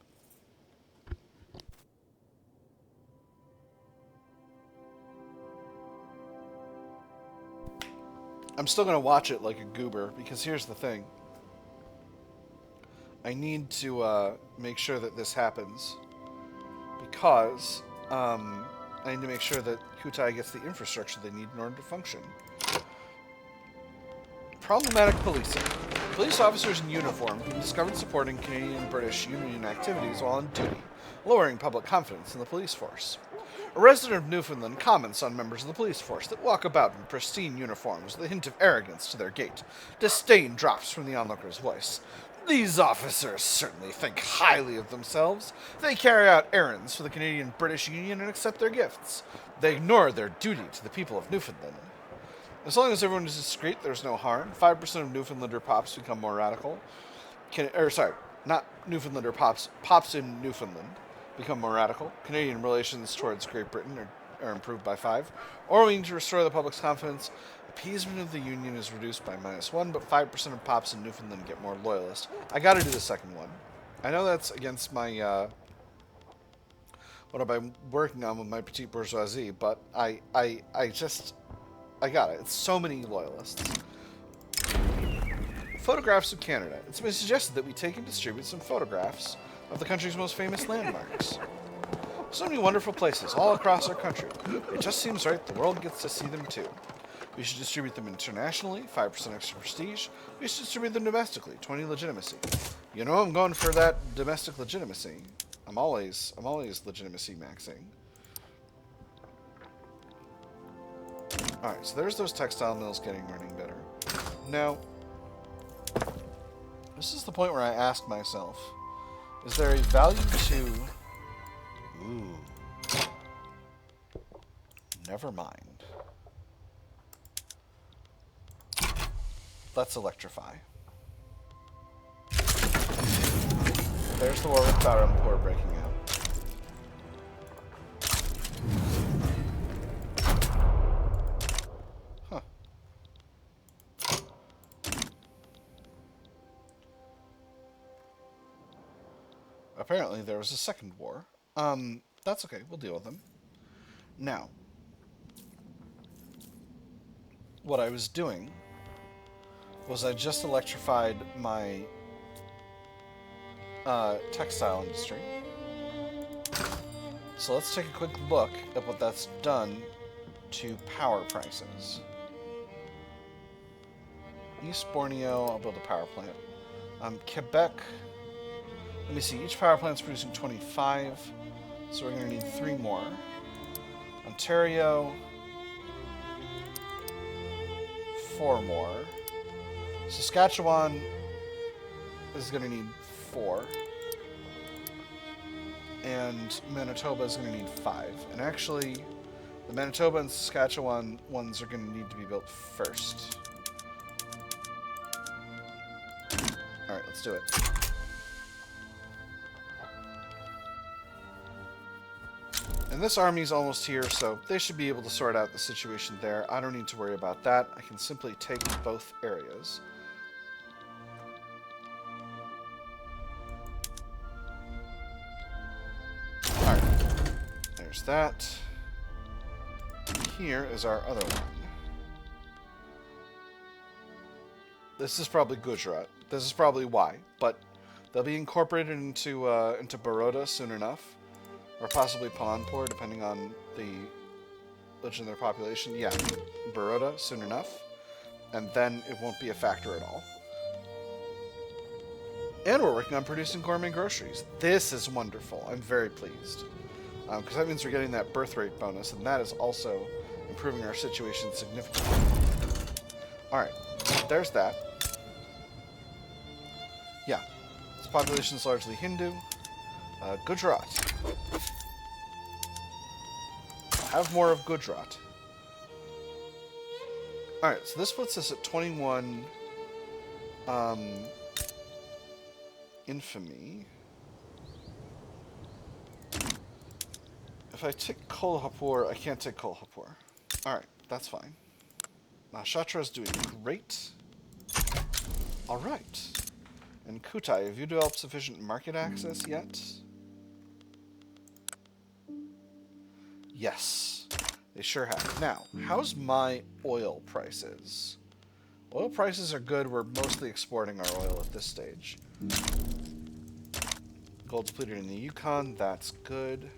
I'm still going to watch it like a goober, because here's the thing. I need to make sure that this happens, because I need to make sure that Kutai gets the infrastructure they need in order to function. Problematic policing. Police officers in uniform have been discovered supporting Canadian and British Union activities while on duty, lowering public confidence in the police force. A resident of Newfoundland comments on members of the police force that walk about in pristine uniforms with a hint of arrogance to their gait. Disdain drops from the onlooker's voice. These officers certainly think highly of themselves. They carry out errands for the Canadian-British Union and accept their gifts. They ignore their duty to the people of Newfoundland. As long as everyone is discreet, there's no harm. 5% of Newfoundlander pops become more radical. Not Newfoundlander pops. Pops in Newfoundland become more radical. Canadian relations towards Great Britain are improved by 5. Orwing to restore the public's confidence. Appeasement of the Union is reduced by -1, but 5% of pops in Newfoundland get more loyalist. I gotta do the second one. I know that's against my, what I've been working on with my petite bourgeoisie, but I got it. It's so many loyalists. Photographs of Canada. It's been suggested that we take and distribute some photographs of the country's most famous landmarks. So many wonderful places all across our country. It just seems right the world gets to see them too. We should distribute them internationally, 5% extra prestige. We should distribute them domestically, 20 legitimacy. You know I'm going for that domestic legitimacy. I'm always legitimacy maxing. Alright, so there's those textile mills running better. Now, this is the point where I ask myself, is there a value to... Ooh. Never mind. Let's electrify. There's the war with Dharampur breaking out. apparently there was a second war. That's okay. We'll deal with them. Now, what I was doing was I just electrified my textile industry. So let's take a quick look at what that's done to power prices. East Borneo, I'll build a power plant. Quebec, let me see, each power plant's producing 25, so we're going to need 3 more. Ontario, 4 more. Saskatchewan is going to need 4. And Manitoba is going to need 5. And actually, the Manitoba and Saskatchewan ones are going to need to be built first. Alright, let's do it. And this army's almost here, so they should be able to sort out the situation there. I don't need to worry about that. I can simply take both areas. Alright. There's that. Here is our other one. This is probably Gujarat. This is probably why, but they'll be incorporated into Baroda soon enough. Or possibly Panpur, depending on the religion of their population. Yeah, Baroda soon enough. And then it won't be a factor at all. And we're working on producing gourmet groceries. This is wonderful. I'm very pleased. Because that means we're getting that birth rate bonus, and that is also improving our situation significantly. Alright, there's that. Yeah, this population is largely Hindu. Gujarat. Have more of Gujarat. Alright, so this puts us at 21 infamy. If I take Kolhapur, I can't take Kolhapur. Alright, that's fine. Shatra is doing great. Alright. And Kutai, have you developed sufficient market access yet? Yes, they sure have. Now, how's my oil prices? Oil prices are good. We're mostly exporting our oil at this stage. Gold depleted in the Yukon, that's good.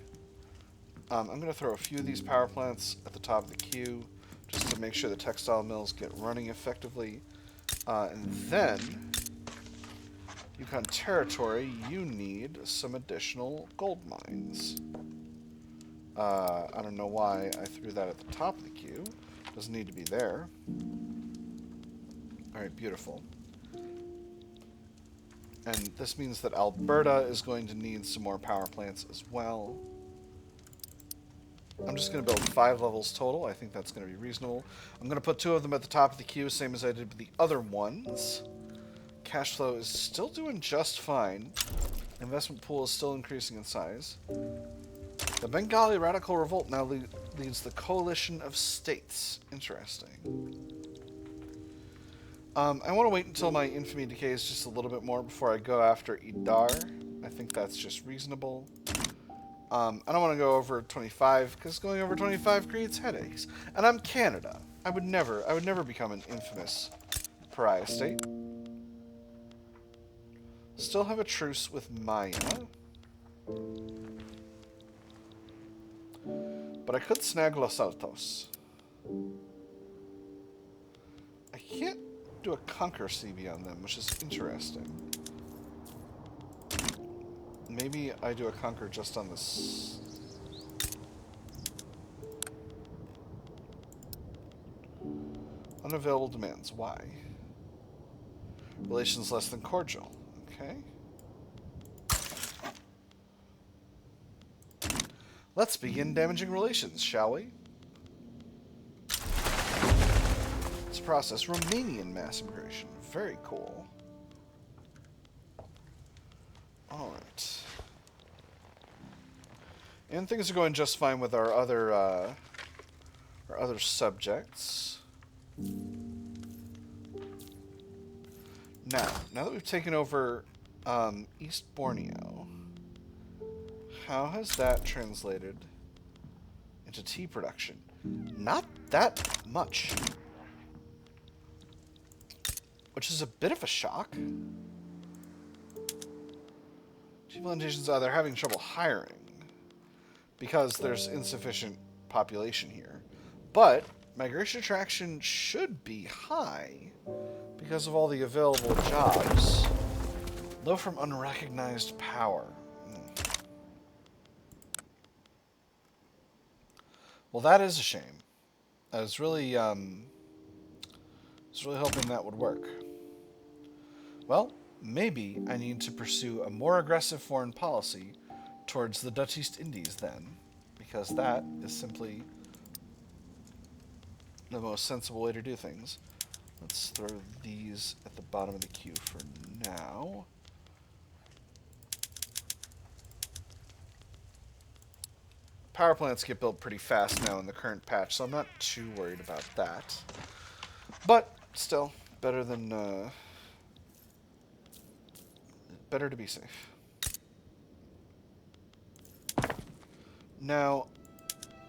I'm going to throw a few of these power plants at the top of the queue just to make sure the textile mills get running effectively. And then, Yukon Territory, you need some additional gold mines. I don't know why I threw that at the top of the queue. Doesn't need to be there. Alright, beautiful. And this means that Alberta is going to need some more power plants as well. I'm just going to build 5 levels total. I think that's going to be reasonable. I'm going to put 2 of them at the top of the queue, same as I did with the other ones. Cash flow is still doing just fine. Investment pool is still increasing in size. The Bengali Radical Revolt now leads the Coalition of States. Interesting. I want to wait until my infamy decays just a little bit more before I go after Idar. I think that's just reasonable. I don't want to go over 25, because going over 25 creates headaches. And I'm Canada. I would never become an infamous pariah state. Still have a truce with Maya. But I could snag Los Altos. I can't do a conquer CB on them, which is interesting. Maybe I do a conquer just on this. Unavailable demands. Why? Relations less than cordial. Okay. Let's begin damaging relations, shall we? Let's process Romanian mass immigration. Very cool. Alright. And things are going just fine with our other subjects. Now that we've taken over East Borneo, How has that translated into tea production? Not that much. Which is a bit of a shock. Tea plantations, they're having trouble hiring because there's insufficient population here. But migration attraction should be high because of all the available jobs. Low from unrecognized power. Well, that is a shame. I was really hoping that would work. Well, maybe I need to pursue a more aggressive foreign policy towards the Dutch East Indies then, because that is simply the most sensible way to do things. Let's throw these at the bottom of the queue for now. Power plants get built pretty fast now in the current patch, so I'm not too worried about that. But still, better than better to be safe. Now,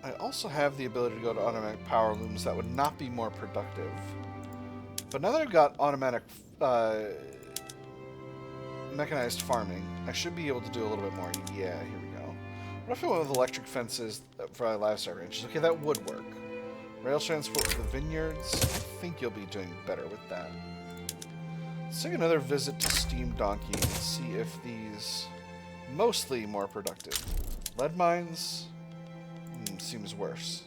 I also have the ability to go to automatic power looms that would not be more productive. But now that I've got automatic mechanized farming, I should be able to do a little bit more. Yeah, here we go. What if I went with electric fences for livestock ranches? Okay, that would work. Rail transport for the vineyards. I think you'll be doing better with that. Let's take another visit to Steam Donkey and see if these mostly more productive. Lead mines seems worse.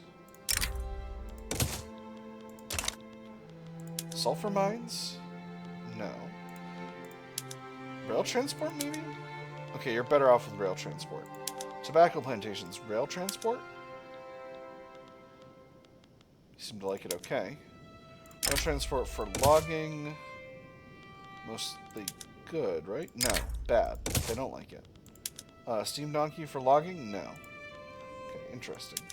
Sulfur mines? No. Rail transport, maybe? Okay, you're better off with rail transport. Tobacco plantations, rail transport? You seem to like it okay. Rail transport for logging. Mostly good, right? No, bad. They don't like it. Steam Donkey for logging? No. Okay, interesting.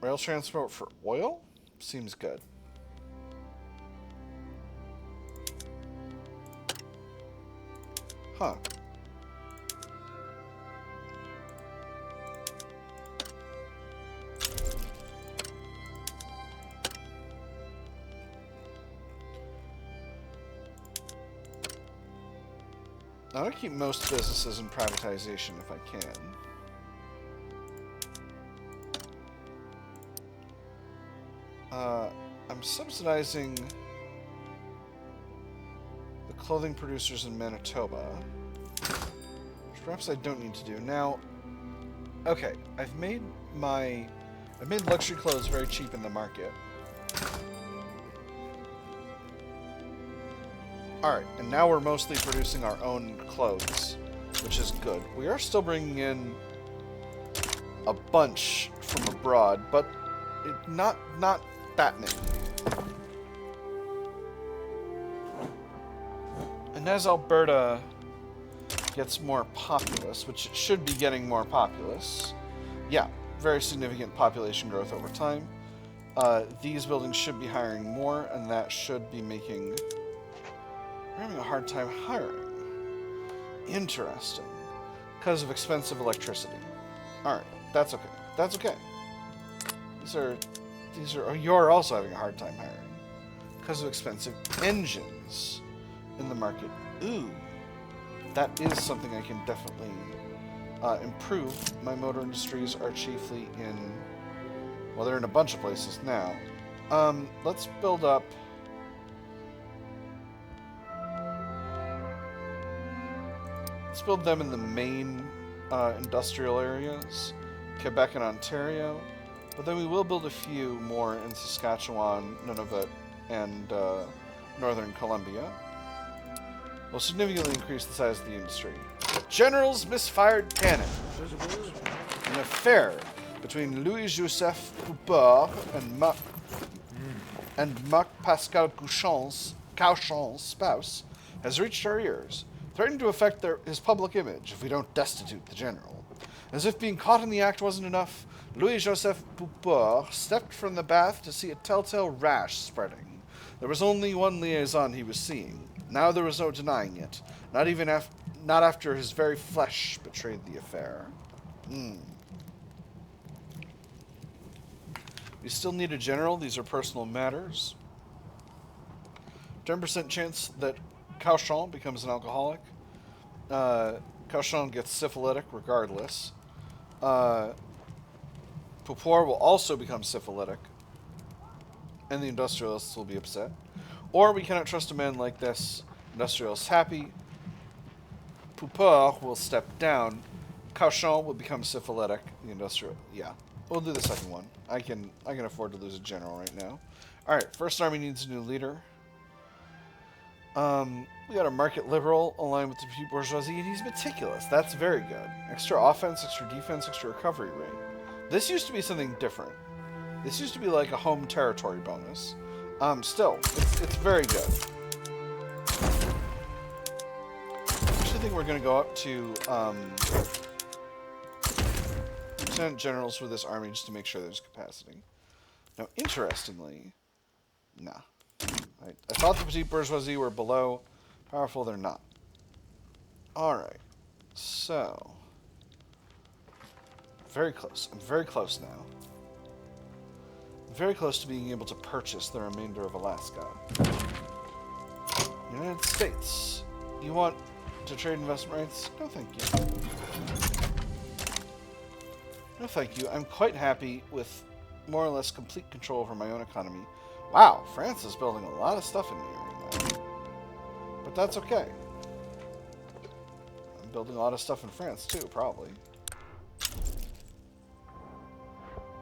Rail transport for oil? Seems good. Huh. I want to keep most businesses in privatization if I can. I'm subsidizing the clothing producers in Manitoba, which perhaps I don't need to do. Now, okay, I've made luxury clothes very cheap in the market. Alright, and now we're mostly producing our own clothes, which is good. We are still bringing in a bunch from abroad, but not that many. And as Alberta gets more populous, which it should be getting more populous, yeah, very significant population growth over time, these buildings should be hiring more, and that should be making... We're having a hard time hiring. Interesting. Because of expensive electricity. Alright, that's okay. That's okay. You're also having a hard time hiring. Because of expensive engines in the market. Ooh. That is something I can definitely improve. My motor industries are chiefly in... Well, they're in a bunch of places now. Let's build up... Let's build them in the main industrial areas, Quebec and Ontario, but then we will build a few more in Saskatchewan, Nunavut, and Northern Columbia. We'll significantly increase the size of the industry. General's misfired cannon. An affair between Louis-Joseph Poupard and Marc-Pascal Cauchon's spouse has reached our ears, threatening to affect his public image if we don't destitute the general. As if being caught in the act wasn't enough, Louis-Joseph Poupard stepped from the bath to see a telltale rash spreading. There was only one liaison he was seeing. Now there was no denying it, not even Not after his very flesh betrayed the affair. We still need a general. These are personal matters. 10% chance that Cauchon becomes an alcoholic. Cauchon gets syphilitic regardless. Pupor will also become syphilitic. And the industrialists will be upset. Or we cannot trust a man like this. Industrialists happy. Pupor will step down. Cauchon will become syphilitic. The industrial, yeah. We'll do the second one. I can afford to lose a general right now. All right, first army needs a new leader. We got a market liberal aligned with the petite bourgeoisie, and he's meticulous. That's very good. Extra offense, extra defense, extra recovery rate. This used to be something different. This used to be like a home territory bonus. Still, it's very good. I actually think we're going to go up to lieutenant generals for this army just to make sure there's capacity. Now, interestingly, nah. I thought the petite bourgeoisie were below powerful. They're not. Alright. So. Very close. I'm very close now. Very close to being able to purchase the remainder of Alaska. United States. You want to trade investment rights? No, thank you. No, thank you. I'm quite happy with more or less complete control over my own economy. Wow, France is building a lot of stuff in here right now. But that's okay. I'm building a lot of stuff in France too, probably.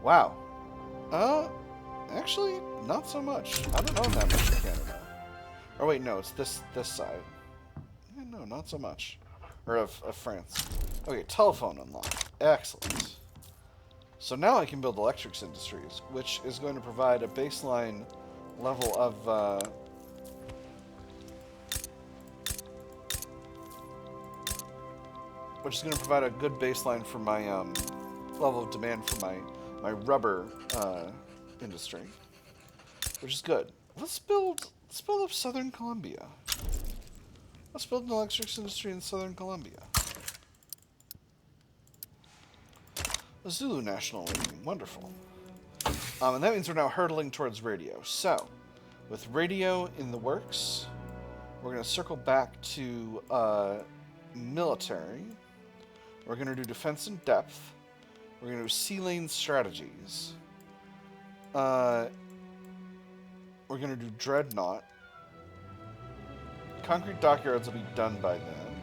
Wow. Actually, not so much. I don't own that much in Canada. Or wait, no, it's this side. Yeah, no, not so much. Or of France. Okay, telephone unlocked. Excellent. So now I can build electrics industries, which is going to provide a baseline level of which is going to provide a good baseline for my level of demand for my rubber industry, which is good. Let's build up Southern Colombia. Let's build an electrics industry in Southern Colombia. The Zulu National Awakening. Wonderful. And that means we're now hurtling towards radio. So, with radio in the works, we're going to circle back to military. We're going to do defense in depth. We're going to do sea lane strategies. We're going to do dreadnought. Concrete dockyards will be done by then.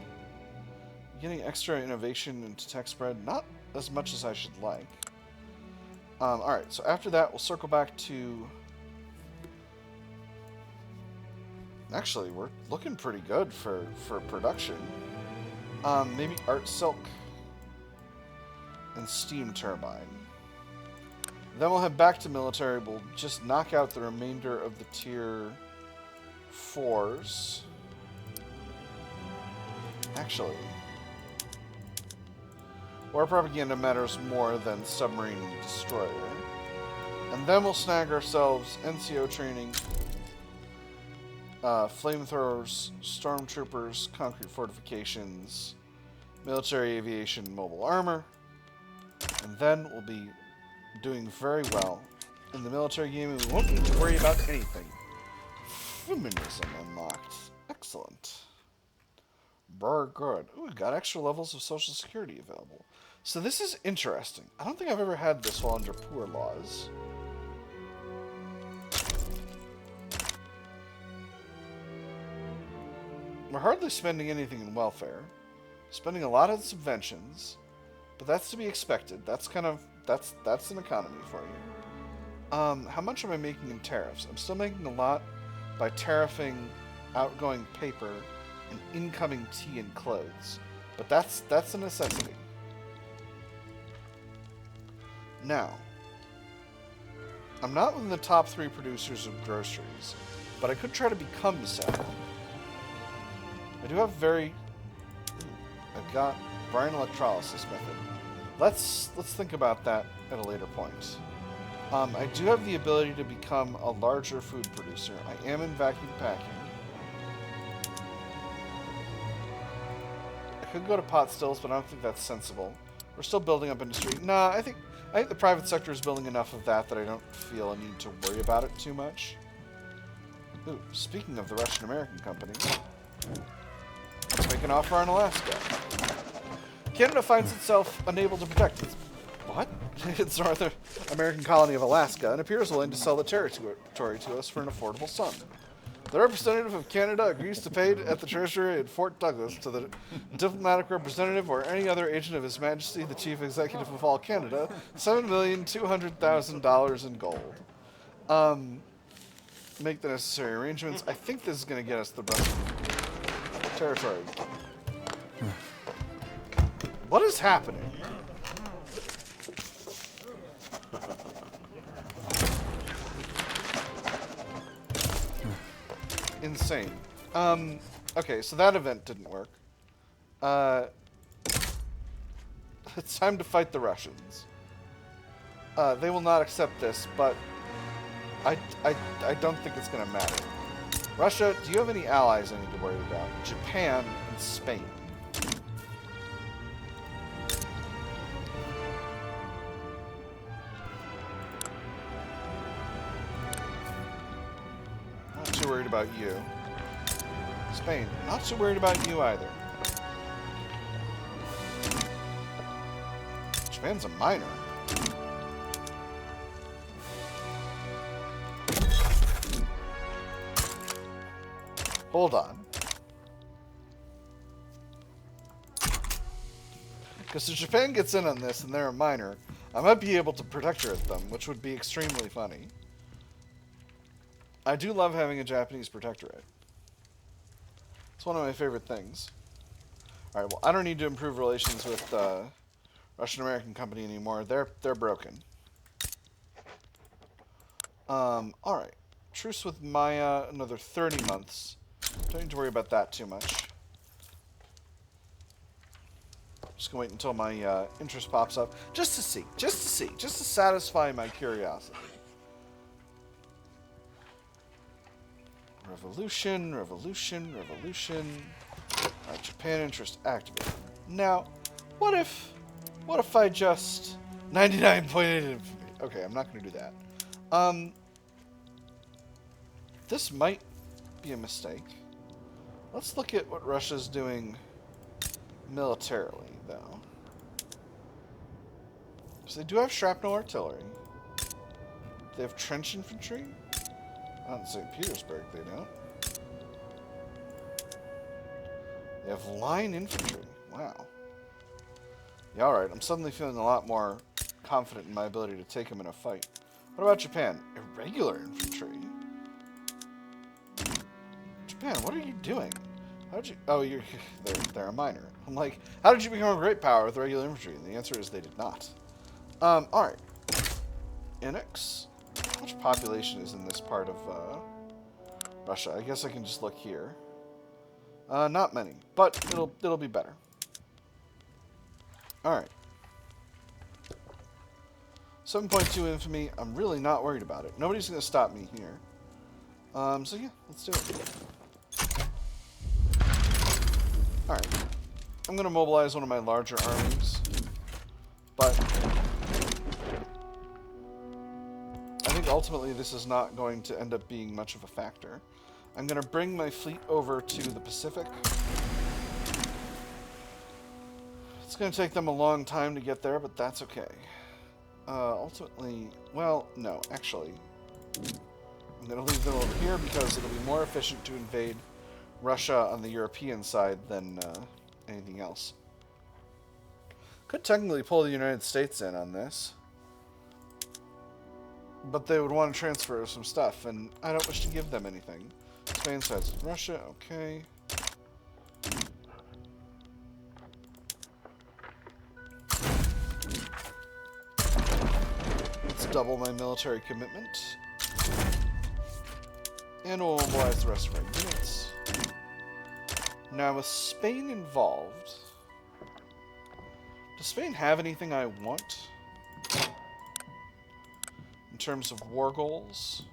Getting extra innovation into tech spread, not as much as I should like. Alright, so after that, we'll circle back to... Actually, we're looking pretty good for production. Maybe art silk and steam turbine. Then we'll head back to military. We'll just knock out the remainder of the tier 4s. Actually... War propaganda matters more than submarine destroyer. And then we'll snag ourselves NCO training, flamethrowers, stormtroopers, concrete fortifications, military aviation, mobile armor. And then we'll be doing very well in the military game, and we won't need to worry about anything. Feminism unlocked. Excellent. Very good. Ooh, we've got extra levels of Social Security available. So this is interesting. I don't think I've ever had this while under poor laws. We're hardly spending anything in welfare. Spending a lot on subventions. But that's to be expected. That's kind of... That's an economy for you. How much am I making in tariffs? I'm still making a lot by tariffing outgoing paper and incoming tea and clothes. But that's a necessity. Now, I'm not within the top 3 producers of groceries, but I could try to become so. I do have I've got brine electrolysis method. Let's think about that at a later point. I do have the ability to become a larger food producer. I am in vacuum packing. could go to pot stills, but I don't think that's sensible. We're still building up industry. Nah, I think the private sector is building enough of that that I don't feel a need to worry about it too much. Ooh, speaking of the Russian-American company, let's make an offer on Alaska. Canada finds itself unable to protect its its North American colony of Alaska and appears willing to sell the territory to us for an affordable sum. The representative of Canada agrees to pay at the treasury at Fort Douglas to the diplomatic representative or any other agent of His Majesty, the Chief Executive of all Canada, $7,200,000 in gold. Make the necessary arrangements. I think this is going to get us the Russian territory. What is happening? Insane. Okay, so that event didn't work. It's time to fight the Russians. They will not accept this, but I don't think it's going to matter. Russia, do you have any allies I need to worry about? Japan and Spain. Not too worried about you. Spain, not too worried about you either. Japan's a minor. Hold on. Because if Japan gets in on this and they're a minor, I might be able to protectorate them, which would be extremely funny. I do love having a Japanese protectorate. It's one of my favorite things. Alright, well, I don't need to improve relations with Russian-American company anymore. They're broken. Alright. Truce with Maya, another 30 months. Don't need to worry about that too much. Just gonna wait until my interest pops up. Just to satisfy my curiosity. Revolution. Alright, Japan interest activated. Now, what if I just 99.8 infamy? Okay, I'm not gonna do that. This might be a mistake. Let's look at what Russia's doing militarily, though. So they do have shrapnel artillery. They have trench infantry. Not in St. Petersburg, they don't. They have line infantry. Wow. Yeah, alright. I'm suddenly feeling a lot more confident in my ability to take them in a fight. What about Japan? Irregular infantry? Japan, what are you doing? How did you... Oh, they're a minor. I'm like, how did you become a great power with regular infantry? And the answer is they did not. Alright. Inex. How much population is in this part of Russia? I guess I can just look here. Not many, but it'll be better. Alright. 7.2 infamy. I'm really not worried about it. Nobody's going to stop me here. So yeah, let's do it. Alright. I'm going to mobilize one of my larger armies. But I think ultimately this is not going to end up being much of a factor. I'm going to bring my fleet over to the Pacific. It's going to take them a long time to get there, but that's okay. Ultimately, well, no, actually, I'm going to leave them over here because it'll be more efficient to invade Russia on the European side than anything else. Could technically pull the United States in on this, but they would want to transfer some stuff, and I don't wish to give them anything. Spain sides with Russia, okay. Let's double my military commitment. And we'll mobilize the rest of our units. Now, with Spain involved, does Spain have anything I want in terms of war goals?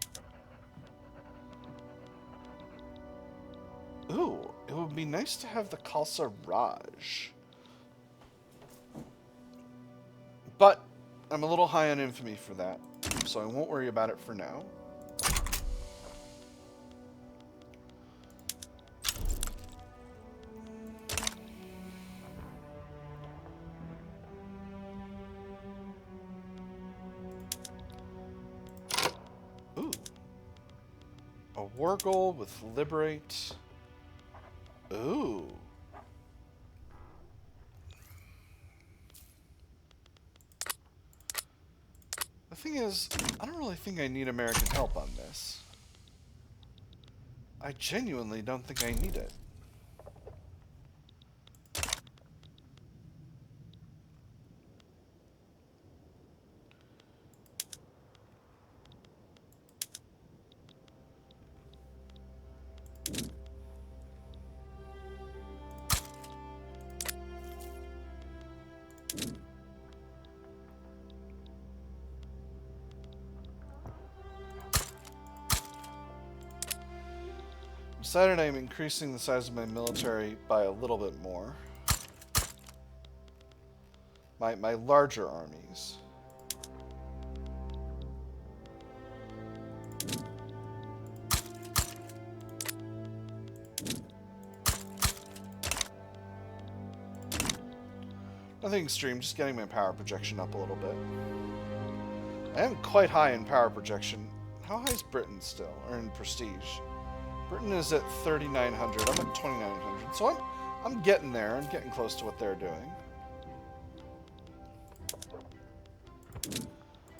Ooh, It would be nice to have the Khalsa Raj. But I'm a little high on infamy for that, so I won't worry about it for now. Ooh. A war goal with liberate. Ooh. The thing is, I don't really think I need American help on this. I genuinely don't think I need it. Decided I'm increasing the size of my military by a little bit more. My larger armies. Nothing extreme, just getting my power projection up a little bit. I am quite high in power projection. How high is Britain still, or in prestige? Britain is at 3,900. I'm at 2,900. So I'm getting there. I'm getting close to what they're doing.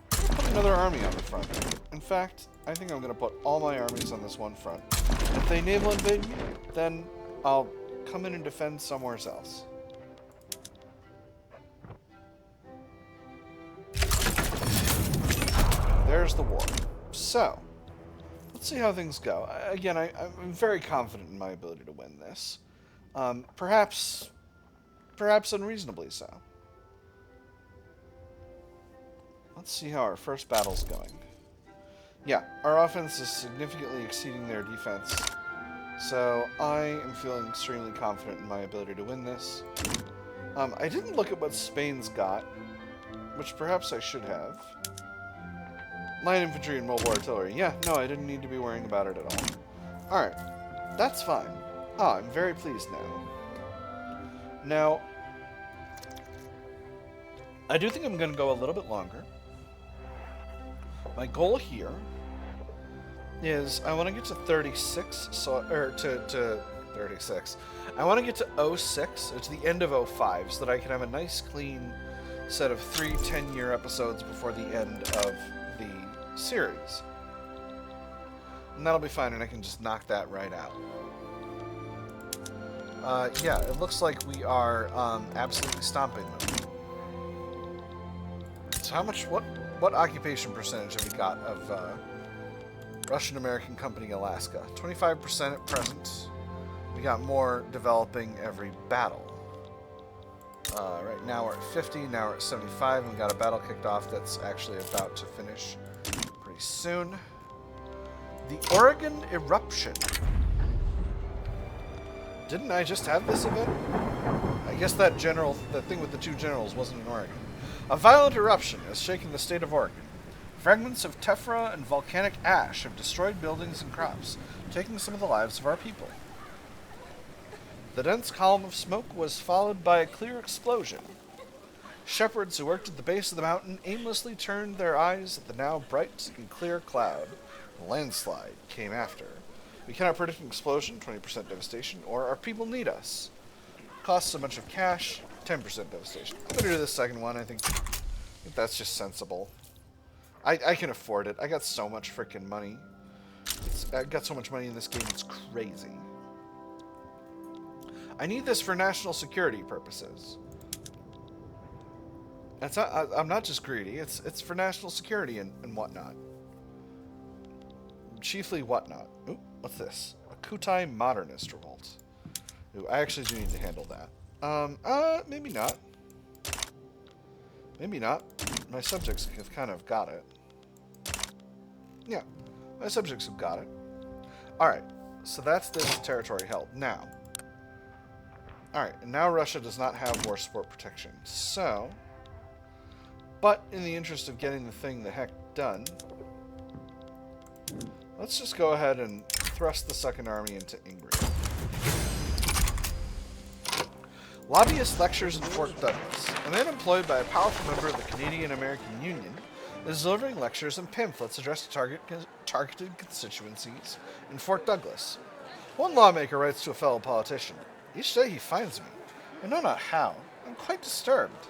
Put another army on the front. In fact, I think I'm going to put all my armies on this one front. If they naval invade me, then I'll come in and defend somewhere else. There's the war. So, let's see how things go. Again, I'm very confident in my ability to win this. Perhaps unreasonably so. Let's see how our first battle's going. Yeah, our offense is significantly exceeding their defense. So, I am feeling extremely confident in my ability to win this. I didn't look at what Spain's got, which perhaps I should have. Light infantry and mobile artillery. Yeah, no, I didn't need to be worrying about it at all. Alright, that's fine. Ah, I'm very pleased now. Now, I do think I'm going to go a little bit longer. My goal here is I want to get to 36, or to 36. I want to get to 06, or to the end of 05, so that I can have a nice, clean set of 3 10-year episodes before the end of the series. And that'll be fine, and I can just knock that right out. Yeah, it looks like we are absolutely stomping them. So how much, what occupation percentage have we got of Russian-American Company Alaska? 25% at present. We got more developing every battle. Right now we're at 50, now we're at 75, and we got a battle kicked off that's actually about to finish pretty soon. The Oregon Eruption. Didn't I just have this event? I guess that thing with the 2 generals wasn't in Oregon. A violent eruption has shaken the state of Oregon. Fragments of tephra and volcanic ash have destroyed buildings and crops, taking some of the lives of our people. The dense column of smoke was followed by a clear explosion. Shepherds who worked at the base of the mountain aimlessly turned their eyes at the now bright and clear cloud. A landslide came after. We cannot predict an explosion, 20% devastation, or our people need us. Costs a bunch of cash, 10% devastation. I'm going to do the second one. I think that's just sensible. I can afford it. I got so much freaking money. I got so much money in this game, it's crazy. I need this for national security purposes. That's not, I'm not just greedy. It's for national security and whatnot. Chiefly whatnot. Ooh, what's this? A Kutai modernist revolt. Ooh, I actually do need to handle that. Maybe not. Maybe not. My subjects have kind of got it. Yeah, my subjects have got it. Alright, so that's this territory held. Now, Alright, and now Russia does not have war support protection. So, but in the interest of getting the thing the heck done, let's just go ahead and thrust the Second Army into Ingria. Lobbyist lectures in Fort Douglas. A man employed by a powerful member of the Canadian-American Union is delivering lectures and pamphlets addressed to targeted constituencies in Fort Douglas. One lawmaker writes to a fellow politician, "Each day he finds me. I know not how. I'm quite disturbed.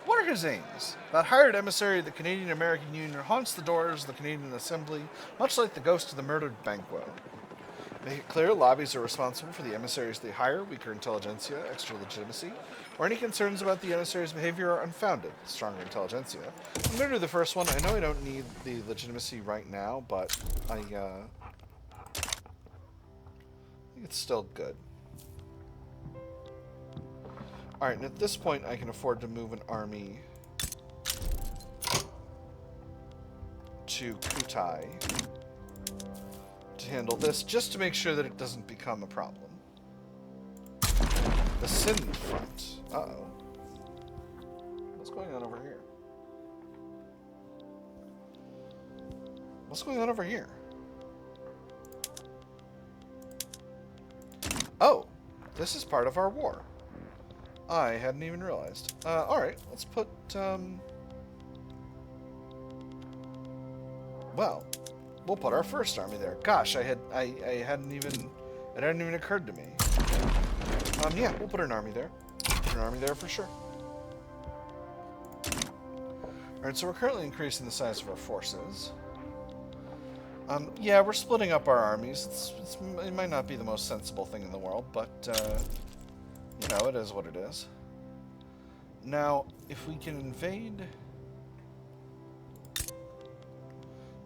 What are his aims? That hired emissary of the Canadian-American Union haunts the doors of the Canadian Assembly, much like the ghost of the murdered Banquo. Make it clear lobbies are responsible for the emissaries they hire, weaker intelligentsia, extra legitimacy, or any concerns about the emissary's behavior are unfounded, stronger intelligentsia." I'm going to do the first one. I know I don't need the legitimacy right now, but I think it's still good. Alright, and at this point I can afford to move an army to Kutai to handle this, just to make sure that it doesn't become a problem. The Sindh front. Uh-oh. What's going on over here? What's going on over here? Oh! This is part of our war. I hadn't even realized. Alright, let's put, well, we'll put our first army there. Gosh, it hadn't even occurred to me. Yeah, we'll put an army there. Put an army there for sure. Alright, so we're currently increasing the size of our forces. Yeah, we're splitting up our armies. It might not be the most sensible thing in the world, but, you know, it is what it is. Now, if we can invade...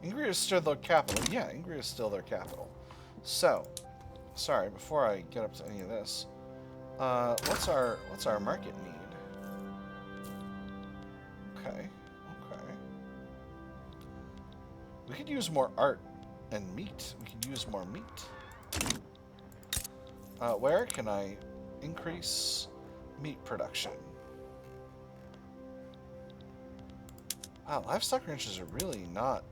Ingria is still their capital. Yeah, Ingria is still their capital. So, sorry, before I get up to any of this, what's our market need? Okay. We could use more art and meat. We could use more meat. Where can I increase meat production? Wow, livestock ranches are really not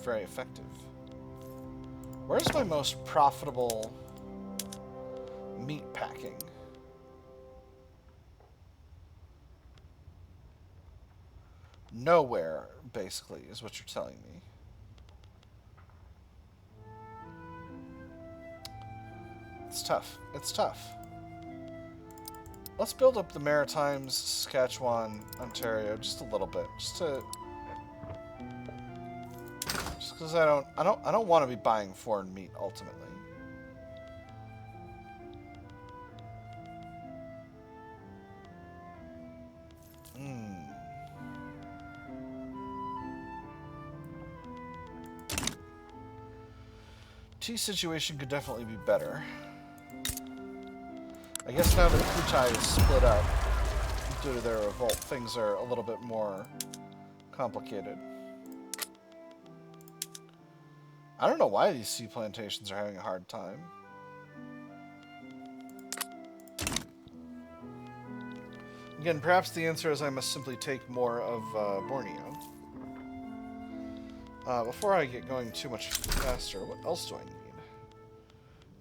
very effective. Where's my most profitable meat packing? Nowhere, basically, is what you're telling me. It's tough. It's tough. Let's build up the Maritimes, Saskatchewan, Ontario, just a little bit, just because I don't want to be buying foreign meat ultimately. Tea situation could definitely be better. I guess now that Kutai is split up due to their revolt, things are a little bit more complicated. I don't know why these tea plantations are having a hard time. Again, perhaps the answer is I must simply take more of Borneo. Before I get going too much faster, what else do I need?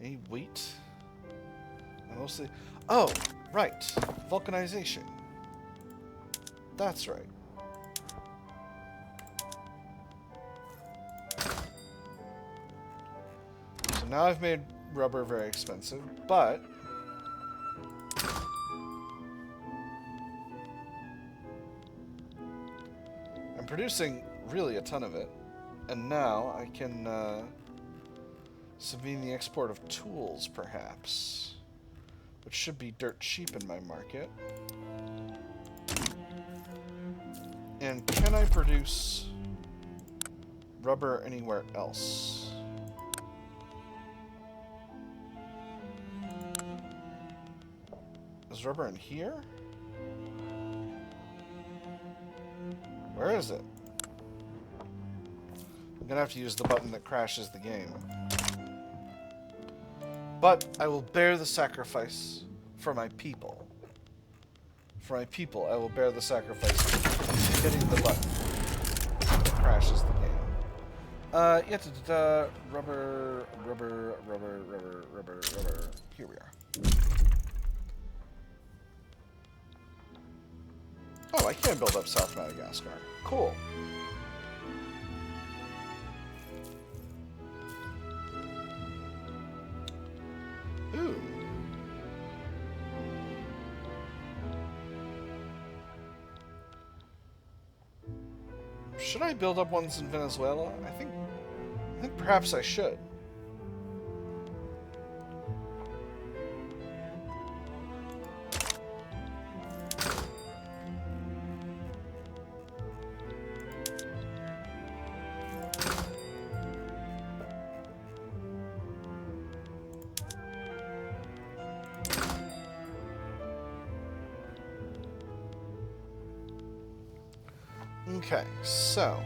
I need wheat. Mostly... Oh, right. Vulcanization. That's right. So now I've made rubber very expensive, but... I'm producing really a ton of it. And now I can subvene the export of tools, perhaps. Which should be dirt cheap in my market. And can I produce rubber anywhere else? Is rubber in here? Where is it? I'm gonna have to use the button that crashes the game. But I will bear the sacrifice for my people. For my people, I will bear the sacrifice of hitting the button that crashes the game. Rubber. Here we are. Oh, I can build up South Madagascar. Cool. Ooh. Should I build up ones in Venezuela? I think perhaps I should. Okay, so,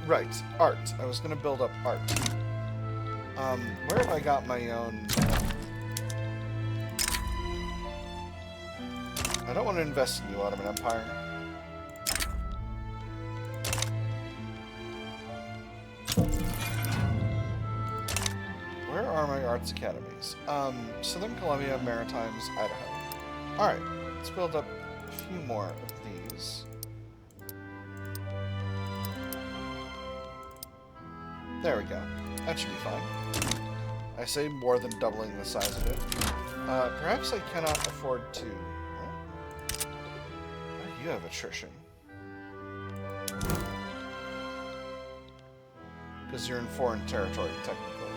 right, art. I was going to build up art. Where have I got my own... I don't want to invest in you, Ottoman Empire. Where are my arts academies? Southern Columbia, Maritimes, Idaho. Alright, let's build up a few more of these. There we go. That should be fine. I say more than doubling the size of it. Perhaps I cannot afford to... What? Why do you have attrition? Because you're in foreign territory, technically.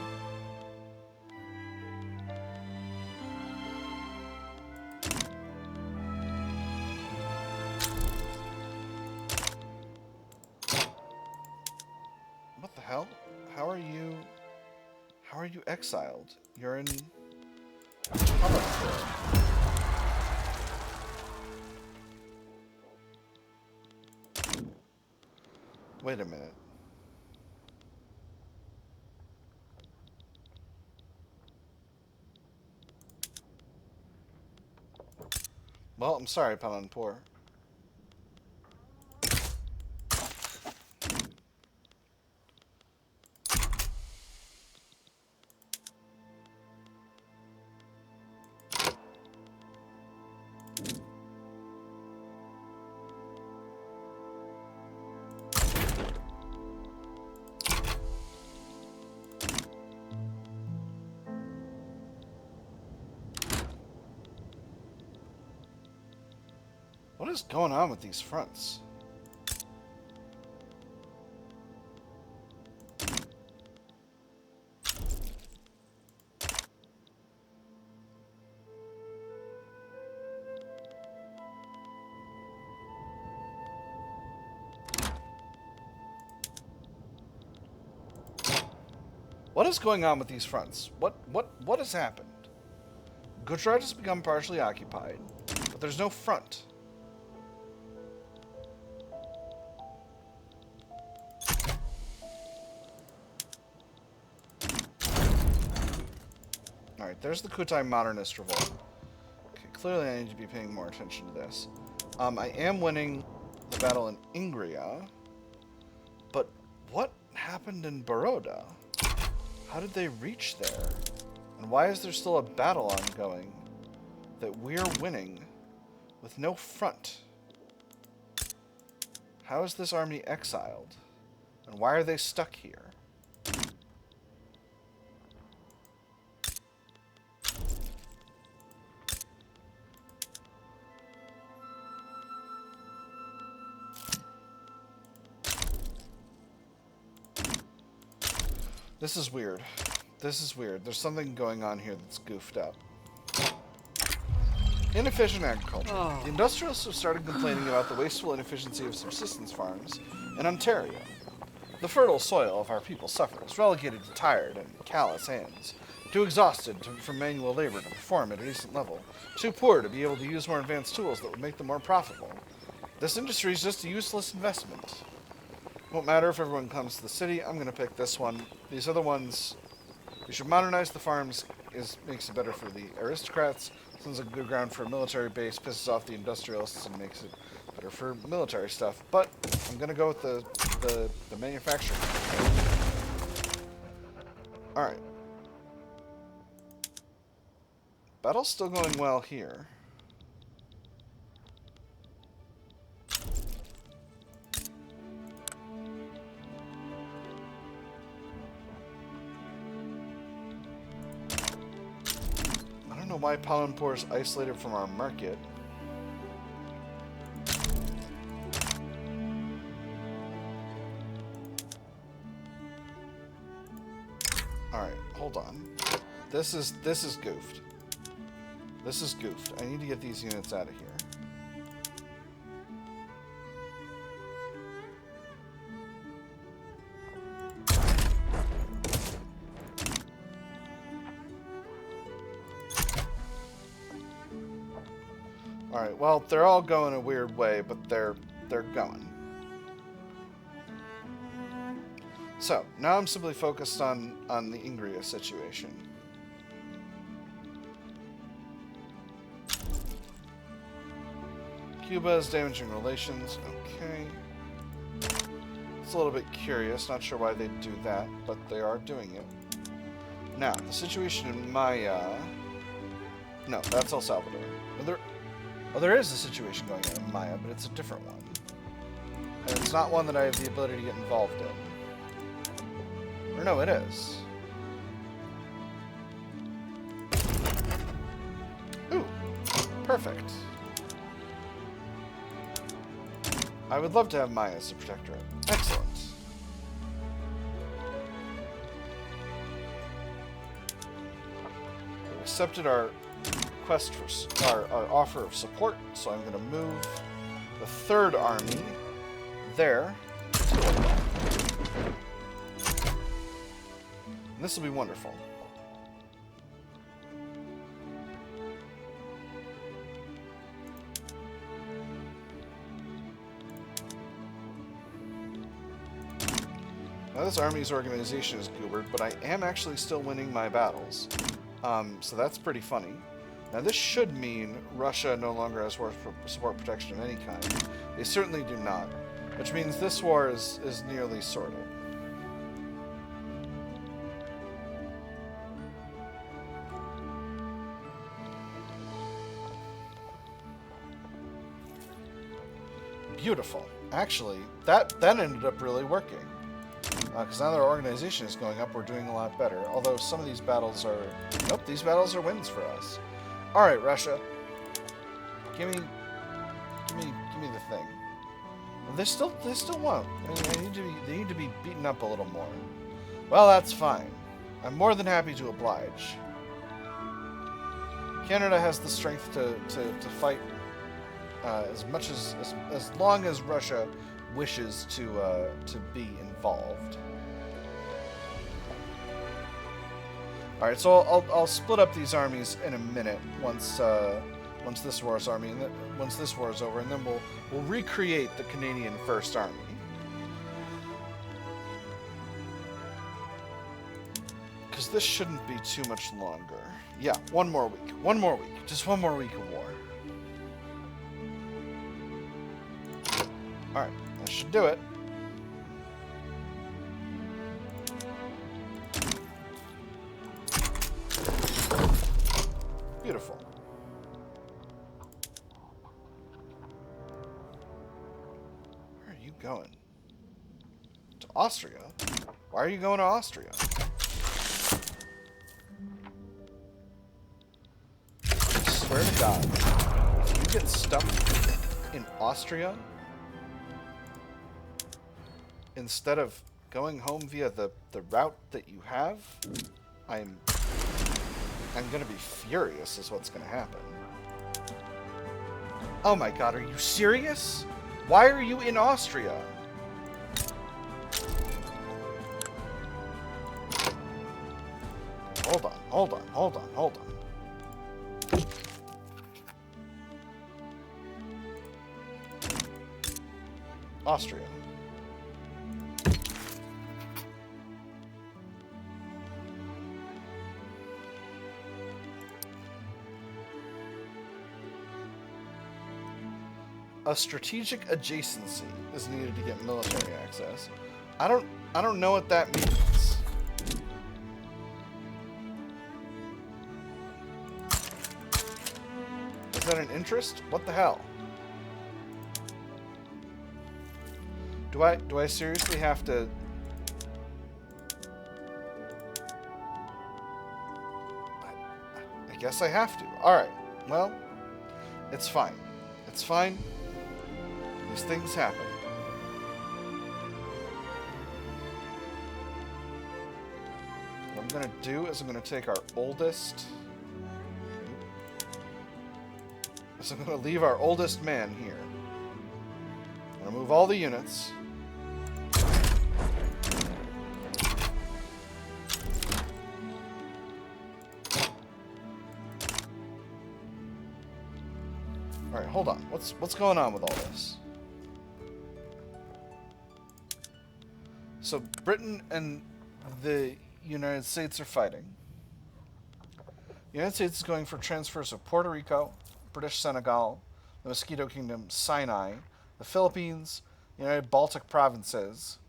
What the hell? How are you exiled? You're in... Wait a minute. Well, I'm sorry, Palanpur. What is going on with these fronts? What is going on with these fronts? What has happened? Gujarat has become partially occupied, but there's no front. Alright, there's the Kutai Modernist Revolt. Okay, clearly I need to be paying more attention to this. I am winning the battle in Ingria, but what happened in Baroda? How did they reach there? And why is there still a battle ongoing that we're winning with no front? How is this army exiled? And why are they stuck here? This is weird. This is weird. There's something going on here that's goofed up. Inefficient agriculture. Oh. The industrialists have started complaining about the wasteful inefficiency of subsistence farms in Ontario. The fertile soil of our people suffers, relegated to tired and callous hands, too exhausted from manual labor to perform at a decent level, too poor to be able to use more advanced tools that would make them more profitable. This industry is just a useless investment. Won't matter if everyone comes to the city. I'm going to pick this one. These other ones We should modernize the farms. Makes it better for the aristocrats. Sounds like a good ground for a military base. Pisses off the industrialists and makes it better for military stuff. But I'm gonna go with the manufacturing. All right. Battle's still going well here. I don't know why Palanpur is isolated from our market. Alright, hold on. This is goofed. This is goofed. I need to get these units out of here. Alright, well, they're all going a weird way, but they're going. So, now I'm simply focused on the Ingria situation. Cuba is damaging relations. Okay. It's a little bit curious. Not sure why they'd do that, but they are doing it. Now, the situation in Maya... No, that's El Salvador. There is a situation going on in Maya, but it's a different one. And it's not one that I have the ability to get involved in. Or no, it is. Ooh, perfect. I would love to have Maya as a protectorate. Excellent. We accepted our request for our offer of support, so I'm going to move the 3rd Army there. And this will be wonderful. Now this army's organization is goobered, but I am actually still winning my battles. So that's pretty funny. Now this should mean Russia no longer has support protection of any kind. They certainly do not, which means this war is nearly sorted. Beautiful. Actually, that ended up really working. Because now that our organization is going up, we're doing a lot better. Although some of these battles are... Nope, these battles are wins for us. Alright, Russia. Give me the thing. They still won't. I mean, they need to be beaten up a little more. Well, that's fine. I'm more than happy to oblige. Canada has the strength to fight as long as Russia wishes to be involved. All right, so I'll split up these armies in a minute once this war is over, and then we'll recreate the Canadian First Army. Because this shouldn't be too much longer. Yeah, one more week, just one more week of war. All right, that should do it. Beautiful. Where are you going? To Austria? Why are you going to Austria? I swear to God, if you get stuck in Austria, instead of going home via the route that you have, I'm gonna be furious is what's gonna happen. Oh my God, are you serious? Why are you in Austria? Hold on. Austria. A strategic adjacency is needed to get military access. I don't know what that means. Is that an interest? What the hell? Do I seriously have to? I guess I have to. All right. Well, it's fine. It's fine. These things happen. What I'm gonna do is I'm gonna take our oldest. So I'm gonna leave our oldest man here. I'm gonna move all the units. All right, hold on. What's going on with all this? So Britain and the United States are fighting. The United States is going for transfers of Puerto Rico, British Senegal, the Mosquito Kingdom, Sinai, the Philippines, the United Baltic Provinces,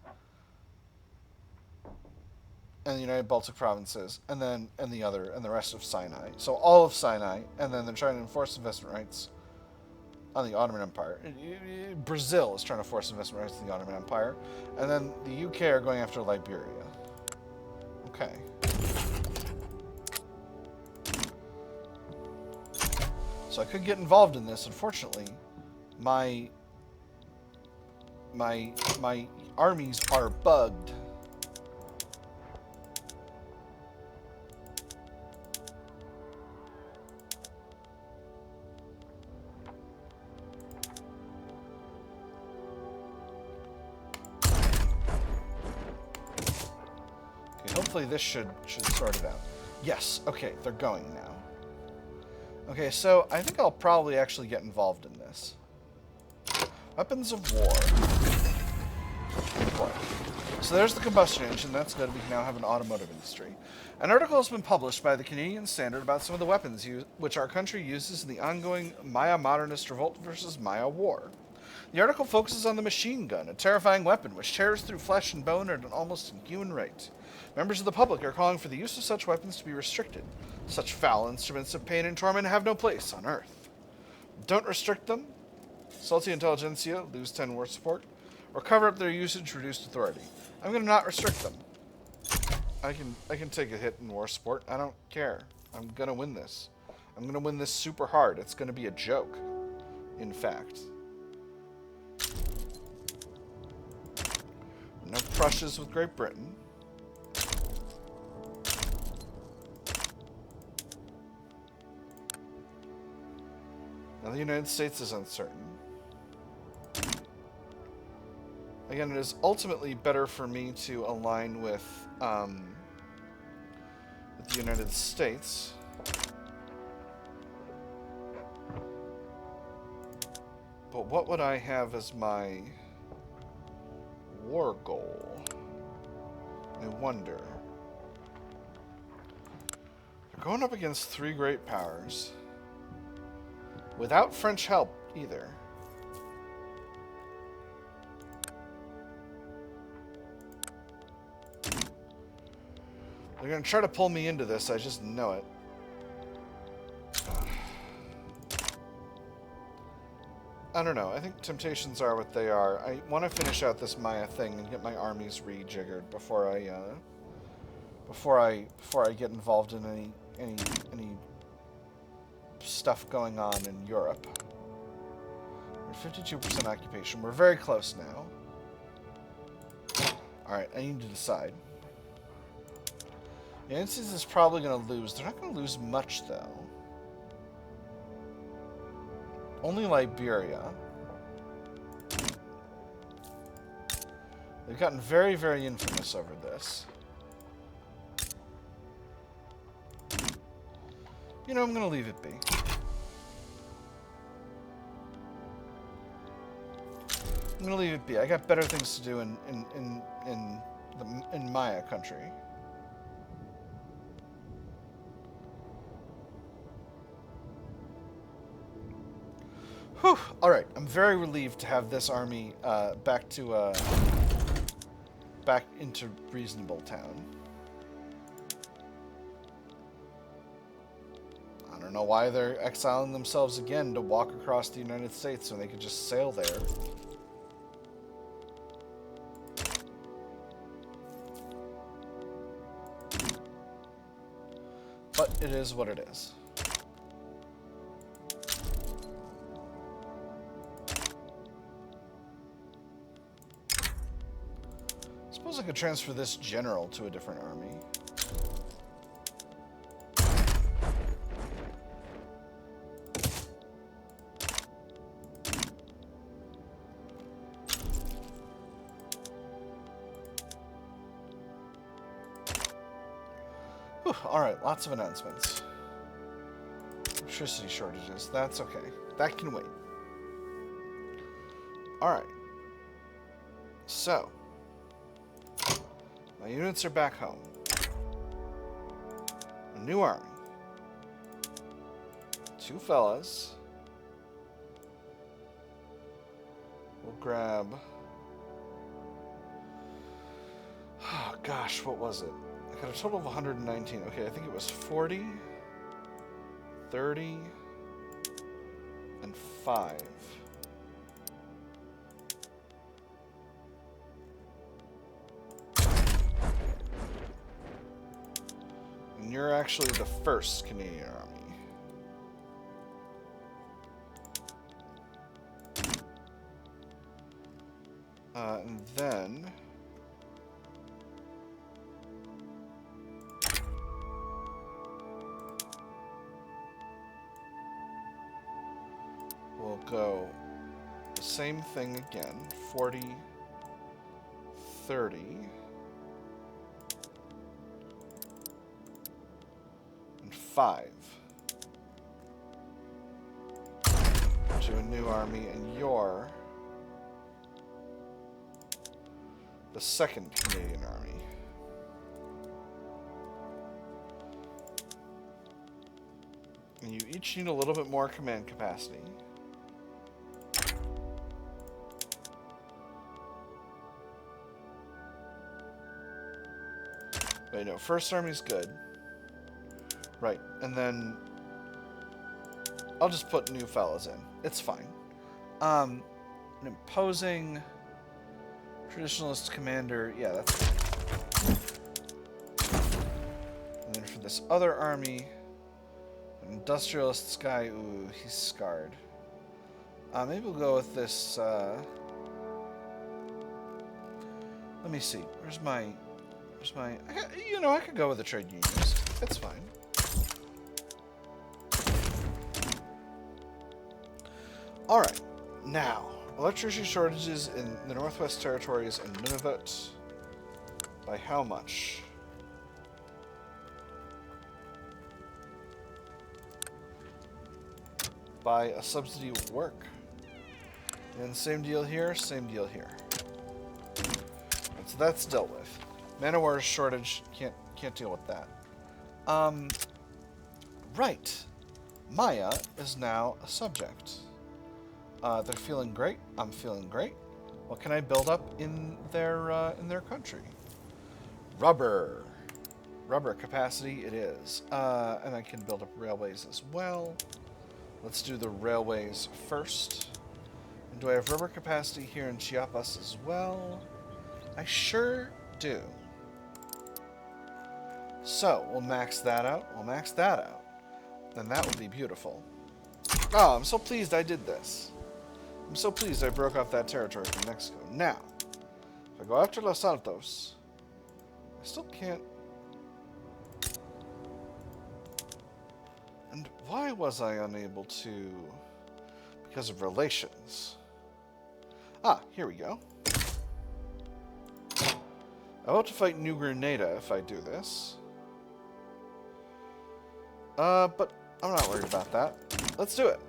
and the United Baltic Provinces, and the rest of Sinai. So all of Sinai, and then they're trying to enforce investment rights on the Ottoman Empire. Brazil is trying to force investment rights in the Ottoman Empire, and then the UK are going after Liberia. Okay. So I could get involved in this. Unfortunately, my armies are bugged. Okay, hopefully this should sort it out. Yes, okay, they're going now. Okay, so I think I'll probably actually get involved in this. Weapons of war. Boy. So there's the combustion engine. That's good. We can now have an automotive industry. An article has been published by the Canadian Standard about some of the weapons which our country uses in the ongoing Maya modernist revolt versus Maya war. The article focuses on the machine gun, a terrifying weapon which tears through flesh and bone at an almost inhuman rate. Members of the public are calling for the use of such weapons to be restricted. Such foul instruments of pain and torment have no place on Earth. Don't restrict them. Salty intelligentsia, lose 10 war support. Or cover up their usage, reduced authority. I'm going to not restrict them. I can take a hit in war support. I don't care. I'm going to win this. I'm going to win this super hard. It's going to be a joke, in fact. No Prussias with Great Britain. Now the United States is uncertain. Again, it is ultimately better for me to align with the United States. But what would I have as my war goal? I wonder. They're going up against three great powers. Without French help, either. They're going to try to pull me into this, I just know it. I don't know. I think temptations are what they are. I want to finish out this Maya thing and get my armies rejiggered before I get involved in any stuff going on in Europe. We're 52% occupation. We're very close now. Alright, I need to decide. The United States is probably going to lose. They're not going to lose much, though. Only Liberia. They've gotten very, very infamous over this. You know, I'm going to leave it be. I'm going to leave it be. I got better things to do in Maya country. Whew. All right, I'm very relieved to have this army back into reasonable town. I don't know why they're exiling themselves again to walk across the United States when they could just sail there. But it is what it is. Suppose I could transfer this general to a different army. Whew, all right, lots of announcements. Electricity shortages, that's okay. That can wait. All right. So, my units are back home. A new army. 2 fellas. We'll grab... Oh, gosh, what was it? I got a total of 119. Okay, I think it was 40, 30, and 5. And you're actually the first Canadian army. And then... we'll go the same thing again. 40, 30... and 5. To a new army, and you're the second Canadian army. And you each need a little bit more command capacity. But you know, first army's good. Right, and then I'll just put new fellas in. It's fine. An imposing traditionalist commander, yeah, that's fine. And then for this other army, an industrialist guy, ooh, he's scarred. Maybe we'll go with this, let me see, where's my, I could go with the trade unionist. It's fine. Alright, now, electricity shortages in the Northwest Territories and Nunavut. By how much? By a subsidy of work. And same deal here, same deal here. And so that's dealt with. Man-of-war shortage, can't deal with that. Right. Maya is now a subject. They're feeling great. I'm feeling great. What can I build up in their country? Rubber. Rubber capacity it is. And I can build up railways as well. Let's do the railways first. And do I have rubber capacity here in Chiapas as well? I sure do. So, we'll max that out. We'll max that out. Then that will be beautiful. Oh, I'm so pleased I did this. I'm so pleased I broke off that territory from Mexico. Now, if I go after Los Altos, I still can't... And why was I unable to... Because of relations. Ah, here we go. I want to fight New Grenada if I do this. But I'm not worried about that. Let's do it.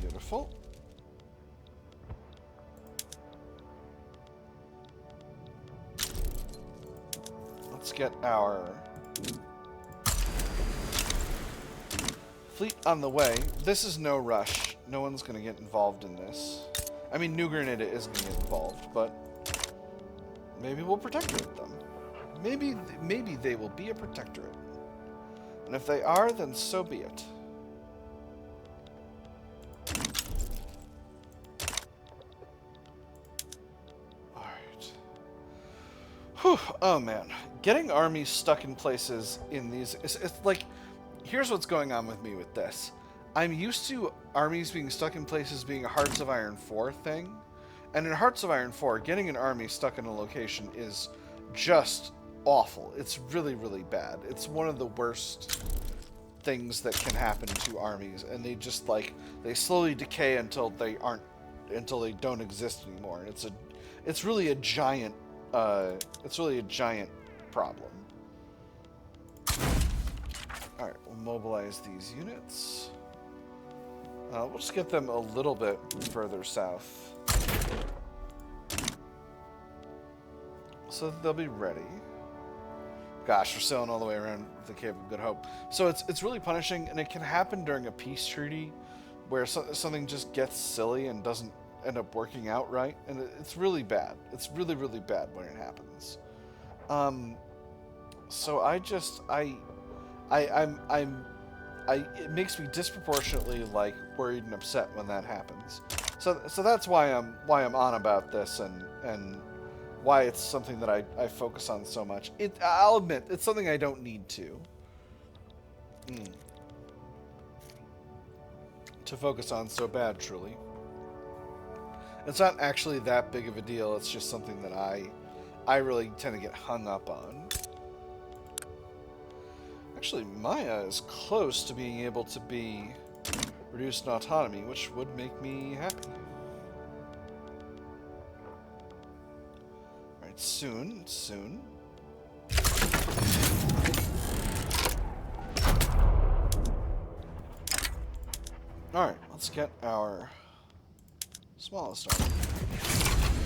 Beautiful. Let's get our Fleet on the way. This is no rush. No one's going to get involved in this. I mean, New Granada is going to get involved, but maybe we'll protectorate them. Maybe they will be a protectorate. And if they are, then so be it. Alright. Whew. Oh, man. Getting armies stuck in places in these... It's like... Here's what's going on with me with this. I'm used to armies being stuck in places being a Hearts of Iron 4 thing. And in Hearts of Iron 4, getting an army stuck in a location is just awful. It's really, really bad. It's one of the worst things that can happen to armies. And they just, like, they slowly decay until they don't exist anymore. And it's really a giant, problem. Alright, we'll mobilize these units. We'll just get them a little bit further south, so that they'll be ready. Gosh, we're sailing all the way around the Cape of Good Hope. So it's really punishing, and it can happen during a peace treaty where something just gets silly and doesn't end up working out right, and it's really bad. It's really, really bad when it happens. So it makes me disproportionately like worried and upset when that happens. So that's why I'm on about this and why it's something that I focus on so much. I'll admit it's something I don't need to focus on so bad. Truly, it's not actually that big of a deal. It's just something that I really tend to get hung up on. Actually, Maya is close to being able to be reduced in autonomy, which would make me happy. Alright, soon. Alright, let's get our smallest army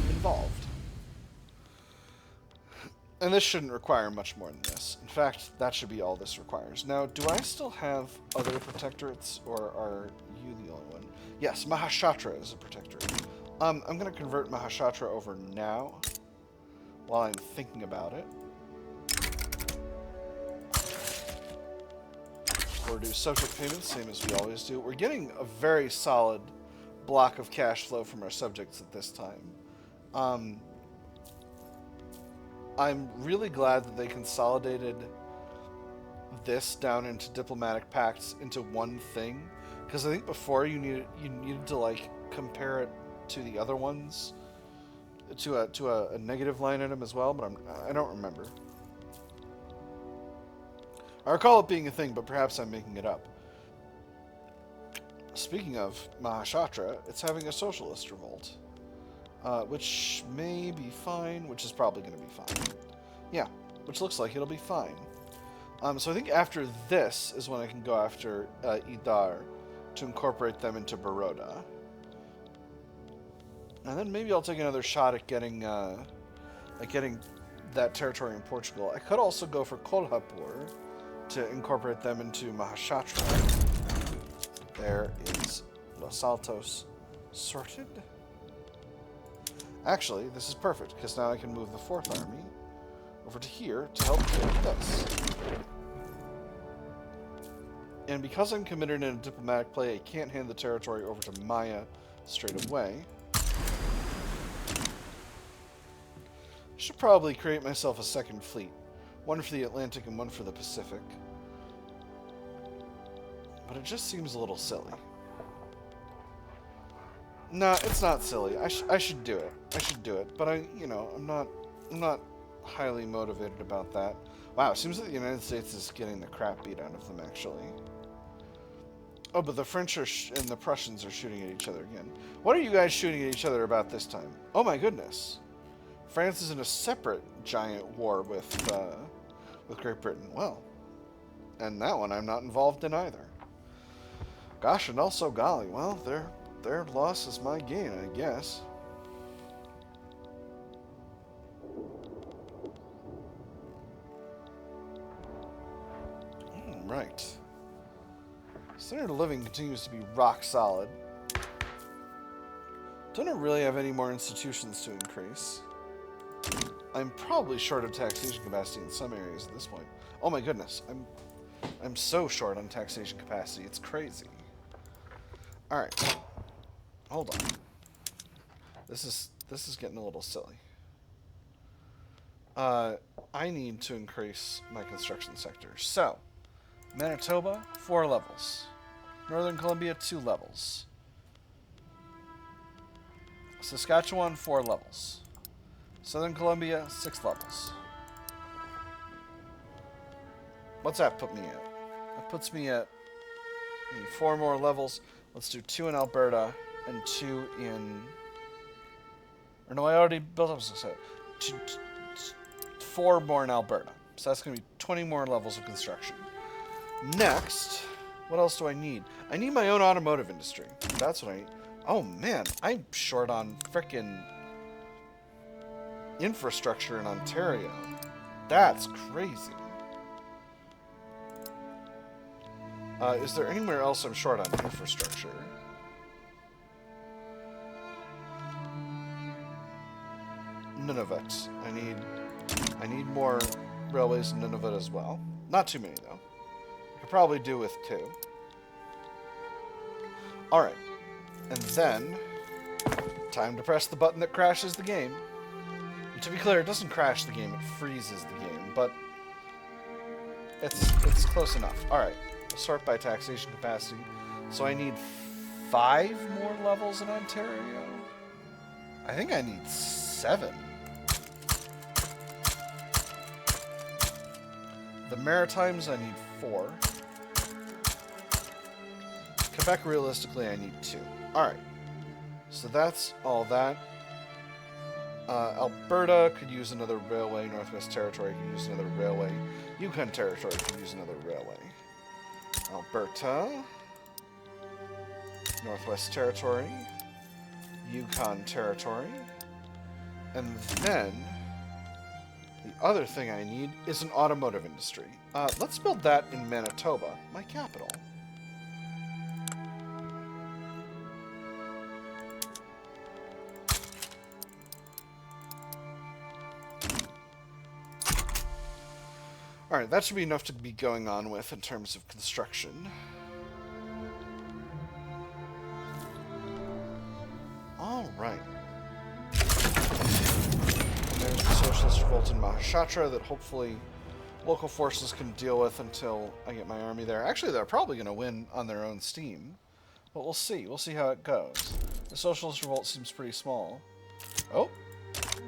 involved. And this shouldn't require much more than this. In fact, that should be all this requires. Now, do I still have other protectorates, or are you the only one? Yes, Mahashatra is a protectorate. I'm going to convert Mahashatra over now, while I'm thinking about it. We'll do subject payments, same as we always do. We're getting a very solid block of cash flow from our subjects at this time. I'm really glad that they consolidated this down into diplomatic pacts into one thing, because I think before you needed to like compare it to the other ones, to a negative line item as well, but I don't remember. I recall it being a thing, but perhaps I'm making it up. Speaking of Mahashatra, it's having a socialist revolt. Which may be fine, which is probably going to be fine. Yeah, which looks like it'll be fine. So I think after this is when I can go after Idar to incorporate them into Baroda. And then maybe I'll take another shot at getting that territory in Portugal. I could also go for Kolhapur to incorporate them into Mahashatra. There is Los Altos sorted. Actually, this is perfect, because now I can move the 4th Army over to here to help with this. And because I'm committed in a diplomatic play, I can't hand the territory over to Maya straight away. I should probably create myself a second fleet. One for the Atlantic and one for the Pacific. But it just seems a little silly. No, it's not silly. I should do it. I should do it. But I'm not highly motivated about that. Wow, it seems that the United States is getting the crap beat out of them, actually. Oh, but the French and the Prussians are shooting at each other again. What are you guys shooting at each other about this time? Oh my goodness. France is in a separate giant war with Great Britain. Well, and that one I'm not involved in either. Gosh, and also golly, well, their loss is my gain, I guess. Right. Standard of living continues to be rock solid. Don't I really have any more institutions to increase? I'm probably short of taxation capacity in some areas at this point. Oh my goodness, I'm so short on taxation capacity. It's crazy. All right, hold on. This is getting a little silly. I need to increase my construction sector. So, Manitoba, 4 levels. Northern Columbia, 2 levels. Saskatchewan, 4 levels. Southern Columbia, 6 levels. What's that put me at? That puts me at 4 more levels. Let's do 2 in Alberta and 2 in... Or no, I already built up some... 4 more in Alberta. So that's going to be 20 more levels of construction. Next, what else do I need? I need my own automotive industry. That's what I need. Oh man, I'm short on frickin' infrastructure in Ontario. That's crazy. Is there anywhere else I'm short on infrastructure? Nunavut. I need more railways in Nunavut as well. Not too many though. Could probably do with 2. Alright. And then time to press the button that crashes the game. And to be clear, it doesn't crash the game, it freezes the game, but it's close enough. Alright. Sort by taxation capacity. So I need 5 more levels in Ontario. I think I need 7. The Maritimes, I need 4. Quebec, realistically, I need 2. Alright. So that's all that. Alberta could use another railway. Northwest Territory could use another railway. Yukon Territory could use another railway. Alberta. Northwest Territory. Yukon Territory. And then the other thing I need is an automotive industry. Let's build that in Manitoba, my capital. Alright, that should be enough to be going on with in terms of construction. Alright. There's the Socialist Revolt in Mahashatra that hopefully local forces can deal with until I get my army there. Actually, they're probably going to win on their own steam. But we'll see. We'll see how it goes. The Socialist Revolt seems pretty small. Oh,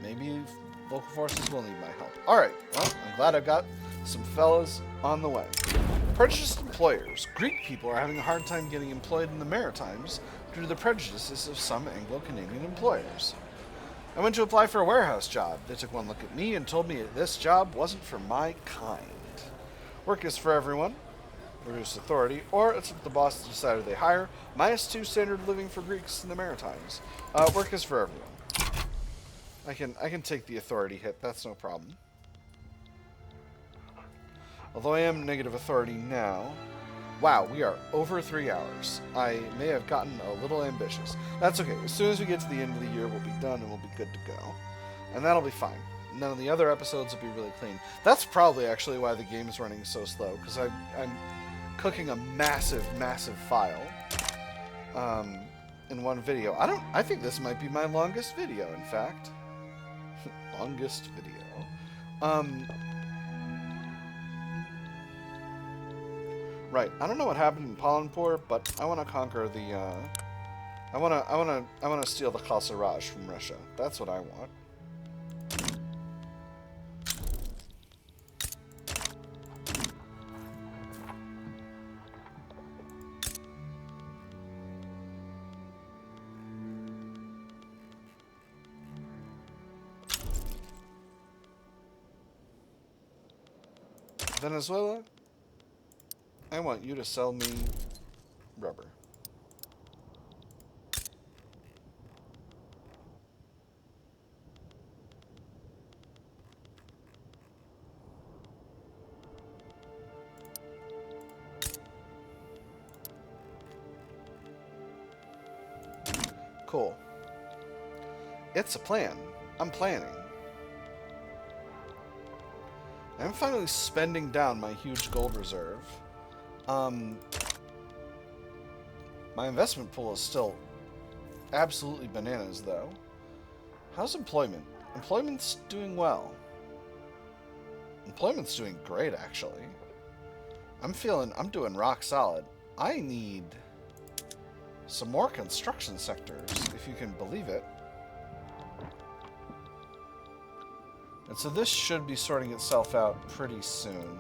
maybe local forces will need my help. Alright, well, I'm glad I've got some fellas on the way. Prejudiced employers. Greek people are having a hard time getting employed in the Maritimes due to the prejudices of some Anglo-Canadian employers. I went to apply for a warehouse job. They took one look at me and told me that this job wasn't for my kind. Work is for everyone, reduced authority, or it's if the boss decided they hire, -2 standard of living for Greeks in the Maritimes. Work is for everyone. I can take the authority hit, that's no problem. Although I am negative authority now. Wow, we are over 3 hours. I may have gotten a little ambitious. That's okay. As soon as we get to the end of the year, we'll be done and we'll be good to go. And that'll be fine. None of the other episodes will be really clean. That's probably actually why the game is running so slow, because I'm cooking a massive, massive file in one video. I think this might be my longest video, in fact. Longest video. Right. I don't know what happened in Palanpur, but I want to conquer the. I want to steal the Kalsaraj from Russia. That's what I want. Venezuela. I want you to sell me rubber. Cool. It's a plan. I'm planning. I'm finally spending down my huge gold reserve. My investment pool is still absolutely bananas, though. How's employment? Employment's doing well. Employment's doing great, actually. I'm doing rock solid. I need some more construction sectors, if you can believe it. And so this should be sorting itself out pretty soon.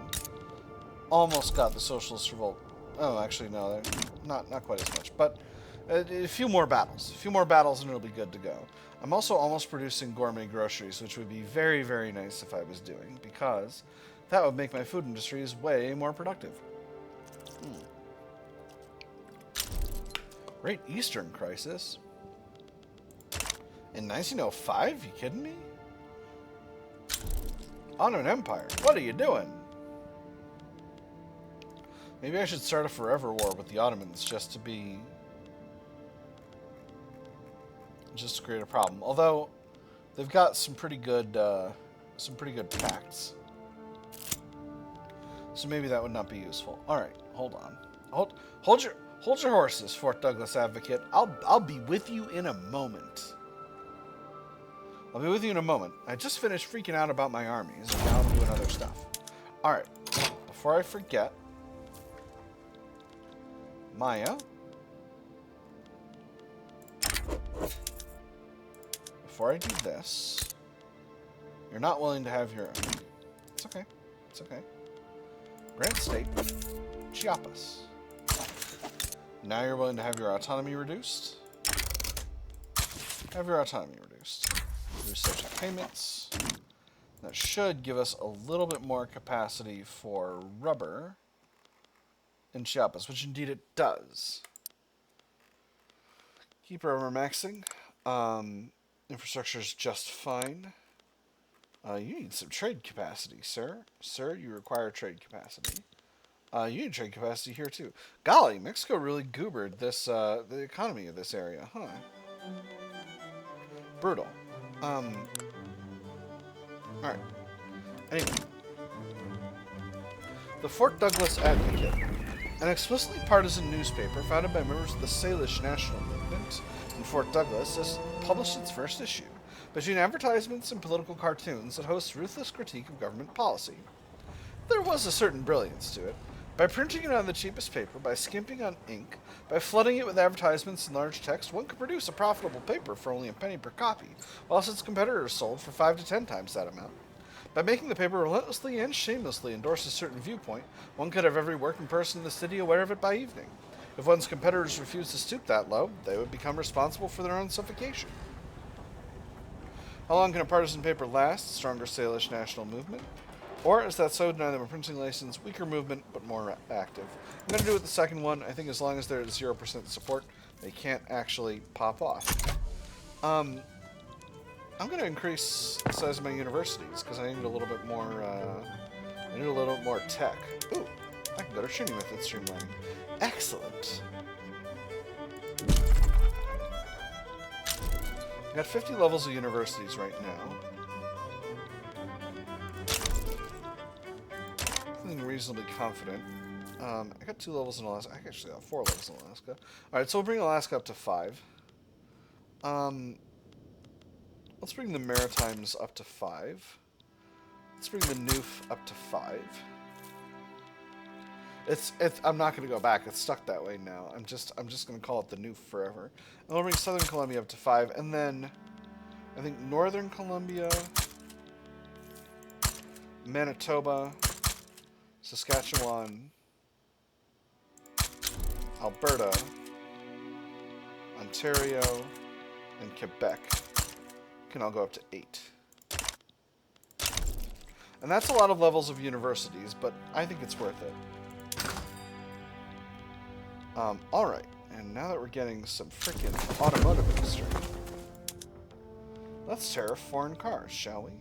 Almost got the Socialist Revolt. Oh, actually, no, not quite as much. But a few more battles. A few more battles and it'll be good to go. I'm also almost producing gourmet groceries, which would be very, very nice if I was doing, because that would make my food industries way more productive. Great Eastern Crisis? In 1905? You kidding me? On an empire. What are you doing? Maybe I should start a forever war with the Ottomans just to create a problem. Although they've got some pretty good pacts. So maybe that would not be useful. All right, hold on. Hold your horses, Fort Douglas Advocate. I'll be with you in a moment. I'll be with you in a moment. I just finished freaking out about my armies, and now I'm doing other stuff. All right, before I forget, Maya. Before I do this, you're not willing to have your own. It's okay. It's okay. Grant State, Chiapas. Now you're willing to have your autonomy reduced. Have your autonomy reduced. Research payments. That should give us a little bit more capacity for rubber in Chiapas, which indeed it does. Keep rubber maxing. Infrastructure is just fine. You need some trade capacity, sir. Sir, you require trade capacity. You need trade capacity here, too. Golly, Mexico really goobered this, the economy of this area, huh? Brutal. Alright. Anyway. The Fort Douglas Advocate, an explicitly partisan newspaper founded by members of the Salish National Movement in Fort Douglas, has published its first issue. Between advertisements and political cartoons, it hosts ruthless critique of government policy. There was a certain brilliance to it. By printing it on the cheapest paper, by skimping on ink, by flooding it with advertisements and large text, one could produce a profitable paper for only a penny per copy, whilst its competitors sold for 5 to 10 times that amount. By making the paper relentlessly and shamelessly endorse a certain viewpoint, one could have every working person in the city aware of it by evening. If one's competitors refused to stoop that low, they would become responsible for their own suffocation. How long can a partisan paper last? Stronger Salish national movement? Or, as that so deny them a printing license, weaker movement, but more active. I'm going to do it the second one. I think as long as they're at 0% support, they can't actually pop off. I'm going to increase the size of my universities, because I need a little bit more, tech. Ooh, I can go to tuning method streamlining. Excellent. I've got 50 levels of universities right now. Feeling reasonably confident. I got 2 levels in Alaska. I actually got 4 levels in Alaska. Alright, so we'll bring Alaska up to 5. Let's bring the Maritimes up to 5. Let's bring the Noof up to 5. I'm not going to go back. It's stuck that way now. I'm just going to call it the Noof forever. And we'll bring Southern Columbia up to 5, and then I think Northern Columbia, Manitoba, Saskatchewan, Alberta, Ontario, and Quebec can all go up to 8. And that's a lot of levels of universities, but I think it's worth it. Alright, and now that we're getting some freaking automotive industry, let's tariff foreign cars, shall we?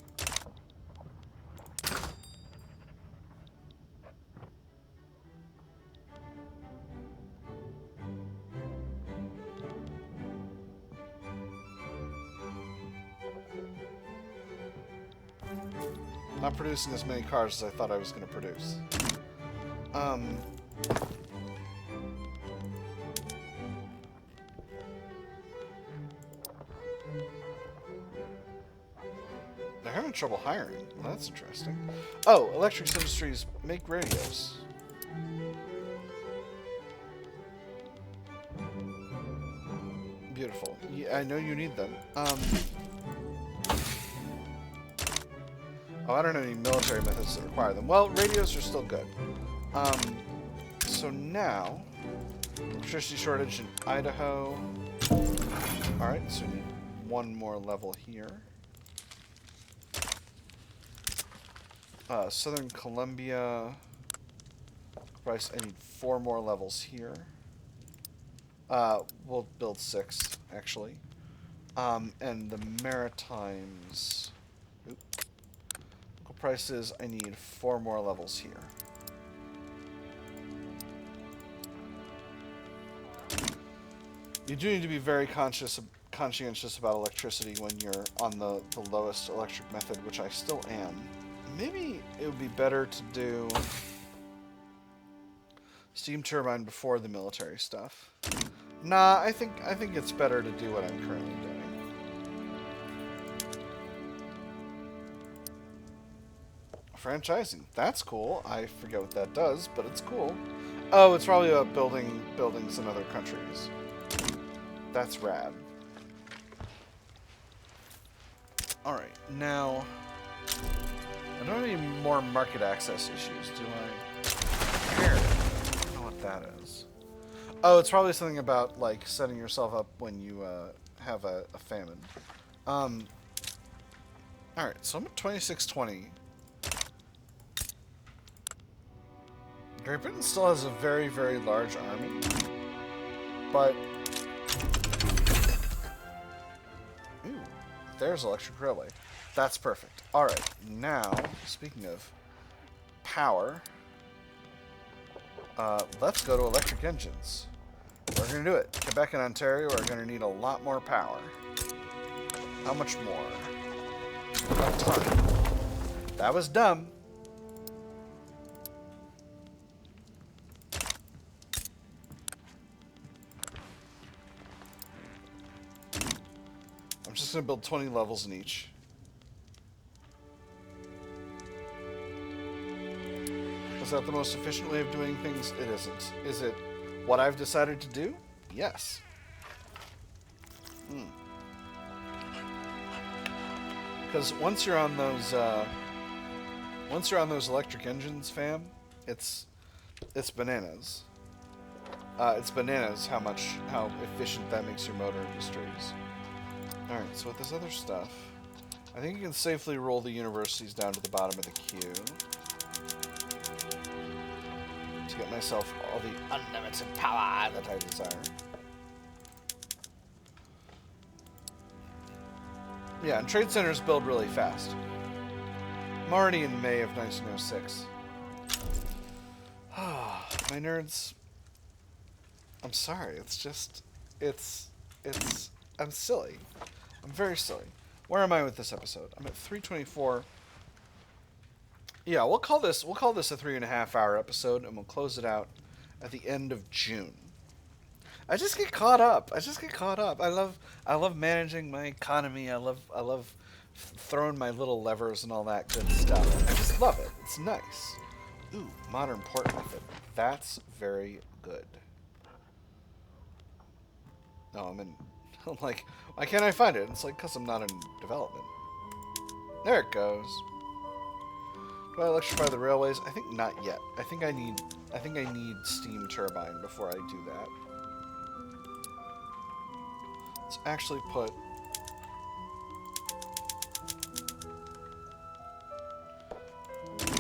Not producing as many cars as I thought I was going to produce. They're having trouble hiring. Well, that's interesting. Oh, Electric Industries make radios. Beautiful. Yeah, I know you need them. Oh, I don't know any military methods that require them. Well, radios are still good. So now, electricity shortage in Idaho. Alright, so we need one more level here. Southern Columbia. Price, I need 4 more levels here. We'll build 6, actually. And the Maritimes. Local prices, I need 4 more levels here. You do need to be very conscientious about electricity when you're on the lowest electric method, which I still am. Maybe it would be better to do steam turbine before the military stuff. Nah, I think it's better to do what I'm currently doing. Franchising. That's cool. I forget what that does, but it's cool. Oh, it's probably about building buildings in other countries. That's rad. Alright, now I don't have any more market access issues, do I? Here. I don't know what that is. Oh, it's probably something about, like, setting yourself up when you have a famine. Alright, so I'm at 2620. Great Britain still has a very, very large army. But... Ooh, there's electric railway. That's perfect. Alright, now, speaking of power, let's go to electric engines. We're going to do it. Quebec and Ontario are going to need a lot more power. How much more? A ton. That was dumb. I'm just going to build 20 levels in each. Is that the most efficient way of doing things? It isn't. Is it what I've decided to do? Yes. Because once you're on those electric engines, fam, it's bananas. It's bananas how efficient that makes your motor industries. All right, so with this other stuff, I think you can safely roll the universities down to the bottom of the queue. To get myself all the unlimited power that I desire. Yeah, and trade centers build really fast. I'm already in May of 1906. My nerds. I'm sorry, it's just... I'm silly. I'm very silly. Where am I with this episode? I'm at 324. Yeah, we'll call this a 3.5-hour episode, and we'll close it out at the end of June. I just get caught up. I love managing my economy. I love throwing my little levers and all that good stuff. I just love it. It's nice. Ooh, modern port method. That's very good. No, I'm like, why can't I find it? It's like, because I'm not in development. There it goes. Do I electrify the railways? I think not yet. I think I need steam turbine before I do that. Let's actually put...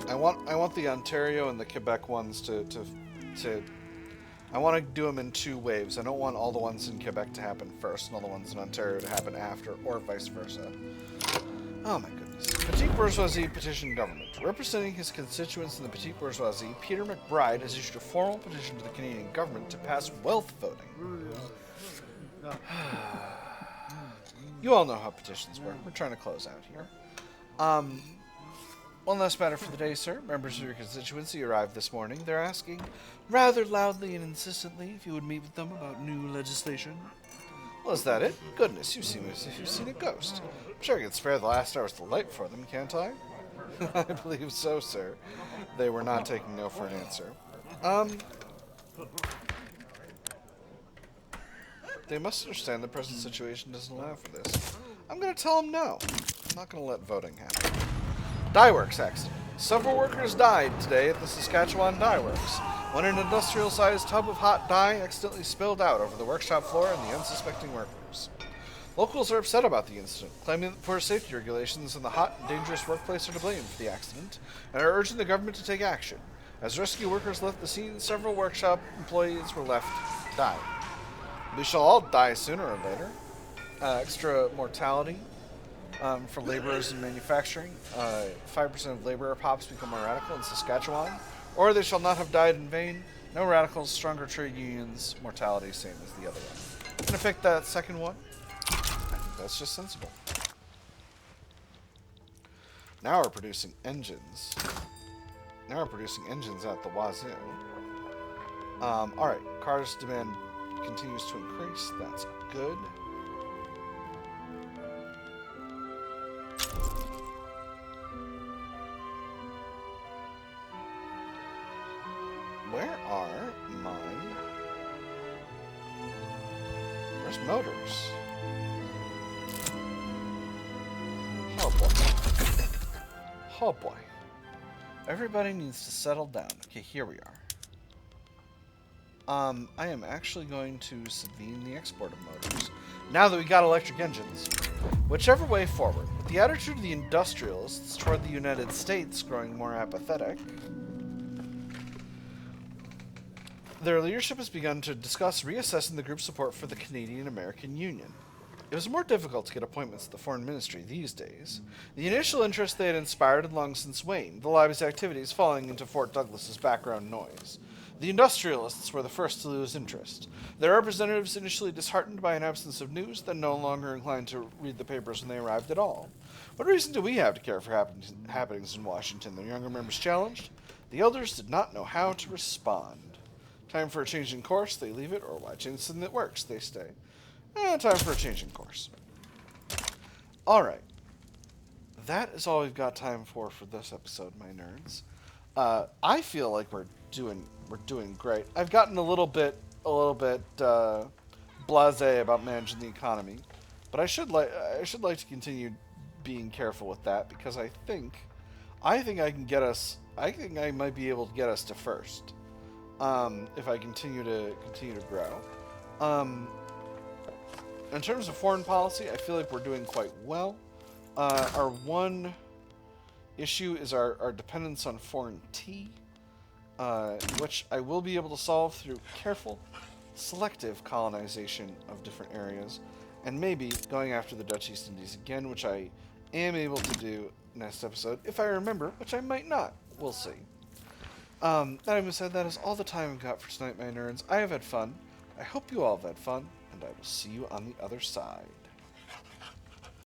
I want the Ontario and the Quebec ones to I want to do them in 2 waves. I don't want all the ones in Quebec to happen first and all the ones in Ontario to happen after, or vice versa. Oh my goodness. Petite bourgeoisie petition government. Representing his constituents in the petite bourgeoisie, Peter McBride has issued a formal petition to the Canadian government to pass wealth voting. You all know how petitions work. We're trying to close out here. One last matter for the day, sir. Members of your constituency arrived this morning. They're asking, rather loudly and insistently, if you would meet with them about new legislation. Well, is that it? Goodness, you seem as if you've seen a ghost. I'm sure I can spare the last hour's delight for them, can't I? I believe so, sir. They were not taking no for an answer. They must understand the present situation doesn't allow for this. I'm going to tell them no. I'm not going to let voting happen. Dye Works accident. Several workers died today at the Saskatchewan Dye Works when an industrial-sized tub of hot dye accidentally spilled out over the workshop floor and the unsuspecting workers. Locals are upset about the incident, claiming that poor safety regulations in the hot and dangerous workplace are to blame for the accident, and are urging the government to take action. As rescue workers left the scene, several workshop employees were left to die. We shall all die sooner or later. Extra mortality for laborers in manufacturing. 5% of laborer pops become more radical in Saskatchewan. Or they shall not have died in vain. No radicals, stronger trade unions, mortality same as the other one. I'm going to pick that second one. I think that's just sensible. Now we're producing engines. Now we're producing engines at the wazoo. Alright, cars demand continues to increase. That's good. Where are my... Where's motors? Oh boy. Oh boy. Everybody needs to settle down. Okay, here we are. I am actually going to subvene the export of motors. Now that we got electric engines. Whichever way forward. With the attitude of the industrialists toward the United States growing more apathetic, their leadership has begun to discuss reassessing the group's support for the Canadian-American Union. It was more difficult to get appointments at the Foreign Ministry these days. The initial interest they had inspired had long since waned, the lobby's activities falling into Fort Douglas's background noise. The industrialists were the first to lose interest. Their representatives, initially disheartened by an absence of news, then no longer inclined to read the papers when they arrived at all. What reason do we have to care for happenings in Washington? The younger members challenged. The elders did not know how to respond. Time for a change in course, they leave it, or why change something that works, they stay. Time for a change in course. Alright. That is all we've got time for this episode, my nerds. I feel like we're doing great. I've gotten a little bit blasé about managing the economy, but I should like to continue being careful with that because I think I can get us. I think I might be able to get us to first if I continue to grow. In terms of foreign policy, I feel like we're doing quite well. Our one issue is our dependence on foreign tea, which I will be able to solve through careful, selective colonization of different areas, and maybe going after the Dutch East Indies again, which I am able to do next episode, if I remember, which I might not. We'll see. That having said, that is all the time I've got for tonight, my nerds. I have had fun. I hope you all have had fun, and I will see you on the other side.